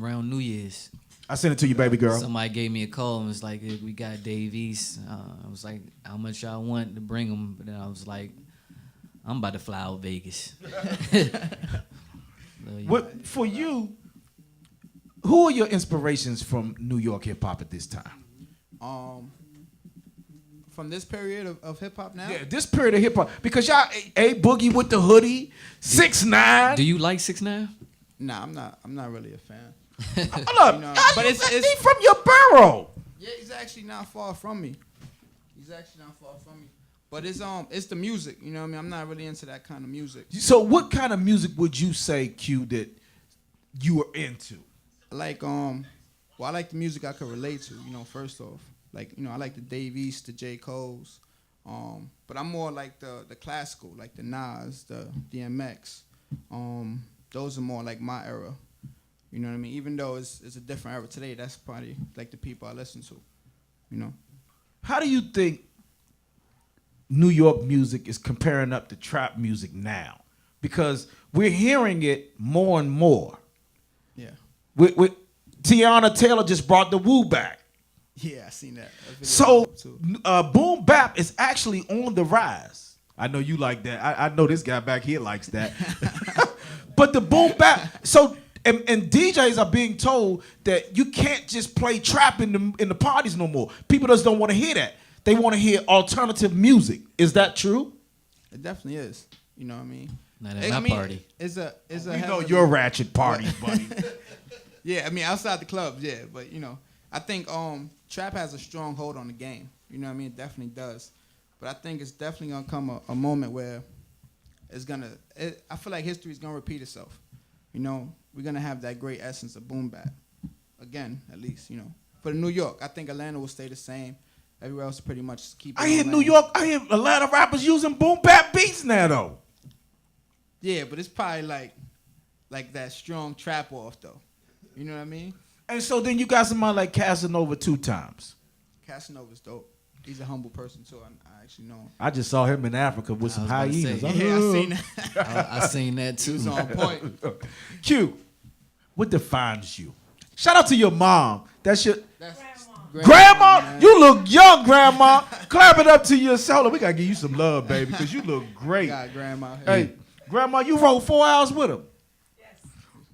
around New Year's. I sent it to you, baby girl. Somebody gave me a call and was like, hey, we got Dave East. I was like, how much y'all want to bring him? But then I was like, I'm about to fly out Vegas. What, for you, who are your inspirations from New York hip hop at this time? From this period of hip hop now? Yeah, this period of hip hop. Because y'all, A Boogie with the hoodie, 6ix9ine. Do you like 6ix9ine? Nah, I'm not really a fan. Hold up, You know, but but it's he from your borough. Yeah, he's actually not far from me. But it's the music, you know what I mean? I'm not really into that kind of music. So what kind of music would you say, Q, that you are into? Like, I like the music I could relate to, you know, first off. Like, you know, I like the Dave East, the J. Cole's. But I'm more like the classical, like the Nas, the DMX. Those are more like my era. You know what I mean? Even though it's a different era today, that's probably like the people I listen to, you know? How do you think New York music is comparing up to trap music now? Because we're hearing it more and more. Yeah. With Tiana Taylor just brought the woo back. Yeah, I seen that. So boom bap is actually on the rise. I know you like that. I know this guy back here likes that. But the boom bap, so and DJs are being told that you can't just play trap in the parties no more. People just don't want to hear that. They want to hear alternative music. Is that true? It definitely is. You know what I mean? Not at my party. It's a You know your ratchet parties, buddy. Yeah, I mean outside the clubs, yeah, but you know, I think trap has a strong hold on the game. You know what I mean? It definitely does. But I think it's definitely gonna come a moment where I feel like history is gonna repeat itself. You know, we're gonna have that great essence of boom bap again, at least. You know, for New York, I think Atlanta will stay the same. Everywhere else pretty much keep. I hear New York. I hear Atlanta rappers using boom bap beats now, though. Yeah, but it's probably like that strong trap off though. You know what I mean? And so then you got somebody like Casanova 2 times. Casanova's dope. He's a humble person too. I actually know him. I just saw him in Africa with some hyenas. Yeah, I seen that. I seen that too. He was on point. Q, what defines you? Shout out to your mom. That's your grandma. You look young, grandma. Clap it up to yourself. We gotta give you some love, baby, because you look great. God, grandma. Hey, grandma, you rode 4 hours with him.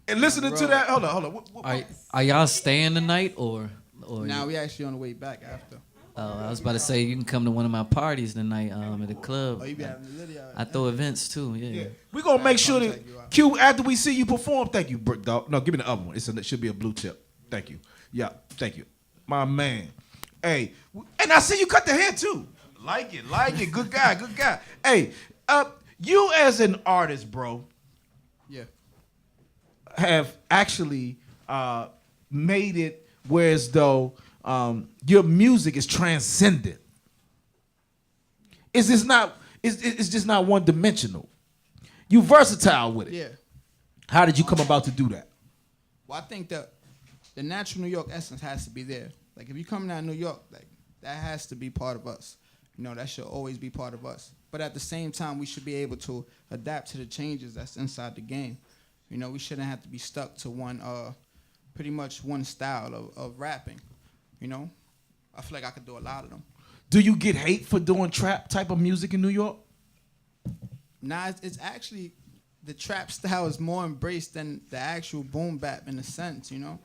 And listening to that, hold on. Are y'all staying the night or? Now we actually on the way back after. I was about to say you can come to one of my parties tonight at the club. Oh, you be having the video. I throw events too. Yeah. We're gonna make sure that Q, after we see you perform, thank you, Brick Dog. No, give me the other one. It should be a blue tip. Thank you. Yeah, thank you. My man. Hey, and I see you cut the hair too. Like it. Good guy. Hey, you as an artist, bro. Yeah. Have actually made it whereas though your music is transcendent. It's just not one dimensional. You versatile with it. Yeah. How did you come about to do that? Well, I think that the natural New York essence has to be there. Like if you come down to New York, like that has to be part of us. You know, that should always be part of us. But at the same time, we should be able to adapt to the changes that's inside the game. You know, we shouldn't have to be stuck to one, pretty much one style of rapping. You know, I feel like I could do a lot of them. Do you get hate for doing trap type of music in New York? Nah, it's actually, the trap style is more embraced than the actual boom bap in a sense, you know?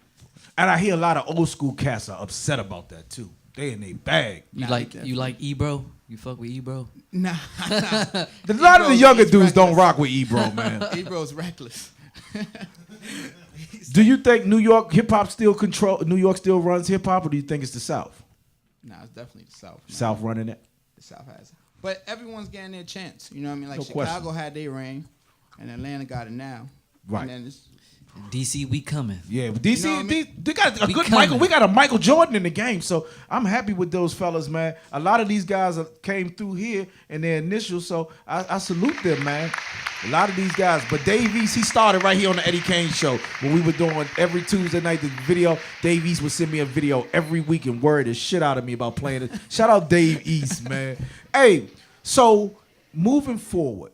And I hear a lot of old school cats are upset about that too. They in their bag. You like Ebro? You fuck with Ebro? Nah. A lot of the younger dudes don't rock with Ebro, man. Ebro's reckless. Do you think New York hip hop still runs hip hop, or do you think it's the South? Nah, it's definitely the South. Man. South running it. The South has it, but everyone's getting their chance. You know what I mean? Like No Chicago question. had their reign, and Atlanta got it now. Right. And then it's, DC, we coming. Yeah, but DC, You know what I mean? they got a We good coming. Michael. We got a Michael Jordan in the game, so I'm happy with those fellas, man. A lot of these guys came through here in their initials, so I salute them, man. A lot of these guys, but Dave East, he started right here on the Eddie Kayne show when we were doing every Tuesday night the video. Dave East would send me a video every week and worry the shit out of me about playing it. Shout out Dave East, man. Hey, so moving forward,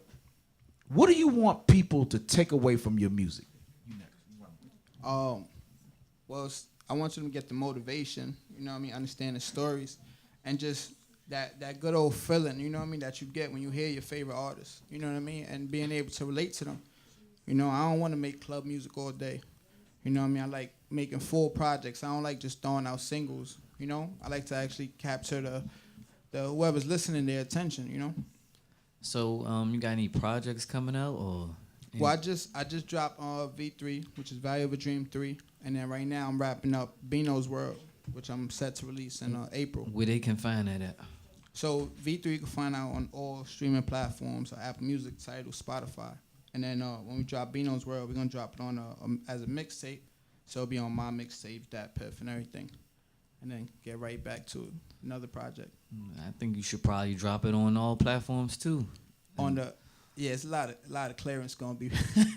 what do you want people to take away from your music? well, I want them to get the motivation. You know what I mean? Understand the stories, and just that good old feeling. You know what I mean? That you get when you hear your favorite artist. You know what I mean? And being able to relate to them. You know, I don't want to make club music all day. You know what I mean? I like making full projects. I don't like just throwing out singles. You know, I like to actually capture the whoever's listening their attention. You know. So, you got any projects coming out or? Well, I just dropped V3, which is Value of a Dream 3, and then right now I'm wrapping up Bino's World, which I'm set to release in April. Where they can find that at? So V3 you can find out on all streaming platforms, Apple Music, Tidal, Spotify, and then when we drop Bino's World, we're gonna drop it on as a mixtape, so it'll be on my mixtape, Dat Piff, and everything, and then get right back to another project. I think you should probably drop it on all platforms too. Yeah, it's a lot of clearance gonna be, a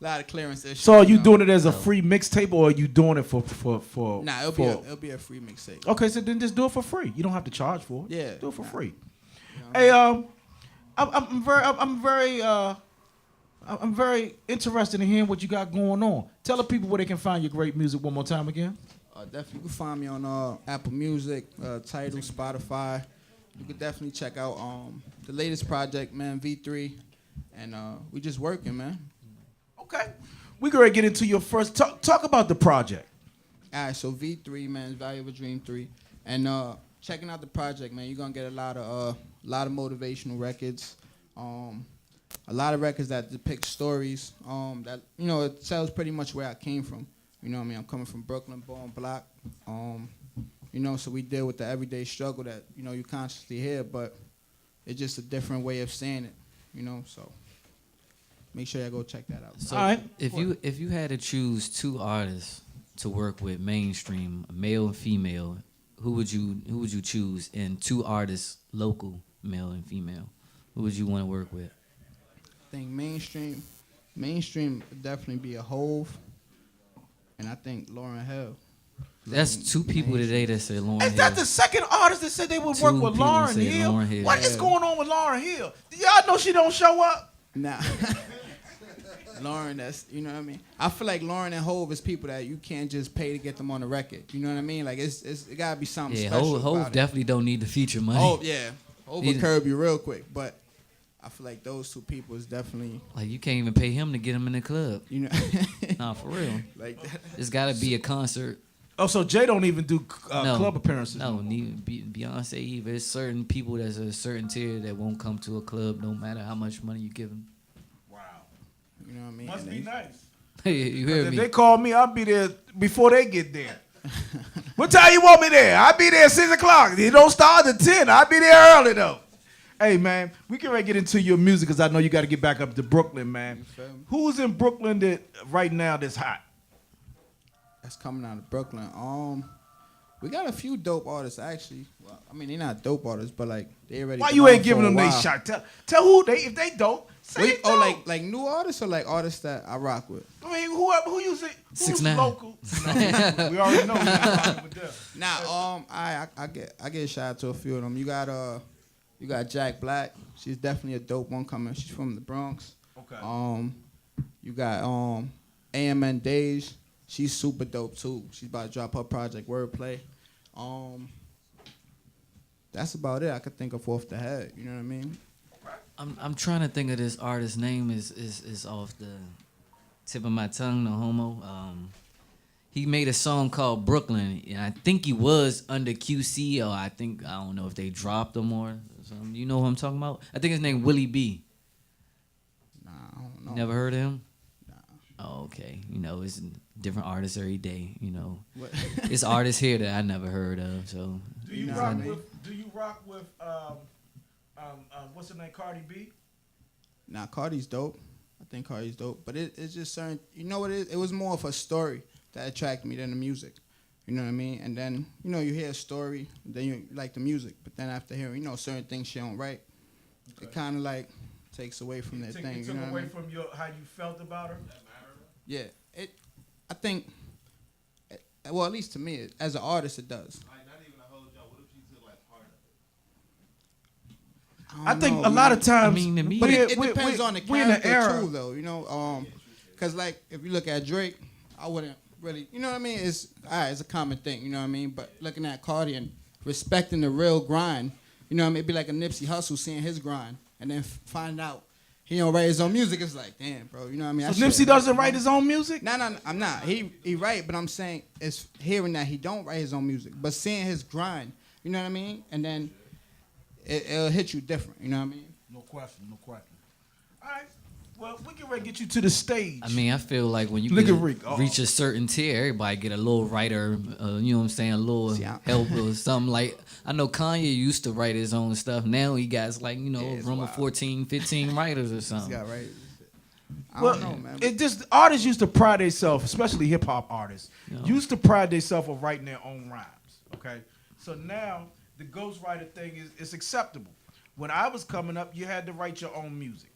lot of clearance issues. So are you doing it as a free mixtape, or are you doing it for? Nah, it'll be a free mixtape. Okay, so then just do it for free. You don't have to charge for it. Yeah, do it for free. You know Hey, I'm very interested in hearing what you got going on. Tell the people where they can find your great music one more time again. Definitely, you can find me on Apple Music, Tidal, Spotify. You can definitely check out the latest project, man, V3, and we just working, man. Okay, we're gonna get into your first talk about the project. All right, so V3, man, Value of a Dream 3, and checking out the project, man, you're gonna get a lot of motivational records, a lot of records that depict stories that it tells pretty much where I came from. You know what I mean? I'm coming from Brooklyn, born black. So we deal with the everyday struggle that, you constantly hear, but it's just a different way of saying it, so make sure you go check that out. So if you had to choose two artists to work with mainstream, male and female, who would you choose? And two artists, local, male and female, who would you want to work with? I think mainstream would definitely be a Hove, and I think Lauryn Hill. That's two people today that said Lauryn Hill. Is that the second artist that said they would work with Lauryn Hill? What is going on with Lauryn Hill? Do y'all know she don't show up? Nah. Lauryn, that's, you know what I mean? I feel like Lauryn and Hove is people that you can't just pay to get them on the record. You know what I mean? Like, it gotta be something special. Hove definitely don't need the feature money. Hove, yeah. Hove will curb you real quick, but I feel like those two people is definitely... Like, you can't even pay him to get him in the club. You know? Nah, for real. Like that. It's gotta be a concert. Oh, so Jay don't even do No. club appearances. No, Beyonce either. There's certain people that's a certain tier that won't come to a club no matter how much money you give them. You know what I mean? Must be nice. You hear If me? they call me, I'll be there before they get there. What time you want me there? I'll be there at 6 o'clock. It don't start at 10. I'll be there early, though. Hey, man, we can get into your music because I know you got to get back up to Brooklyn, man. Who's in Brooklyn that right now that's hot? That's coming out of Brooklyn. We got a few dope artists, actually. Well, I mean, they're not dope artists, but, like, they already Why been you on ain't for giving a them their while. shot? Tell who they, if they dope, say Wait, it oh, dope. like new artists or like artists that I rock with? I mean, who you say? Who's 6ix9ine. local? No, we already know. With them. Nah, I get a shout out to a few of them. You got Jack Black. She's definitely a dope one coming. She's from the Bronx. Okay. You got AMN Days. She's super dope too. She's about to drop her project Wordplay. That's about it I could think of off the head. You know what I mean? I'm trying to think of this artist's name is off the tip of my tongue, no homo. He made a song called Brooklyn, and I think he was under QC, or I don't know if they dropped him or something. You know who I'm talking about? I think his name Willie B. Nah, I don't know. Never heard of him? Nah. Oh, okay. You know, it's different artists every day. You know, it's artists here that I never heard of. So Do you rock with what's her name, Cardi B? Nah, Cardi's dope. I think Cardi's dope, but it's just certain. You know what it is? It was more of a story that attracted me than the music. You know what I mean? And then you hear a story, then you like the music, but then after hearing certain things she don't write, it kind of like takes away from that thing. It You took know what away I mean? from how you felt about her. Yeah, I think. Well, at least to me, as an artist, it does. I think a lot of times, but it depends on the we're in the character era. too, though. Because like if you look at Drake, I wouldn't really, you know what I mean? It's it's a common thing, you know what I mean? But looking at Cardi and respecting the real grind, you know what I mean? It'd be like a Nipsey Hussle seeing his grind and then find out he don't write his own music. It's like, damn, bro, you know what I mean? So Nipsey doesn't write his own music? No, I'm not. He write, but I'm saying it's hearing that he don't write his own music, but seeing his grind, you know what I mean? And then it'll hit you different, you know what I mean? No question. All right. Well, we can ready to get you to the stage. I mean, I feel like when you Look at Rick. reach a certain tier, everybody get a little writer, you know what I'm saying, a little help or something. Like, I know Kanye used to write his own stuff. Now he got, like, a room of 14, 15 writers or something. He's got writers. I Well, don't know, man. it just artists used to pride themselves, especially hip hop artists, used to pride themselves of writing their own rhymes. Okay, so now the ghostwriter thing is acceptable. When I was coming up, you had to write your own music.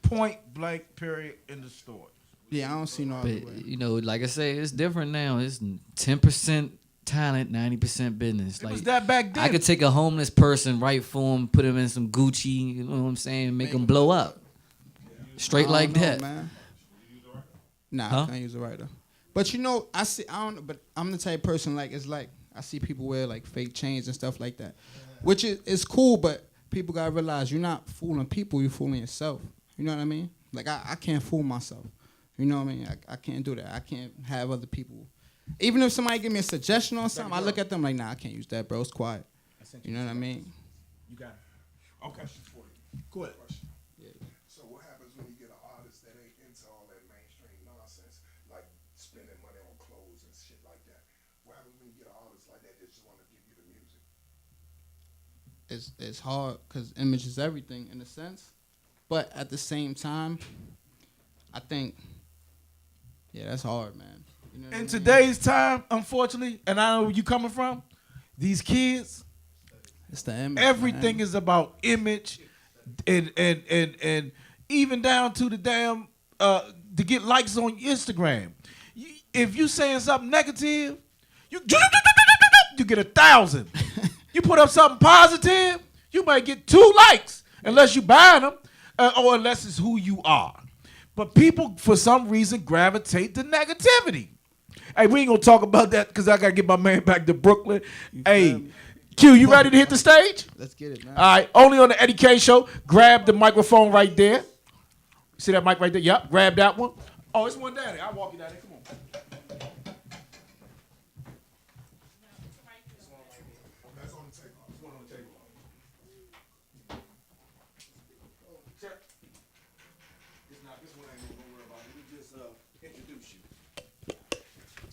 Point blank, period, in the story. Yeah, I don't see no other way. But, like I say, it's different now. It's 10% talent, 90% business. It was that back then. I could take a homeless person, write for him, put him in some Gucci, you know what I'm saying, make him blow up. Straight like that. Man. Nah, Huh? I can't use a writer. But I don't know, but I'm the type of person like I see people wear like fake chains and stuff like that. Which is cool, but people gotta realize you're not fooling people, you're fooling yourself. You know what I mean? Like I can't fool myself. You know what I mean? I can't do that. I can't have other people. Even if somebody give me a suggestion on something, I look at them like, nah, I can't use that, bro. It's quiet. You know what I mean? You got it. Okay. Go ahead. So what happens when you get an artist that ain't into all that mainstream nonsense, like spending money on clothes and shit like that? What happens when you get an artist like that that just want to give you the music? It's hard because image is everything in a sense. But at the same time, I think, that's hard, man. You know what I In mean? today's time, unfortunately, and I know where you coming from, these kids, it's the image. everything is about image, and even down to the damn to get likes on Instagram. If you saying something negative, you get 1,000. You put up something positive, you might get 2 likes, unless you buying them. Or unless it's who you are. But people, for some reason, gravitate to negativity. Hey, we ain't going to talk about that because I got to get my man back to Brooklyn. Hey, Q, you ready to hit the stage? Let's get it, man. All right, only on the Eddie Kayne Show. Grab the microphone right there. See that mic right there? Yep, grab that one. Oh, it's one down there. I'll walk you down there. Come on.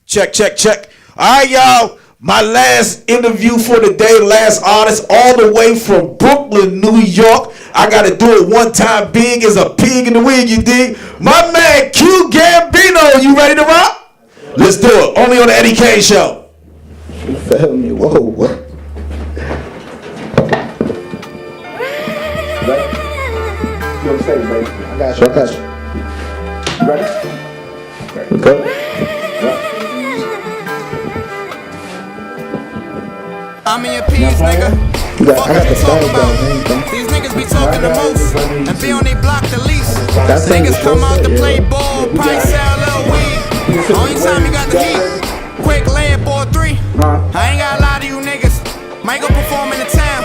Check, check, check. All right, y'all. My last interview for the day, last artist, all the way from Brooklyn, New York. I gotta do it one time big as a pig in the wig, you dig? My man Q Gambino, you ready to rock? Let's do it. Only on the Eddie Kayne Show. You feel me? Whoa, what? You on stage, baby. I got you. You ready? Go. I'm in your peas, nigga. Fuck what you talking about. These niggas be talking the most and be on they block the least. Niggas come out to play ball, price sell little weed. Only time you got the heat, quick layup or 3. I ain't gotta lie to you niggas. Might go perform in the town,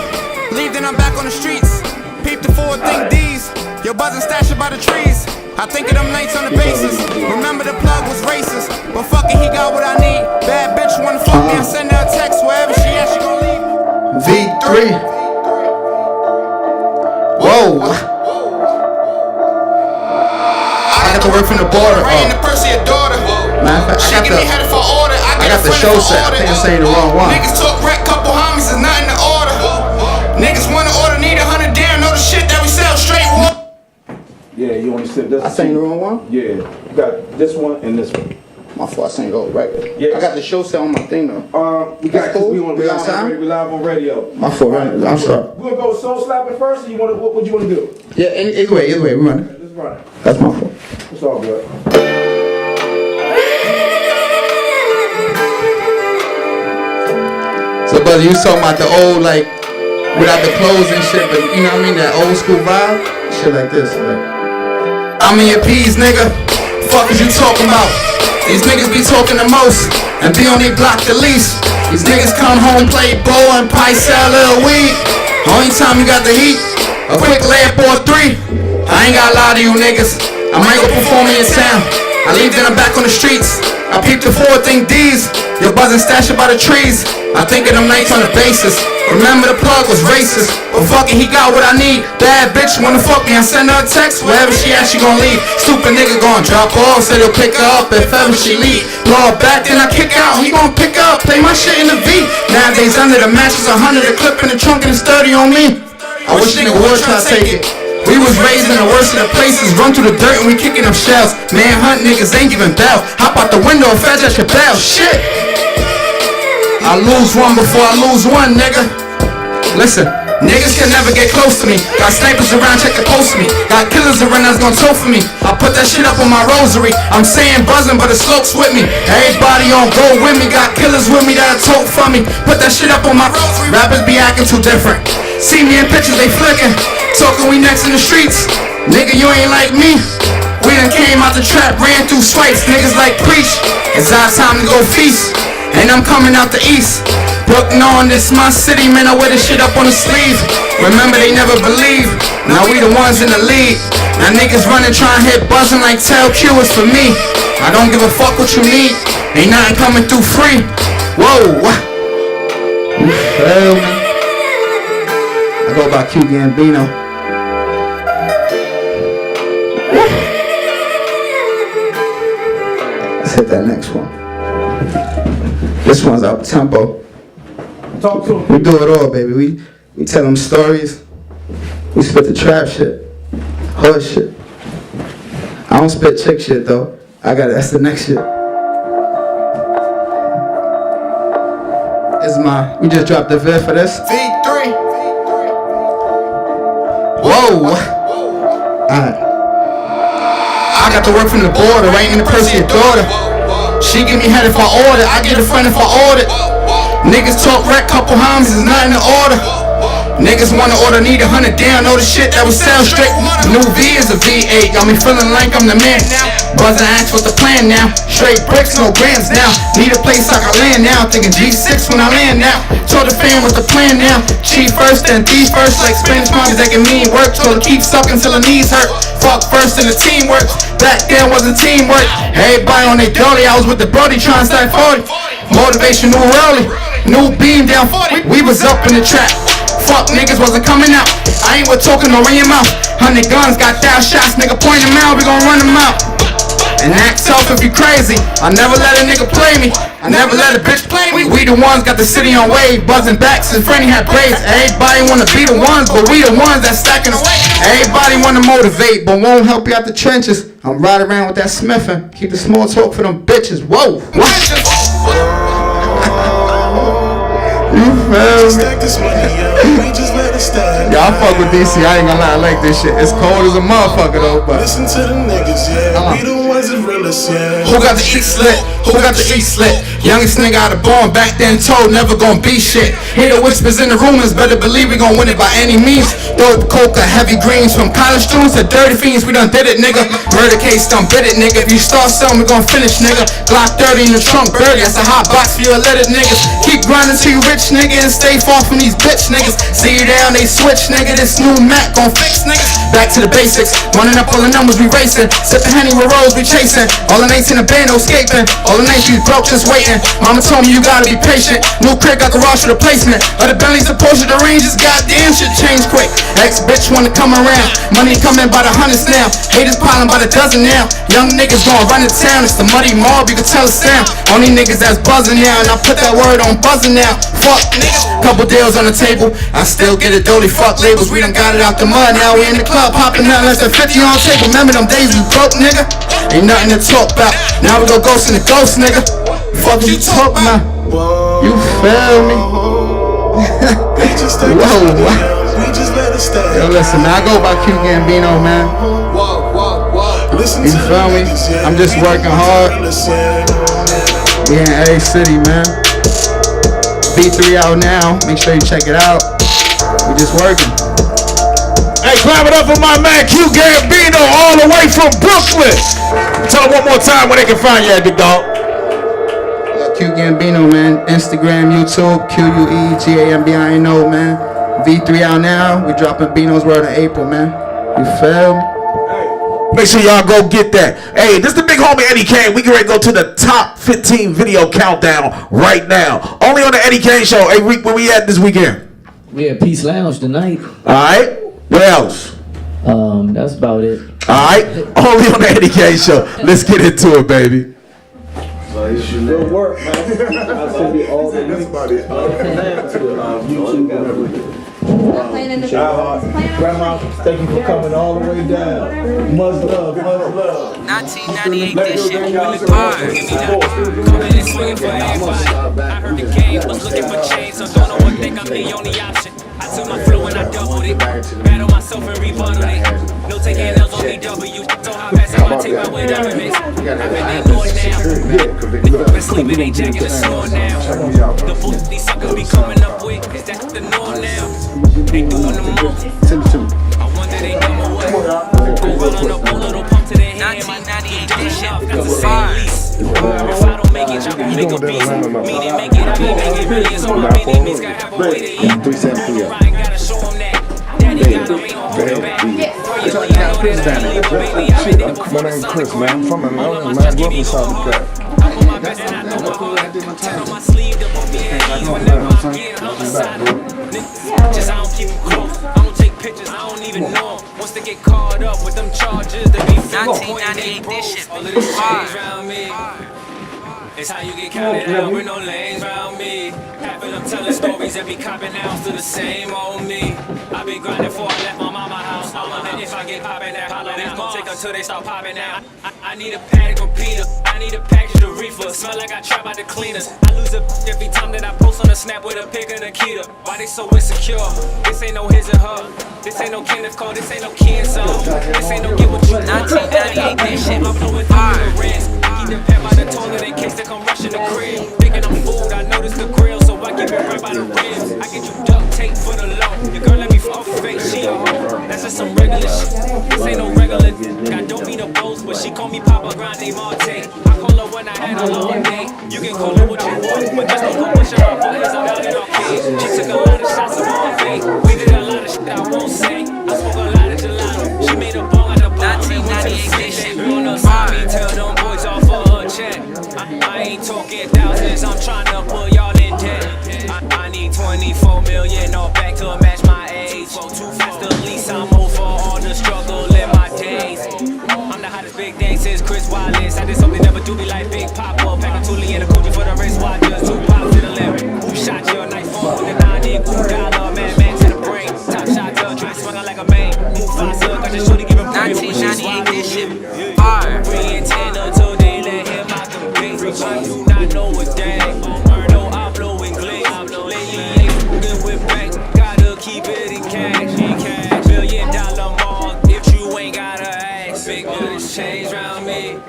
leave then I'm back on the streets. Peep the forward think D's, yo buzzing stashed by the trees. I think of them nights on the basis. Remember the plug was racist, but fuck it, he got what I need. Bad bitch wanna fuck me, I send her a text wherever she at, she gon' leave. V3. Whoa. I got to work from the border. Rain the purse of your daughter. Matter of fact, She give me headed for order. I got the show set. I think I'm saying the wrong one. Niggas talk wreck, couple homies is not in the order. Niggas wanna order, need 100 down, know the shit that we sell straight water. Yeah, you only said this. I sang the wrong one? Yeah. You got this one and this one. My fault, I sang all right. Yeah. I got the show set on my thing though. We got cool. We live on radio. My fault, right? I'm sorry. We gonna go soul slapping first, or you wanna what you wanna do? Yeah, either way, we running. Let's run it. That's my fault. It's all good. So, brother, you was talking about the old, like, without the clothes and shit, but you know what I mean? That old school vibe? Shit like this, like. I'm in your peas, nigga. Fuck is you talking about? These niggas be talking the most and be on they block the least. These niggas come home, play ball and pie sell little weed. Only time you got the heat, a quick layup or 3. I ain't gotta lie to you niggas. I might go perform in your town. I leave then I'm back on the streets. I peep the forward think D's. Yo buzzing stashed by the trees. I think of them nights on the basis. Remember the plug was racist, but fuck it, he got what I need. Bad bitch wanna fuck me, I send her a text. Wherever she at, she gon' leave. Stupid nigga gon' drop off, said he'll pick her up if ever she leave. Blow her back, then I kick out. He gon' pick up, play my shit in the V. Nowadays under the mattress, 100 a clip in the trunk and it's 30 on me. I wish nigga would try to take it. We was raised in the worst of the places, run through the dirt and we kicking up shells. Manhunt niggas ain't giving bell. Hop out the window and fetch at your bell. Shit. I lose one before I lose one, nigga. Listen, niggas can never get close to me. Got snipers around, check the post me. Got killers around that's gon' tow for me. I put that shit up on my rosary. I'm saying buzzing, but the slopes with me. Everybody on go with me. Got killers with me that'll tote for me. Put that shit up on my rosary. Rappers be acting too different. See me in pictures, they flicking. Talking we next in the streets. Nigga, you ain't like me. We done came out the trap, ran through swipes. Niggas like preach. It's our time to go feast. And I'm coming out the east. Brooklyn on, this my city, man, I wear this shit up on the sleeve. Remember they never believed, now we the ones in the lead. Now niggas running trying to hit buzzing like tell Q is for me. I don't give a fuck what you need, ain't nothing coming through free. Whoa. You feel me? I go by Q Gambino. Let's hit that next one. This one's up tempo. Talk to him. We do it all, baby. We tell them stories. We spit the trap shit, hood shit. I don't spit chick shit though. That's the next shit. We just dropped the vid for this. V3. Whoa. Alright. I got to work from the border, right in the purse of your daughter. She give me head if I order, I get a friend if I order. Niggas talk wreck, couple homies is not in the order. Niggas wanna order, need 100 down, know the shit that we sell straight. New V is a V8, got me feeling like I'm the man now. Buzzin' ask what's the plan now. Straight bricks, no grams now. Need a place I can land now. Thinking G6 when I land now. Told the fan what's the plan now. Chief first, then thief first. Like Spanish moms that can mean work. Told her keep sucking till her knees hurt. Fuck first and the team works. Back then wasn't teamwork. Everybody on their dolly. I was with the Brody trying to stack 40. Motivation new early. New beam down 40. We was up in the trap. Fuck niggas wasn't coming out. I ain't with talking or in your mouth. 100 guns, got 1,000 shots. Nigga point them out, we gon' run them out. and act tough if you crazy. I never let a nigga play me. I never let a bitch play me. We the ones got the city on wave, buzzing back since Franny had braids. Everybody wanna be the ones, but we the ones that stacking away. Everybody wanna motivate, but won't help you out the trenches. I'm riding around with that Smithin', keep the small talk for them bitches. Whoa. You feel me? Y'all fuck with DC, I ain't gonna lie, I like this shit. It's cold as a motherfucker though, but listen to the niggas, yeah. We the ones that realest, yeah. Who got the East slit? Who got the East slit? Youngest nigga out of born, back then told never gonna be shit. Hear the whispers in the rumors, better believe we gon' win it by any means. Dope, coca, heavy greens, from college students to dirty fiends, we done did it, nigga. Murder case, done bit it, nigga. If you start selling, we gon' finish, nigga. Glock 30 in the trunk, birdie, that's a hot box for you illited niggas. Keep grinding till you rich, nigga, and stay far from these bitch niggas. See you down, they switch, nigga. This new Mac gon' fix, niggas. Back to the basics, running up all the numbers, we racing. Sippin' Henny with Rose, we chasing. All the nights in the band, no escaping. All the nights you broke, just waiting. Mama told me you gotta be patient. New crib got garage for replacement. Other Bentleys, the Porsche, the Rangers, goddamn shit change quick. Ex bitch wanna come around, money coming by the hundreds now. Haters piling by the dozen now. Young niggas gon' run the town, it's the muddy mob, you can tell it's sound. Only niggas that's buzzing now, and I put that word on buzzing now. Fuck niggas, couple deals on the table, I still get it dirty, fuck labels. We done got it out the mud, now we in the club popping nothing less than 50 on table. Remember them days we broke, nigga? Ain't nothing to talk about. Now we go ghost in the ghost, nigga. Fuck you talk about? You feel me? Whoa. Yo, listen, man, I go by Q Gambino, man. You feel me? I'm just working hard. We in A City, man. V3 out now. Make sure you check it out. We just working. Hey, clap it up for my man Q Gambino, all the way from Brooklyn. Tell them one more time where they can find you at, Big Dog. Q Gambino, man. Instagram, YouTube, QUEGAMBINO, man. V3 out now. We dropping Bino's World in April, man. You feel me? Make sure y'all go get that. Hey, this is the big homie Eddie Kayne. We can ready to go to the top 15 video countdown right now. Only on the Eddie Kayne show. Hey, Rick, where we at this weekend? We at Peace Lounge tonight. Alright. What else? That's about it. Alright. Only on the Eddie Kayne show. Let's get into it, baby. Good work, man. I'll send you all the links to YouTube. Grandma, thank you for coming all the way down. Much love, much love. 1998, this shit really hard. Coming and swinging for everybody. I heard the game was looking for change, so don't know what think I'm the only option. I took my flow and I doubled it. Battle myself and rebutted it. No taking L's on BW. So how fast I take my way down the mix. I've been ignored now. Been sleeping, they jacking the snore now. The bullshit these suckers be coming up with, is that the norm now? They doing the most. I wonder they come away. Go run on the little pump to their head. 1998, this shit got the same lease. If I don't make it, y'all gon' make a beast. Meaning make it, I mean make it really is on my mini mix. Gotta have a way to eat. I gotta show them that. Daddy got them, ain't gon' hold it back. My name's Chris, man. I'm from Atlanta, man. I grew up in South Dakota. I put my best and I know my heart. Tell on my sleeve to put me at ease whenever I get on the side. Just I don't keep them close. I don't take pictures, I don't even know them. Once they get caught up with them charges, they be 1998, this shit all of this change around me. It's how you get counted out with no lanes around me. Half of them telling stories that be copping out to the same old me. I been grinding before I left my mama house. And if I get popping out, holla, that's gon' take until they start popping out. I need a paddock repeater. I need a package of reefer. Smell like I trap out the cleaners. I lose a every time that I post on a snap with a pic and a keter. Why they so insecure? This ain't no his or her. This ain't no Kenneth Cole. This ain't no Kenzo. This ain't no get what you want. 1998, this shit I'm blowing through the rest. I keep the pep by the toilet in case they come rushing the crib. Thinking I'm food, I notice the grill, so I keep it right by the ribs. I get you duct tape for the low. Your girl let me off fake shit. That's just some regular shit. This ain't no regular. I don't mean to boast, but she call me Papa Grande Marte. I call her when I had a long day. You can call her what you want, but just don't go pushing her buttons. I'm out in arcade. She took a lot of shots of Marvin. We did a lot of shit I won't say. I spoke a lot of gelato. She made a ball at the bottom. 1998 shit. On the side, me tell them boys off for her check. I ain't talking thousands, I'm trying to put y'all in debt. I need 24 million all back to match my age. Too fast to lease, I'm over all the struggle in my days. I'm the hottest big thing since Chris Wallace. I did something never do me like Big Papa. Pack a Tuli and a Gucci for the wristwatches. 2 pops to the left. Who shot you a nice phone with a 90 $2 man to the brain. Top shot to a track swinging like a main. Mufasa, got your shorty giving praise. 1998, this shit fire. 3 and 10 until they let him out the gates. I do not know what day. No, I'm blowing glaze. Lately, good with banks. Gotta keep it in cash. $1 billion mark. If you ain't gotta ask. Big money's change round me.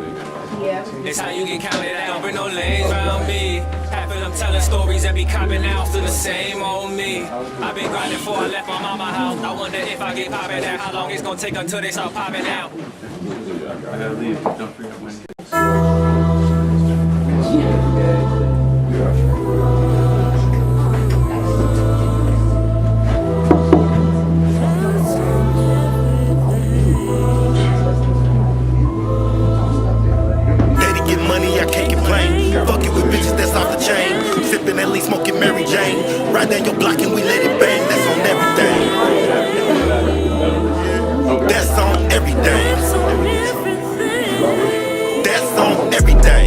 It's how you get counted out, but no lanes round me. Half of them telling stories that be copping out to the same old me. I've been grinding before I left my mama house. I wonder if I get popping out, how long it's gonna take until they start popping out. I gotta leave. Don't forget my Fuck it with bitches that's off the chain. Sippin' at least smoking Mary Jane. Right down your block and we let it bang. That's on everything. That's on everything. That's on everything.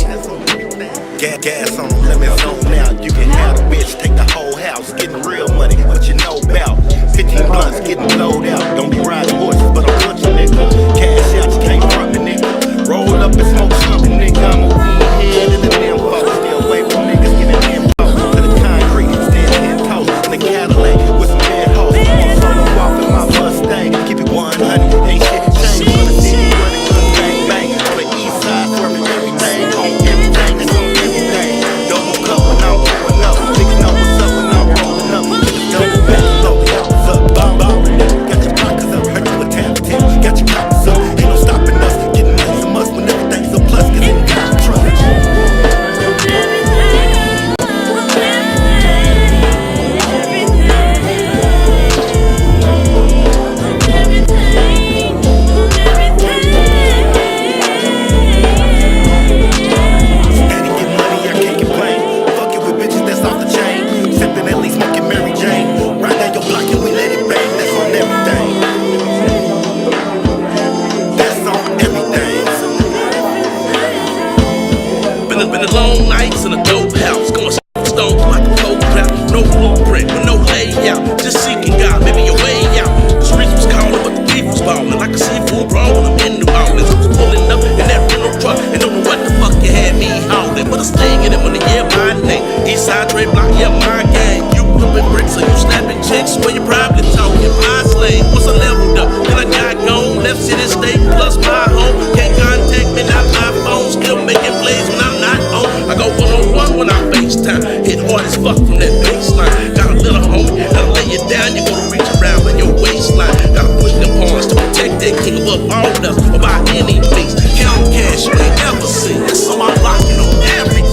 Gas on them, let me zone out. You can have a bitch, take the whole house. Getting real money, what you know about. 15 blunts, getting blowed out. Don't be riding horses, but I'm punching nigga. Cash out, you can't front me nigga. Roll up and smoke something nigga. I'm a weed head in the damn folks. Stay away from niggas getting damn close to the concrete. Stand 10 toes in the Cadillac with some bad hoes. I'm solo off in my Mustang. Keep it 100, ain't shit changed. For the city running good bang bang. On the east side, swerving everything. On everything, that's on everything. Double cup when I'm pulling up. Niggas know what's up when I'm rolling up. Double back, low, what's up, bum bum. Got your pockets up, hurt you with tap tip. Got your pockets up, ain't no stopping us. Getting money's a must when everything's a plus. Cause ain't got your trust. Long nights in a dope house, going stones like a cold crap. No blueprint, with no layout. Just seeking God, maybe your way out. The streets was calling, but the beef was ballin'. Like a seafood brawl when I'm in New Orleans. I was pulling up in that rental truck and don't know what the fuck you had me hauling. But a sting in it when they hear my name. Eastside Dre Block, yeah, my gang. You flipping bricks or you snapping chicks, well you probably talking my slang. Once I leveled up, then I got gone. Left city state plus my home. Can't contact me, not my phone. Still making plays when I'm not home. I go 1-on-1 when I FaceTime. Hit hard as fuck from that baseline. Got a little homie, that'll lay you down. You're gonna reach around with your waistline. Gotta push them pawns to protect that king above all else or by any means. Count cash you ain't ever seen. That's on my block and on everything.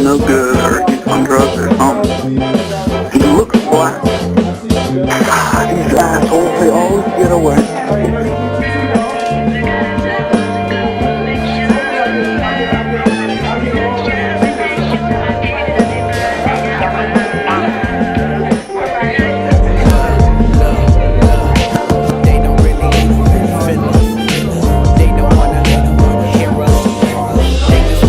No good, or he's on drugs or something. He looks black. These assholes, they always get away. They just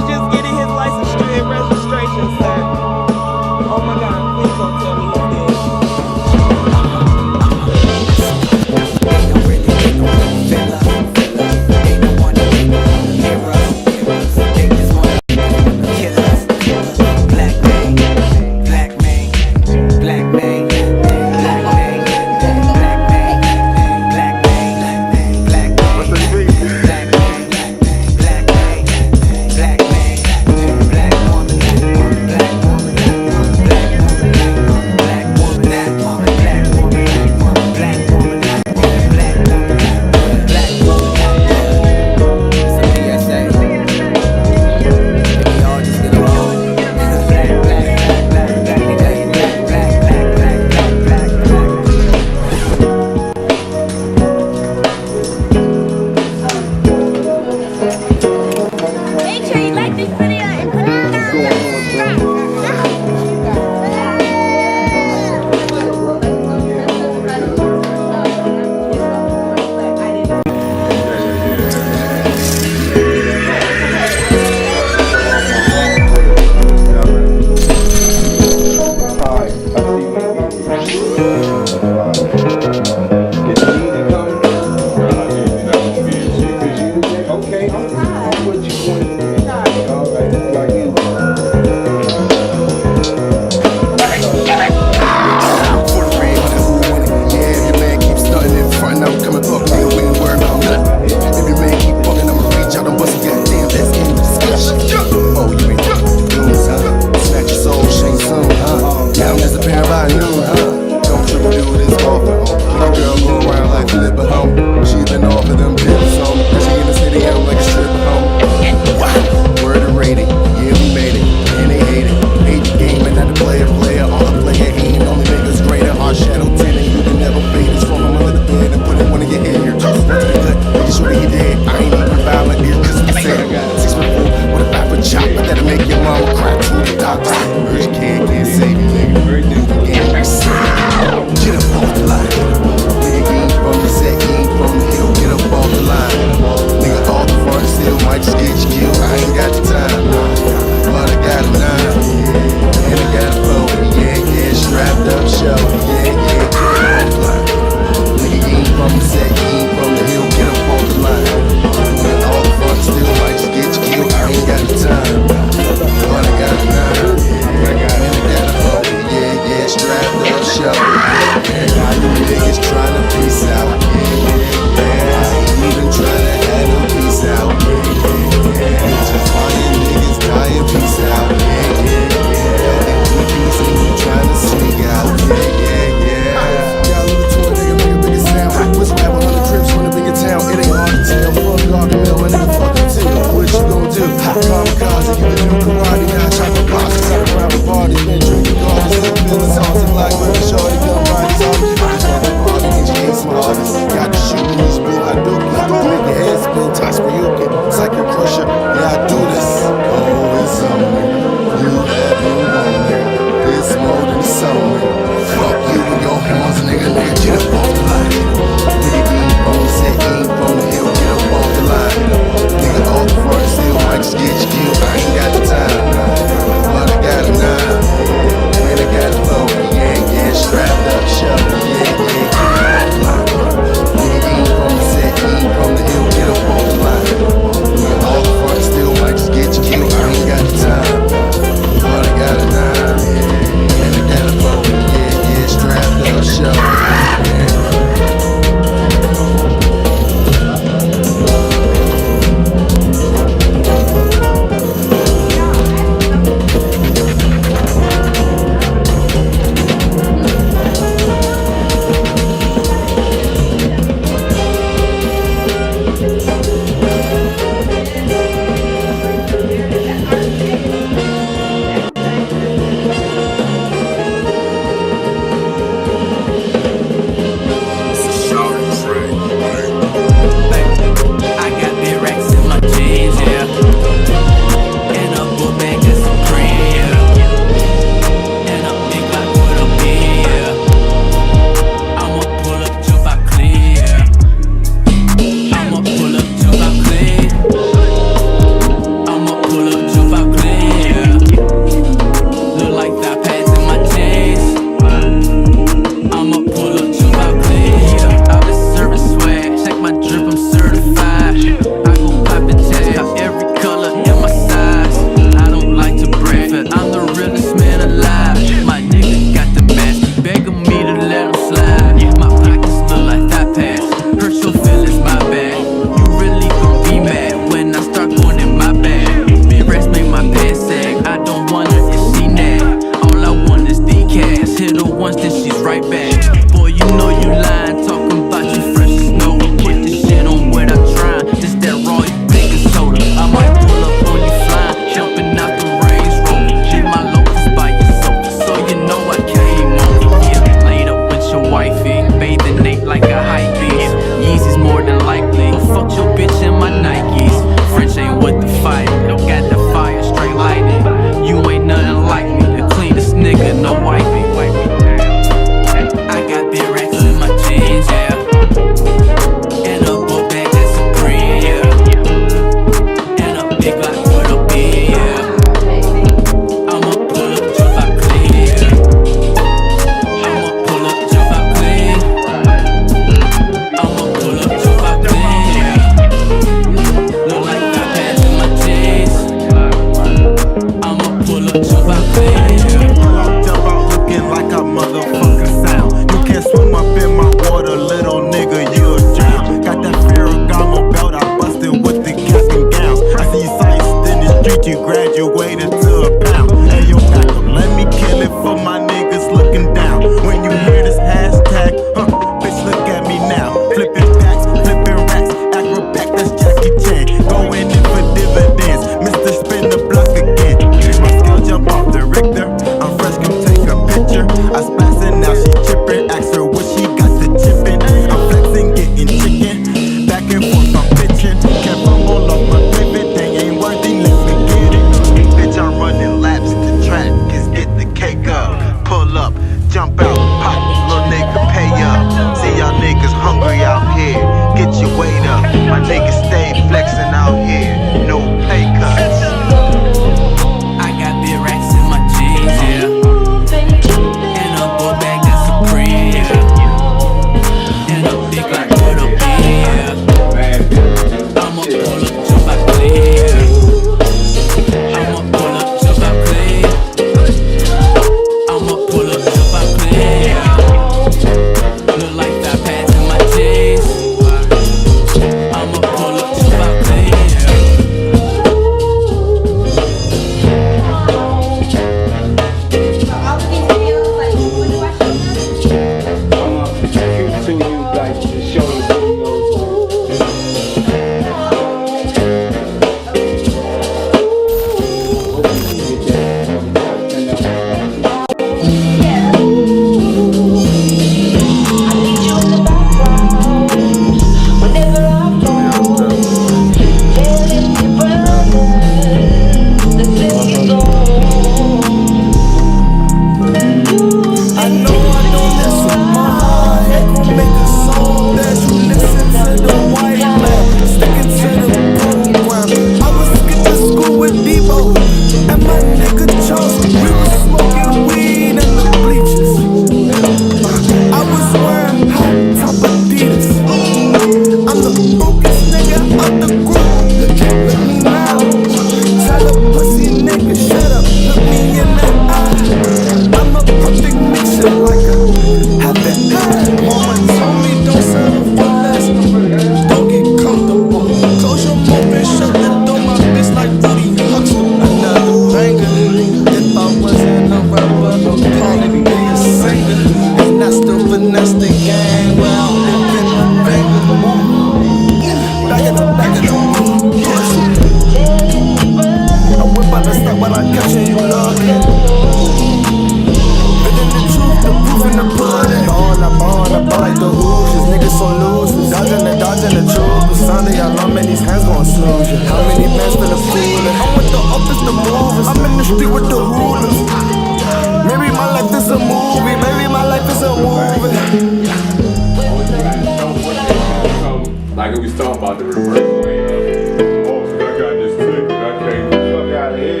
Like we was talking about the reverse way of, oh, I got this ticket, I can't fuck out of here.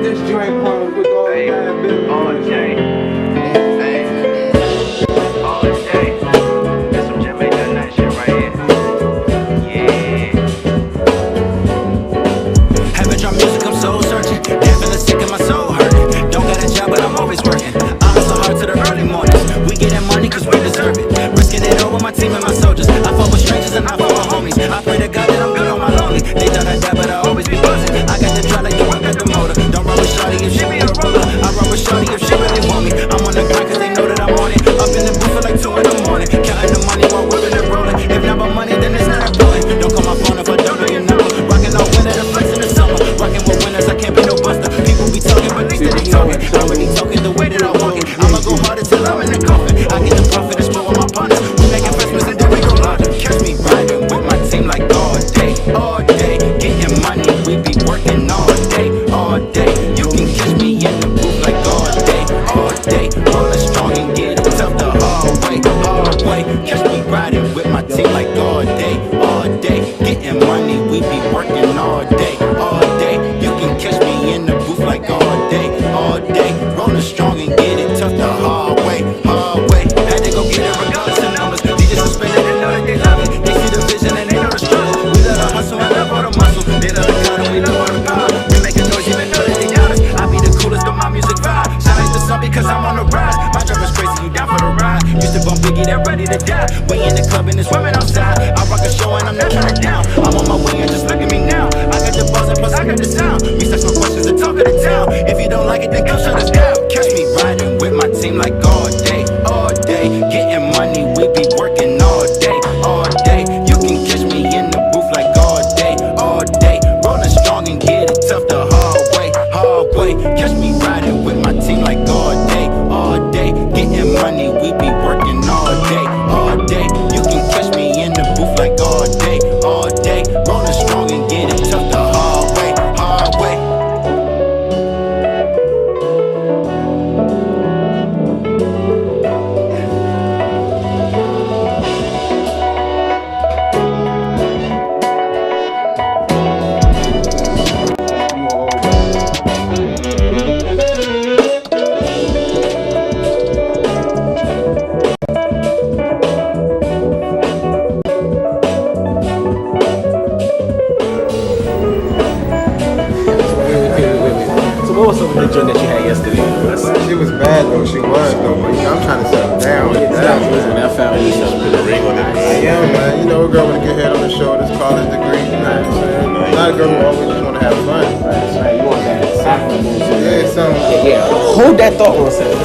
This joint comes with all that business. On Jay. My team and my soldiers, I fought with strangers and I fought with homies. I pray to God that I'm good on my lonely. They thought I died, but I always be buzzing. I got the try like the work at the motor. Don't run with shorty if she be a roller. I run with shorty if she really want me. I'm on the grind cause they know that I'm on it. Up in the booth for like 2 in the morning, counting the money while whipping and rolling. If not about money, then it's not important. Don't call my phone if I don't know your number. Rocking all winter, the flex in the summer. Rocking with winners, I can't be no buster. People be talking, but they steady talking. I'm really talking the way that I walk it. I'ma go harder till I'm in the coffin. I get the profit and split with my partners. Catch me riding with my team like all day, getting money, we be working all day, you can catch me in the booth like all day, rolling strong and get it tough the hard way, catch me riding with my team like all day, getting money, we be working all day, you can catch me in the booth like all day, rolling strong and get it tough the hard way, had to go get it regardless of numbers, DJ suspended and know that they love it. They see the vision and they know the struggle. We love the hustle and love all the muscle. They love the cut and we love all the power. We making noise even though that they doubt us. I be the coolest on my music vibe. Shine like the sun because I'm on the rise. My drive is crazy, you down for the ride. Used to bump Biggie, that ready to die. We in the club and it's women outside. I rock a show and I'm not trying to down. I'm on my way and just look at me now. I got the buzz and plus I got the sound. We sex for questions and talk of the town. If you don't like it, then come shut us down. Catch me riding with my team like all day, getting money, we be working all day, you can catch me in the booth like all day, rolling strong and get it tough the hard way, catch me riding with my team like all day, getting money, we be working all day, you can catch me in the booth like all day, rolling strong and get it tough the hard way. What was some of the joint that you had yesterday? She was bad though, she was though, but I'm trying to settle down. I found you something to ring on it. Yeah, man, you know, a girl with a good head on the shoulders, college degree, you know what I'm saying? Not a girl who always just want to have fun. Right, you want that Afro move. Yeah, something. Yeah, hold that thought for a second.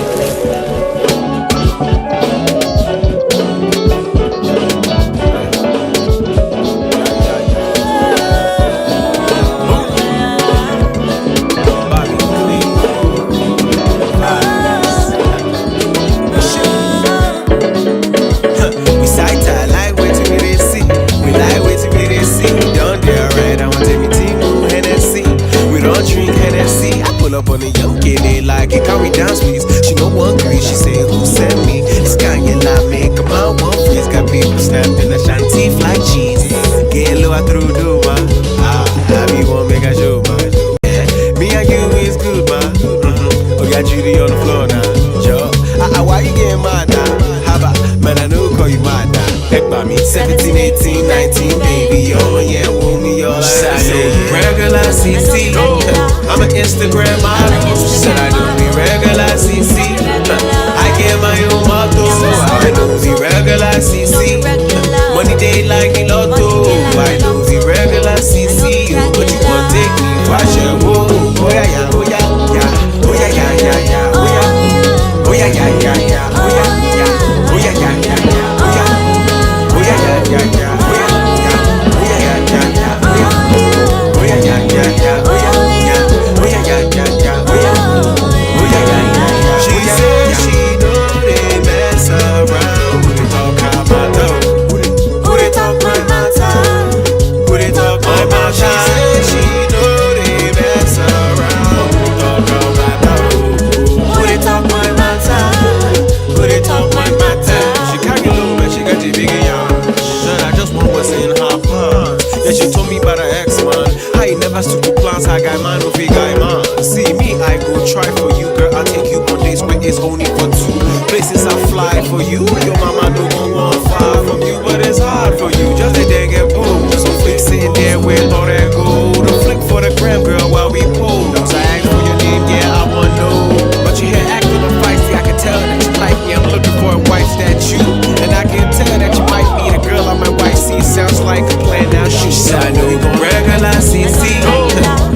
Up on a young kid, they like it, call me down squeeze. She know one grease, she say, who sent me? It's Kayne, like me, come on, one freeze. Got people snapping, I shine teeth like cheese. Get low, I through do, ma. I be one make a show, ma. Me and you is good, ma. Oh, got Judy on the floor now. Joe, why you getting mad now? How about, man, I know call you mad now. Heck by me, 17, 18, 19, baby, oh yeah, woo me all I say. Regular CC. I'm an Instagram model. Said I do be regular CC. I get my own motto. I do be regular CC. Money day like the lotto. I do be regular CC. But you want to take me? Watch your whoa. Oh yeah, yeah, oh yeah, yeah. Oh yeah, yeah, yeah, yeah. Oh yeah. Oh yeah, yeah, yeah, yeah. Oh yeah, yeah. Oh yeah, yeah, yeah, yeah. Oh yeah. Oh yeah, yeah, yeah, yeah. Oh yeah, yeah. Oh yeah, yeah, yeah, yeah. Oh yeah. Oh yeah, yeah, yeah, yeah. Oh yeah. She said she know they mess around when they talk about love. for you, just a dang and pose. So flick sitting there with all that gold. A flick for the gram, girl, while we pose. I asked for your name, yeah, I wanna know. But you here acting a feisty, I can tell that you like me. I'm looking for a white statue, and I can tell that you might be the girl on my white seat. Sounds like a plan, now shoot. Said I know we gon' regularize CC.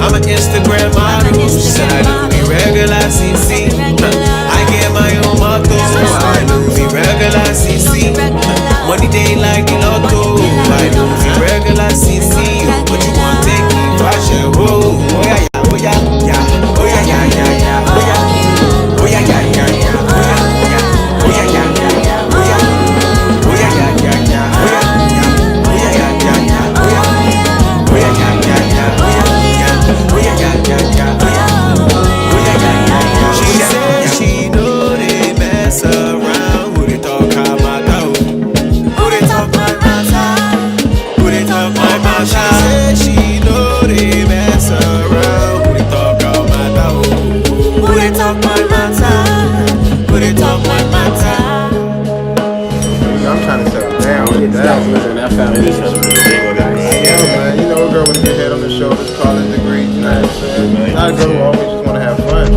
I'm an Instagram model. Said I know we regularize CC. I get my own motto. I know we regularize CC. Money day like the lotto. I know we regularize CC. But you want take me, watch it. Oh yeah, yeah, oh yeah, yeah, oh yeah, yeah, yeah, yeah, oh yeah, oh yeah, yeah, yeah, yeah, oh yeah, oh yeah, yeah, yeah, yeah, oh yeah, oh yeah, yeah, yeah, yeah, oh yeah, oh yeah, yeah, yeah, yeah, oh yeah, oh yeah, yeah, yeah, yeah, oh yeah, oh yeah, yeah, yeah, yeah, oh yeah, oh yeah, yeah, yeah, yeah. She said she know they mess around. Who they talk about though? Who they talk about? Who they talk about? She said she know they mess around. Who they talk about though? Who they talk about? Who they talk about? I'm trying to settle down with that. Yeah, man. You know, a girl with a good head on the shoulders, college degree, you know what I'm saying? Not a girl who always just want to have fun.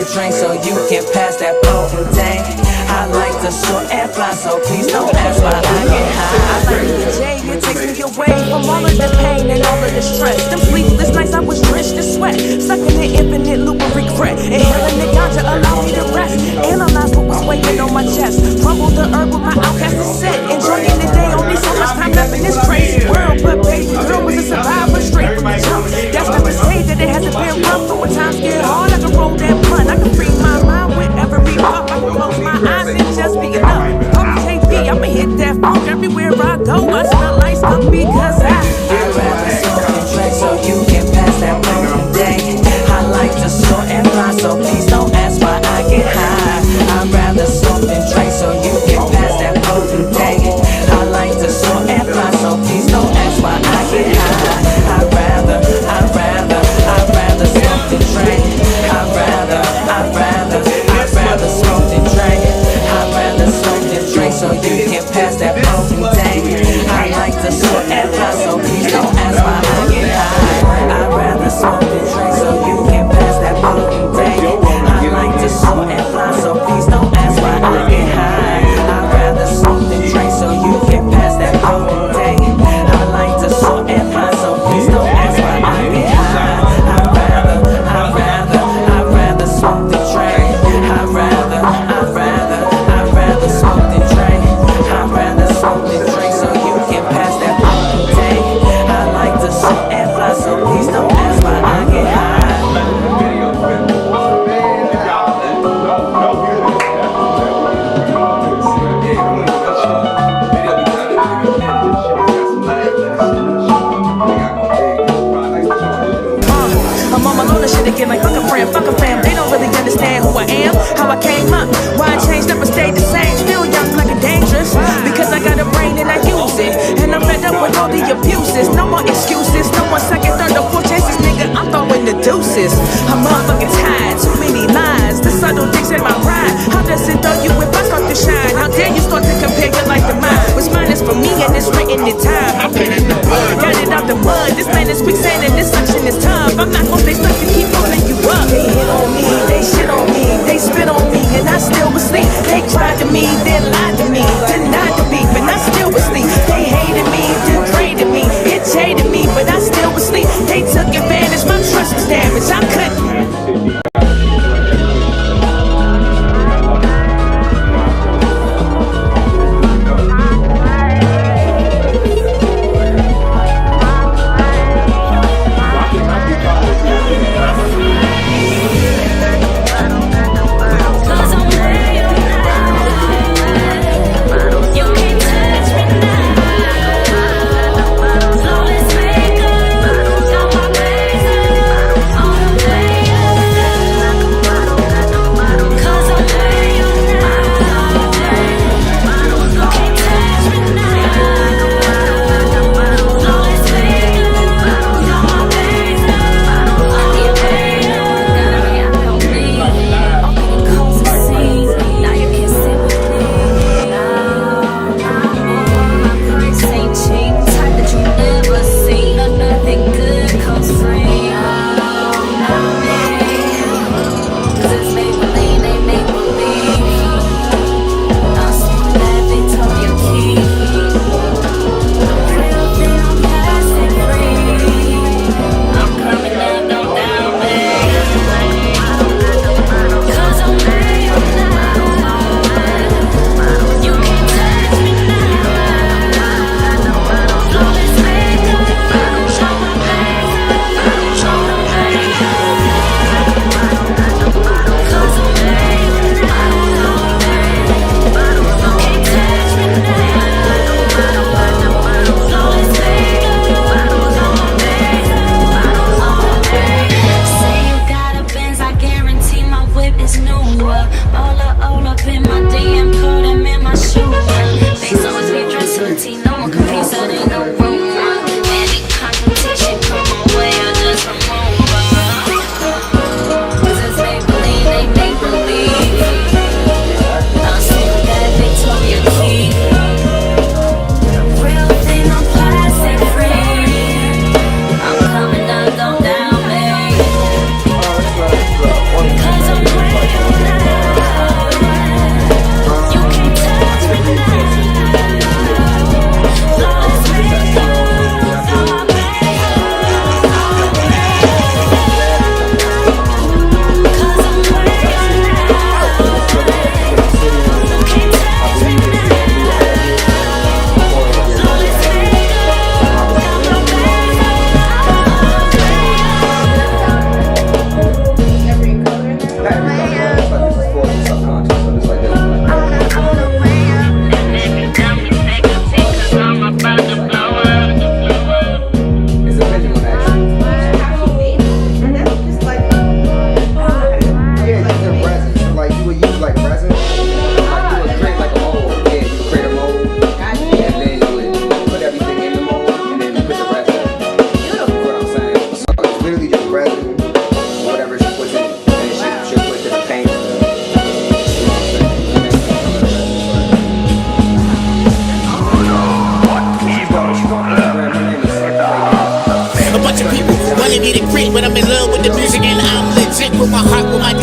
something drink so you can pass that potent thing. I like to soar and fly, so please don't ask why I get high. I like the J, it takes me away from all of the pain and all of the stress. Them sleepless nights I was drenched in sweat, stuck in an infinite loop of regret. Inhaling the ganja allowed me to rest, analyze what was weighing on my chest. Crumbled the herb with my outcast to set, enjoying the day, only so much time left in this crazy world. But baby girl was a survivor straight from the jump. That's not to say that it hasn't been rough, but when times get hard I can roll that blunt. I can free my mind with every puff. I can close my eyes and just be enough. KP, I'ma hit that funk everywhere I go. I smell like skunk because I'd rather smoke and drink so you can pass that broken day. I like to soar and fly, so please don't ask why I get high. I'd rather smoke and drink so you can pass that broken day. I like to soar and fly, so please don't ask why I get high. I'd rather smoke and drink. I'd rather smoke and drink. I'd rather smoke and drink so you can pass that broken day. I like to soar and fly, so please don't ask why I get high. I'd rather smoke and drink so you can pass that broken day. I like to soar and fly, so please don't ask why I get high. I'd rather smoke and drink so you can pass that broken day. I like to soar and fly, so please don't ask why I get high. I'd rather smoke and drink. I'd rather smoke and drink. I'd rather smoke and drink so you can pass that broken day. I like to soar and fly, so please don't ask why I get high. I'm on my loner shit again, like fuck a fam. They don't really understand who I am, how I came up, why I changed up and stayed the same. Still young, like a dangerous, because I got a brain and I use it. And I'm fed up with all the abuses. No more excuses, no more second, third, or fourth chances, nigga. I'm throwing the deuces. I'm motherfucking tired, too many lies. The subtle dicks in my ride. How does it throw you if I start to shine? How dare you start to compare your life to mine? What's mine is for me and it's written in time. I put it in the blood, got it out the mud. This man is quicksand and this suction is tough. I'm not gonna stay stuck and keep pulling you up. They hit on me, they shit on me, they spit on me, and I still was asleep. They cried to me, then lied to me, denied the beef, and I still was asleep. They hated me, degraded me, it jaded me, but I still was asleep. They took advantage, my trust was damaged. I couldn't.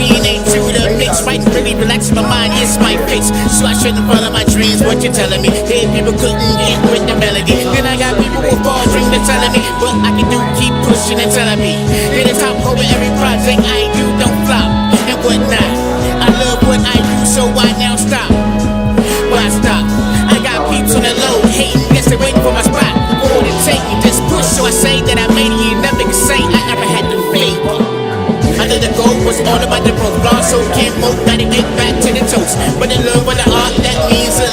DNA to the mix. Might really relax my mind, it's my fix. So I shouldn't follow my dreams, what you telling me? Hey, people couldn't get with the melody. Then I got people with ball dreams that telling me what I can do, keep pushing and telling me. Then the top over every project I do, don't flop and whatnot. I love what I do, so why now stop? Why stop? I got peeps on the low, hating, guess they're waiting for my spot. What would it take? Just push, so I say that I made it. You never can say I ever had to fake. I know the goal was all about the broke. Blonde so can't move, 98 back to the toast. But the love of the art, that means a